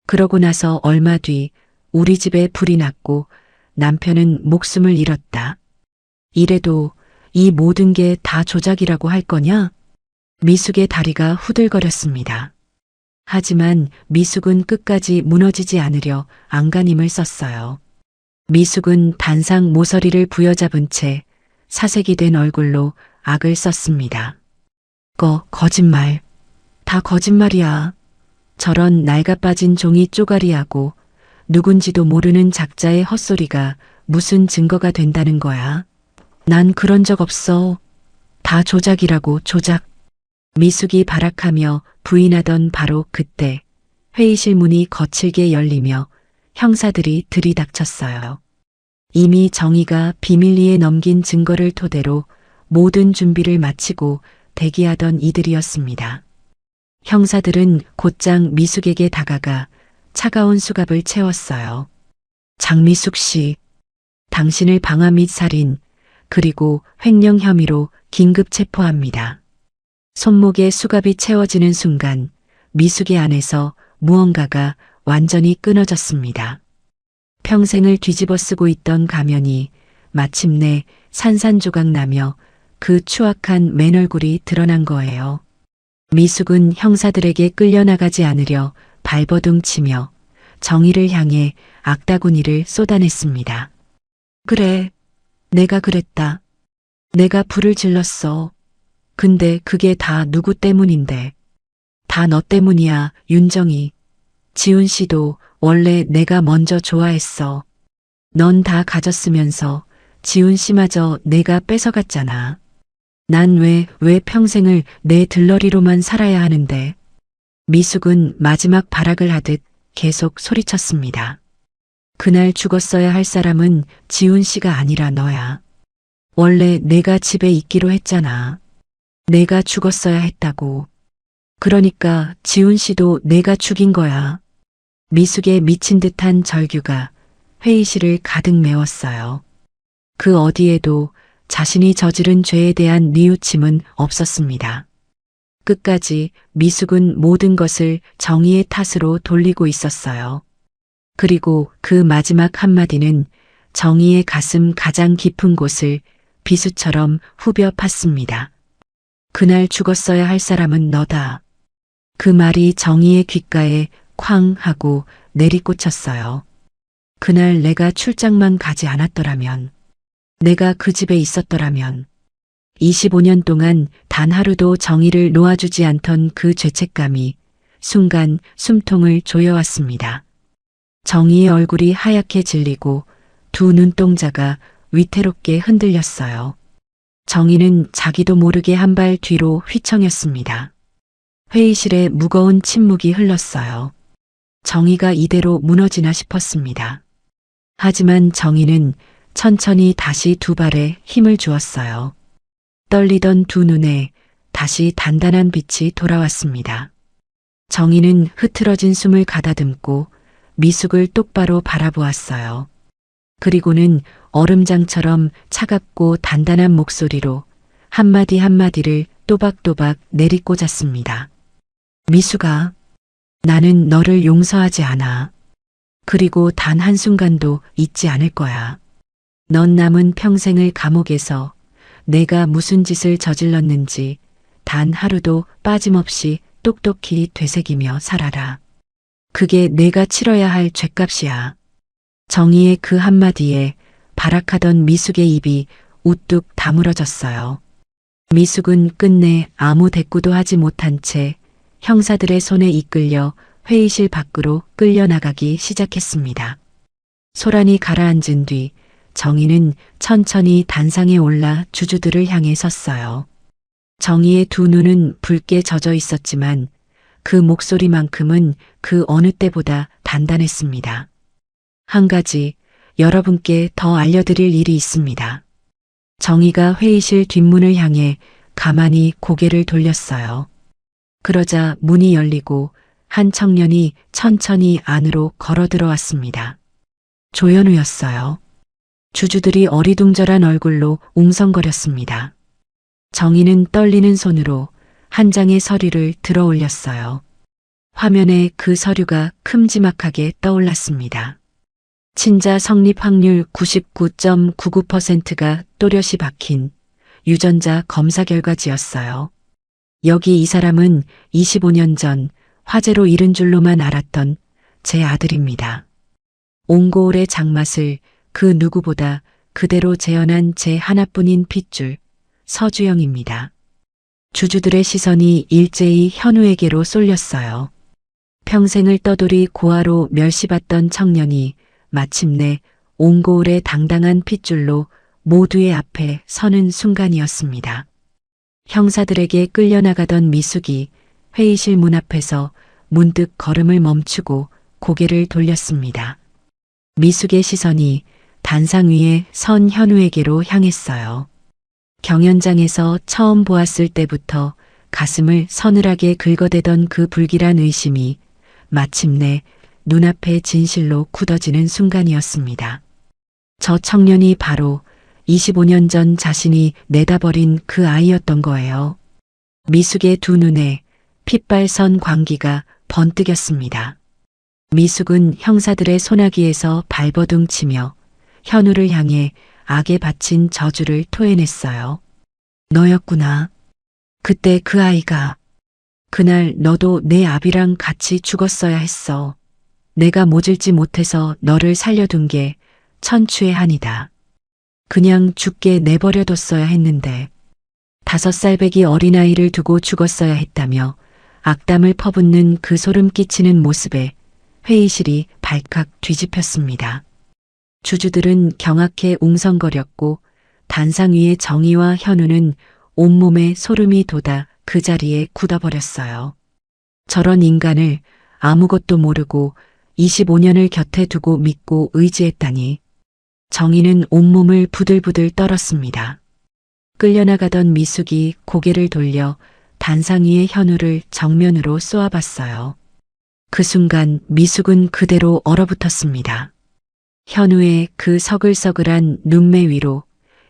그러고 나서 얼마 뒤 우리 집에 불이 났고 남편은 목숨을 잃었다. 이래도 이 모든 게 다 조작이라고 할 거냐? 미숙의 다리가 후들거렸습니다. 하지만 미숙은 끝까지 무너지지 않으려 안간힘을 썼어요. 미숙은 단상 모서리를 부여잡은 채 사색이 된 얼굴로 악을 썼습니다. 거짓말. 다 거짓말이야. 저런 낡아빠진 종이 쪼가리하고 누군지도 모르는 작자의 헛소리가 무슨 증거가 된다는 거야. 난 그런 적 없어. 다 조작이라고, 조작. 미숙이 발악하며 부인하던 바로 그때 회의실 문이 거칠게 열리며 형사들이 들이닥쳤어요. 이미 정희가 비밀리에 넘긴 증거를 토대로 모든 준비를 마치고 대기하던 이들이었습니다. 형사들은 곧장 미숙에게 다가가 차가운 수갑을 채웠어요. 장미숙 씨, 당신을 방화 및 살인, 그리고 횡령 혐의로 긴급 체포합니다. 손목에 수갑이 채워지는 순간 미숙의 안에서 무언가가 완전히 끊어졌습니다. 평생을 뒤집어 쓰고 있던 가면이 마침내 산산조각 나며 그 추악한 맨얼굴이 드러난 거예요. 미숙은 형사들에게 끌려나가지 않으려 발버둥 치며 정의를 향해 악다구니를 쏟아냈습니다. 그래, 내가 그랬다. 내가 불을 질렀어. 근데 그게 다 누구 때문인데. 다 너 때문이야, 윤정이. 지훈 씨도 원래 내가 먼저 좋아했어. 넌 다 가졌으면서 지훈 씨마저 내가 뺏어갔잖아. 난 왜 평생을 내 들러리로만 살아야 하는데. 미숙은 마지막 발악을 하듯 계속 소리쳤습니다. 그날 죽었어야 할 사람은 지훈 씨가 아니라 너야. 원래 내가 집에 있기로 했잖아. 내가 죽었어야 했다고. 그러니까 지훈 씨도 내가 죽인 거야. 미숙의 미친 듯한 절규가 회의실을 가득 메웠어요. 그 어디에도 자신이 저지른 죄에 대한 뉘우침은 없었습니다. 끝까지 미숙은 모든 것을 정의의 탓으로 돌리고 있었어요. 그리고 그 마지막 한마디는 정의의 가슴 가장 깊은 곳을 비수처럼 후벼 팠습니다. 그날 죽었어야 할 사람은 너다. 그 말이 정의의 귓가에 쾅 하고 내리꽂혔어요. 그날 내가 출장만 가지 않았더라면, 내가 그 집에 있었더라면, 25년 동안 단 하루도 정의를 놓아주지 않던 그 죄책감이 순간 숨통을 조여왔습니다. 정의의 얼굴이 하얗게 질리고 두 눈동자가 위태롭게 흔들렸어요. 정의는 자기도 모르게 한 발 뒤로 휘청였습니다. 회의실에 무거운 침묵이 흘렀어요. 정의가 이대로 무너지나 싶었습니다. 하지만 정의는 천천히 다시 두 발에 힘을 주었어요. 떨리던 두 눈에 다시 단단한 빛이 돌아왔습니다. 정의는 흐트러진 숨을 가다듬고 미숙을 똑바로 바라보았어요. 그리고는 얼음장처럼 차갑고 단단한 목소리로 한마디 한마디를 또박또박 내리꽂았습니다. 미숙아, 나는 너를 용서하지 않아. 그리고 단 한순간도 잊지 않을 거야. 넌 남은 평생을 감옥에서 내가 무슨 짓을 저질렀는지 단 하루도 빠짐없이 똑똑히 되새기며 살아라. 그게 내가 치러야 할 죗값이야. 정의의 그 한마디에 발악하던 미숙의 입이 우뚝 다물어졌어요. 미숙은 끝내 아무 대꾸도 하지 못한 채 형사들의 손에 이끌려 회의실 밖으로 끌려나가기 시작했습니다. 소란이 가라앉은 뒤 정의는 천천히 단상에 올라 주주들을 향해 섰어요. 정의의 두 눈은 붉게 젖어 있었지만 그 목소리만큼은 그 어느 때보다 단단했습니다. 한 가지 여러분께 더 알려드릴 일이 있습니다. 정의가 회의실 뒷문을 향해 가만히 고개를 돌렸어요. 그러자 문이 열리고 한 청년이 천천히 안으로 걸어 들어왔습니다. 조현우였어요. 주주들이 어리둥절한 얼굴로 웅성거렸습니다. 정의는 떨리는 손으로 한 장의 서류를 들어 올렸어요. 화면에 그 서류가 큼지막하게 떠올랐습니다. 친자 성립 확률 99.99%가 또렷이 박힌 유전자 검사 결과지였어요. 여기 이 사람은 25년 전 화재로 잃은 줄로만 알았던 제 아들입니다. 옹고울의 장맛을 그 누구보다 그대로 재현한 제 하나뿐인 핏줄 서주영입니다. 주주들의 시선이 일제히 현우에게로 쏠렸어요. 평생을 떠돌이 고아로 멸시받던 청년이 마침내 옹고울의 당당한 핏줄로 모두의 앞에 서는 순간이었습니다. 형사들에게 끌려나가던 미숙이 회의실 문 앞에서 문득 걸음을 멈추고 고개를 돌렸습니다. 미숙의 시선이 단상 위에 선 현우에게로 향했어요. 경연장에서 처음 보았을 때부터 가슴을 서늘하게 긁어대던 그 불길한 의심이 마침내 눈앞에 진실로 굳어지는 순간이었습니다. 저 청년이 바로 25년 전 자신이 내다버린 그 아이였던 거예요. 미숙의 두 눈에 핏발선 광기가 번뜩였습니다. 미숙은 형사들의 소나기에서 발버둥 치며 현우를 향해 악에 바친 저주를 토해냈어요. 너였구나. 그때 그 아이가. 그날 너도 내 아비랑 같이 죽었어야 했어. 내가 모질지 못해서 너를 살려둔 게 천추의 한이다. 그냥 죽게 내버려뒀어야 했는데 5살배기 어린아이를 두고 죽었어야 했다며 악담을 퍼붓는 그 소름 끼치는 모습에 회의실이 발칵 뒤집혔습니다. 주주들은 경악해 웅성거렸고 단상 위의 정의와 현우는 온몸에 소름이 돋아 그 자리에 굳어버렸어요. 저런 인간을 아무것도 모르고 25년을 곁에 두고 믿고 의지했다니. 정의는 온몸을 부들부들 떨었습니다. 끌려나가던 미숙이 고개를 돌려 단상 위의 현우를 정면으로 쏘아봤어요. 그 순간 미숙은 그대로 얼어붙었습니다. 현우의 그 서글서글한 눈매 위로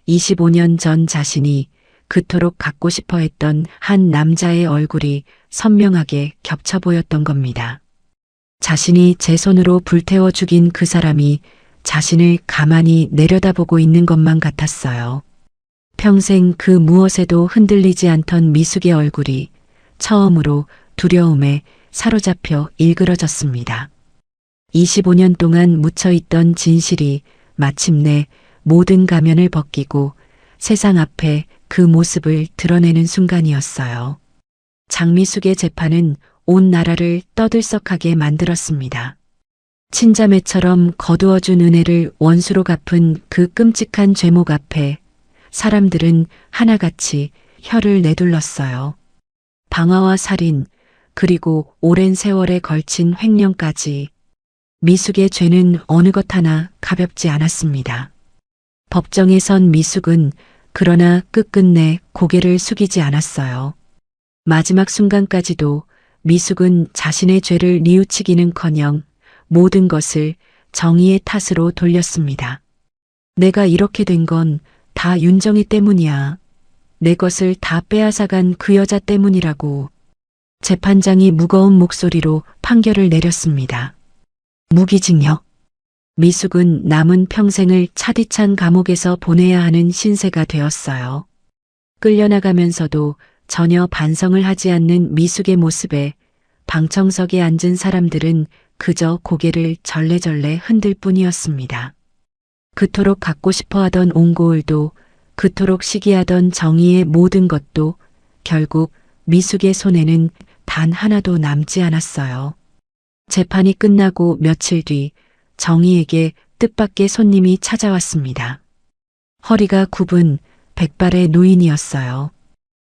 25년 전 자신이 그토록 갖고 싶어 했던 한 남자의 얼굴이 선명하게 겹쳐 보였던 겁니다. 자신이 제 손으로 불태워 죽인 그 사람이 자신을 가만히 내려다보고 있는 것만 같았어요. 평생 그 무엇에도 흔들리지 않던 미숙의 얼굴이 처음으로 두려움에 사로잡혀 일그러졌습니다. 25년 동안 묻혀있던 진실이 마침내 모든 가면을 벗기고 세상 앞에 그 모습을 드러내는 순간이었어요. 장미숙의 재판은 온 나라를 떠들썩하게 만들었습니다. 친자매처럼 거두어준 은혜를 원수로 갚은 그 끔찍한 죄목 앞에 사람들은 하나같이 혀를 내둘렀어요. 방화와 살인, 그리고 오랜 세월에 걸친 횡령까지 미숙의 죄는 어느 것 하나 가볍지 않았습니다. 법정에 선 미숙은 그러나 끝끝내 고개를 숙이지 않았어요. 마지막 순간까지도 미숙은 자신의 죄를 뉘우치기는커녕 모든 것을 정의의 탓으로 돌렸습니다. 내가 이렇게 된 건 다 윤정이 때문이야. 내 것을 다 빼앗아간 그 여자 때문이라고. 재판장이 무거운 목소리로 판결을 내렸습니다. 무기징역. 미숙은 남은 평생을 차디찬 감옥에서 보내야 하는 신세가 되었어요. 끌려나가면서도 전혀 반성을 하지 않는 미숙의 모습에 방청석에 앉은 사람들은 그저 고개를 절레절레 흔들 뿐이었습니다. 그토록 갖고 싶어 하던 옹고울도, 그토록 시기하던 정의의 모든 것도 결국 미숙의 손에는 단 하나도 남지 않았어요. 재판이 끝나고 며칠 뒤 정의에게 뜻밖의 손님이 찾아왔습니다. 허리가 굽은 백발의 노인이었어요.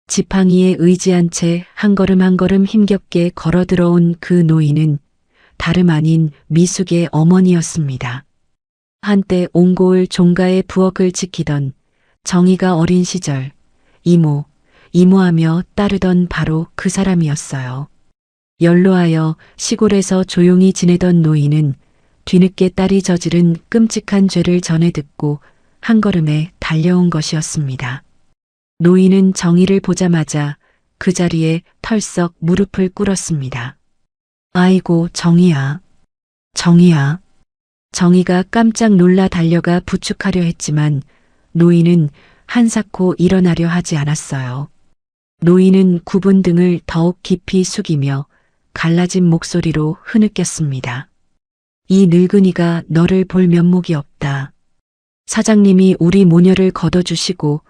지팡이에 의지한 채 한 걸음 한 걸음 힘겹게 걸어 들어온 그 노인은 다름 아닌 미숙의 어머니였습니다. 한때 옹고울 종가의 부엌을 지키던 정의가 어린 시절 이모하며 따르던 바로 그 사람이었어요. 연로하여 시골에서 조용히 지내던 노인은 뒤늦게 딸이 저지른 끔찍한 죄를 전해 듣고 한 걸음에 달려온 것이었습니다. 노인은 정의를 보자마자 그 자리에 털썩 무릎을 꿇었습니다. 아이고 정의야. 정의야. 정의가 깜짝 놀라 달려가 부축하려 했지만 노인은 한사코 일어나려 하지 않았어요. 노인은 굽은 등을 더욱 깊이 숙이며 갈라진 목소리로 흐느꼈습니다. 이 늙은이가 너를 볼 면목이 없다. 사장님이 우리 모녀를 걷어주시고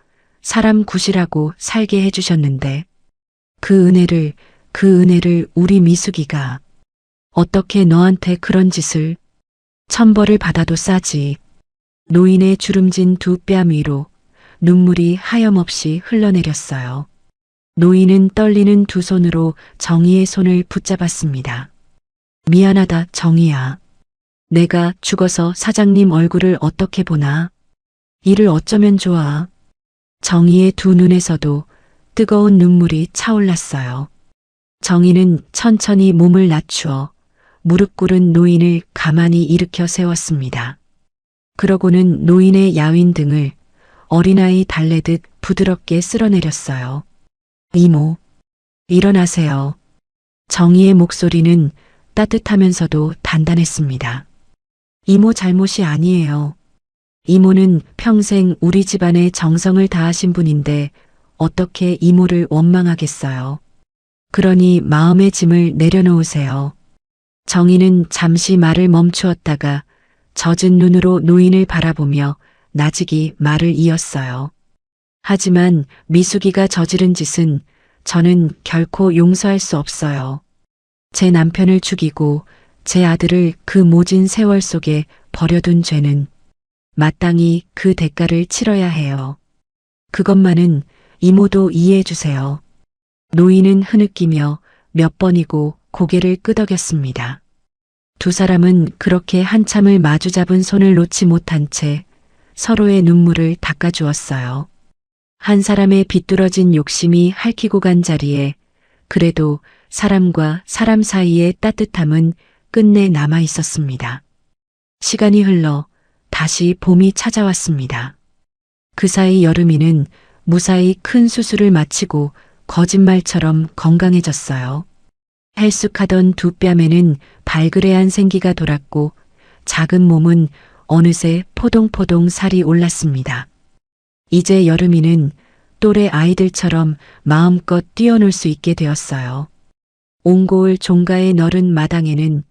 사람 구실하고 살게 해주셨는데 그 은혜를 우리 미숙이가 어떻게 너한테 그런 짓을. 천벌을 받아도 싸지. 노인의 주름진 두 뺨 위로 눈물이 하염없이 흘러내렸어요. 노인은 떨리는 두 손으로 정의의 손을 붙잡았습니다. 미안하다 정의야. 내가 죽어서 사장님 얼굴을 어떻게 보나. 이를 어쩌면 좋아. 정의의 두 눈에서도 뜨거운 눈물이 차올랐어요. 정의는 천천히 몸을 낮추어 무릎 꿇은 노인을 가만히 일으켜 세웠습니다. 그러고는 노인의 야윈 등을 어린아이 달래듯 부드럽게 쓸어내렸어요. 이모, 일어나세요. 정희의 목소리는 따뜻하면서도 단단했습니다. 이모 잘못이 아니에요. 이모는 평생 우리 집안에 정성을 다하신 분인데 어떻게 이모를 원망하겠어요. 그러니 마음의 짐을 내려놓으세요. 정희는 잠시 말을 멈추었다가 젖은 눈으로 노인을 바라보며 나직이 말을 이었어요. 하지만 미숙이가 저지른 짓은 저는 결코 용서할 수 없어요. 제 남편을 죽이고 제 아들을 그 모진 세월 속에 버려둔 죄는 마땅히 그 대가를 치러야 해요. 그것만은 이모도 이해해 주세요. 노인은 흐느끼며 몇 번이고 고개를 끄덕였습니다. 두 사람은 그렇게 한참을 마주잡은 손을 놓지 못한 채 서로의 눈물을 닦아주었어요. 한 사람의 비뚤어진 욕심이 핥히고 간 자리에 그래도 사람과 사람 사이의 따뜻함은 끝내 남아 있었습니다. 시간이 흘러 다시 봄이 찾아왔습니다. 그 사이 여름이는 무사히 큰 수술을 마치고 거짓말처럼 건강해졌어요. 헬쑥하던 두 뺨에는 발그레한 생기가 돌았고 작은 몸은 어느새 포동포동 살이 올랐습니다. 이제 여름이는 또래 아이들처럼 마음껏 뛰어놀 수 있게 되었어요. 옹고을 종가의 너른 마당에는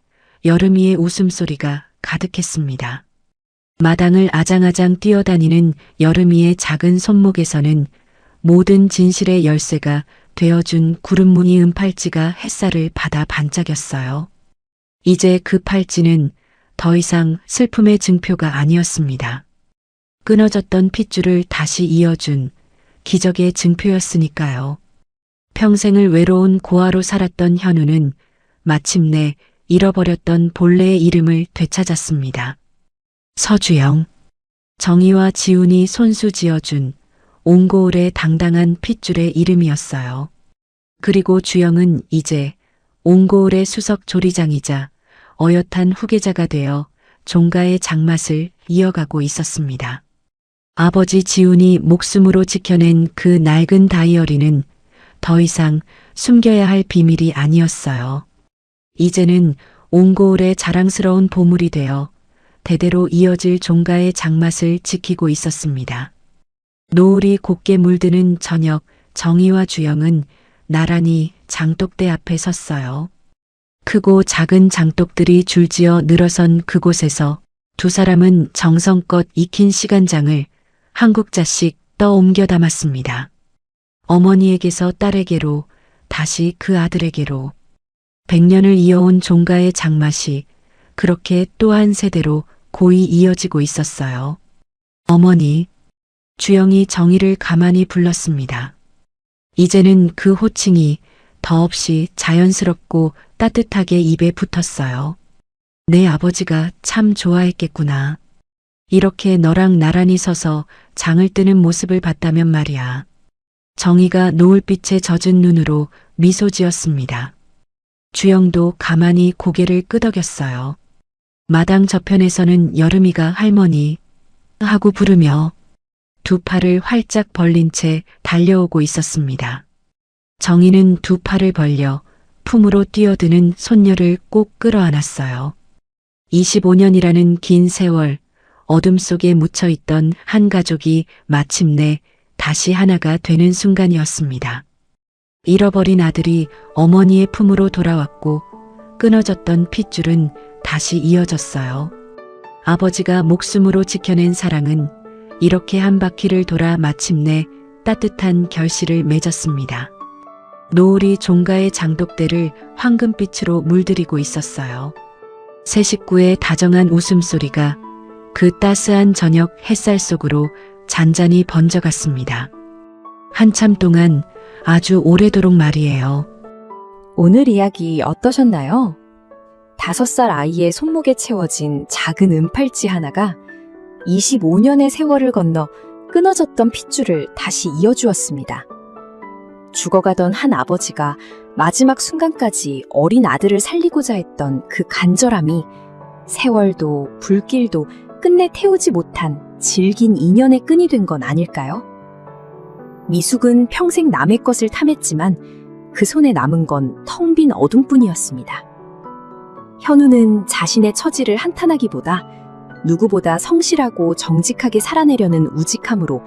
여름이의 웃음소리가 가득했습니다. 마당을 아장아장 뛰어다니는 여름이의 작은 손목에서는 모든 진실의 열쇠가 되어준 구름무늬 은팔찌가 햇살을 받아 반짝였어요. 이제 그 팔찌는 더 이상 슬픔의 증표가 아니었습니다. 끊어졌던 핏줄을 다시 이어준 기적의 증표였으니까요. 평생을 외로운 고아로 살았던 현우는 마침내 잃어버렸던 본래의 이름을 되찾았습니다. 서주영. 정희와 지훈이 손수 지어준 옹고을의 당당한 핏줄의 이름이었어요. 그리고 주영은 이제 옹고을의 수석 조리장이자 어엿한 후계자가 되어 종가의 장맛을 이어가고 있었습니다. 아버지 지훈이 목숨으로 지켜낸 그 낡은 다이어리는 더 이상 숨겨야 할 비밀이 아니었어요. 이제는 옹고을의 자랑스러운 보물이 되어 대대로 이어질 종가의 장맛을 지키고 있었습니다. 노을이 곱게 물드는 저녁, 정희와 주영은 나란히 장독대 앞에 섰어요. 크고 작은 장독들이 줄지어 늘어선 그곳에서 두 사람은 정성껏 익힌 시간장을 한 국자씩 떠옮겨 담았습니다. 어머니에게서 딸에게로, 다시 그 아들에게로. 100년을 이어온 종가의 장맛이 그렇게 또 한 세대로 고이 이어지고 있었어요. 어머니, 주영이 정희를 가만히 불렀습니다. 이제는 그 호칭이 더없이 자연스럽고 따뜻하게 입에 붙었어요. 내 아버지가 참 좋아했겠구나. 이렇게 너랑 나란히 서서 장을 뜨는 모습을 봤다면 말이야. 정희가 노을빛에 젖은 눈으로 미소 지었습니다. 주영도 가만히 고개를 끄덕였어요. 마당 저편에서는 여름이가 할머니 하고 부르며 두 팔을 활짝 벌린 채 달려오고 있었습니다. 정희는 두 팔을 벌려 품으로 뛰어드는 손녀를 꼭 끌어안았어요. 25년이라는 긴 세월, 어둠 속에 묻혀있던 한 가족이 마침내 다시 하나가 되는 순간이었습니다. 잃어버린 아들이 어머니의 품으로 돌아왔고 끊어졌던 핏줄은 다시 이어졌어요. 아버지가 목숨으로 지켜낸 사랑은 이렇게 한 바퀴를 돌아 마침내 따뜻한 결실을 맺었습니다. 노을이 종가의 장독대를 황금빛으로 물들이고 있었어요. 세 식구의 다정한 웃음소리가 그 따스한 저녁 햇살 속으로 잔잔히 번져갔습니다. 한참 동안, 아주 오래도록 말이에요. 오늘 이야기 어떠셨나요? 5살 아이의 손목에 채워진 작은 은팔찌 하나가 25년의 세월을 건너 끊어졌던 핏줄을 다시 이어주었습니다. 죽어가던 한 아버지가 마지막 순간까지 어린 아들을 살리고자 했던 그 간절함이 세월도 불길도 끝내 태우지 못한 질긴 인연의 끈이 된 건 아닐까요? 미숙은 평생 남의 것을 탐했지만 그 손에 남은 건 텅 빈 어둠뿐이었습니다. 현우는 자신의 처지를 한탄하기보다 누구보다 성실하고 정직하게 살아내려는 우직함으로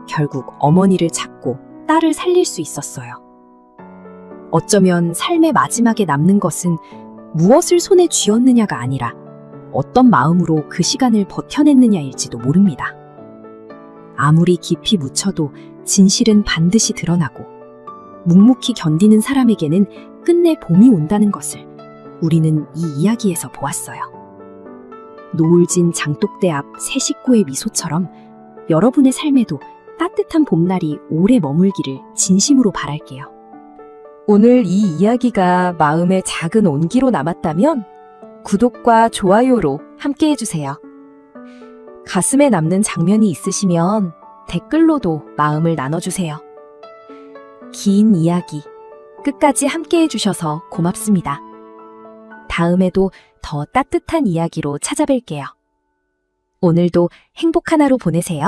결국 어머니를 찾고 딸을 살릴 수 있었어요. 어쩌면 삶의 마지막에 남는 것은 무엇을 손에 쥐었느냐가 아니라 어떤 마음으로 그 시간을 버텨냈느냐일지도 모릅니다. 아무리 깊이 묻혀도 진실은 반드시 드러나고 묵묵히 견디는 사람에게는 끝내 봄이 온다는 것을 우리는 이 이야기에서 보았어요. 노을진 장독대 앞 새 식구의 미소처럼 여러분의 삶에도 따뜻한 봄날이 오래 머물기를 진심으로 바랄게요. 오늘 이 이야기가 마음의 작은 온기로 남았다면 구독과 좋아요로 함께 해주세요. 가슴에 남는 장면이 있으시면 댓글로도 마음을 나눠주세요. 긴 이야기 끝까지 함께 해주셔서 고맙습니다. 다음에도 더 따뜻한 이야기로 찾아뵐게요. 오늘도 행복한 하루 보내세요.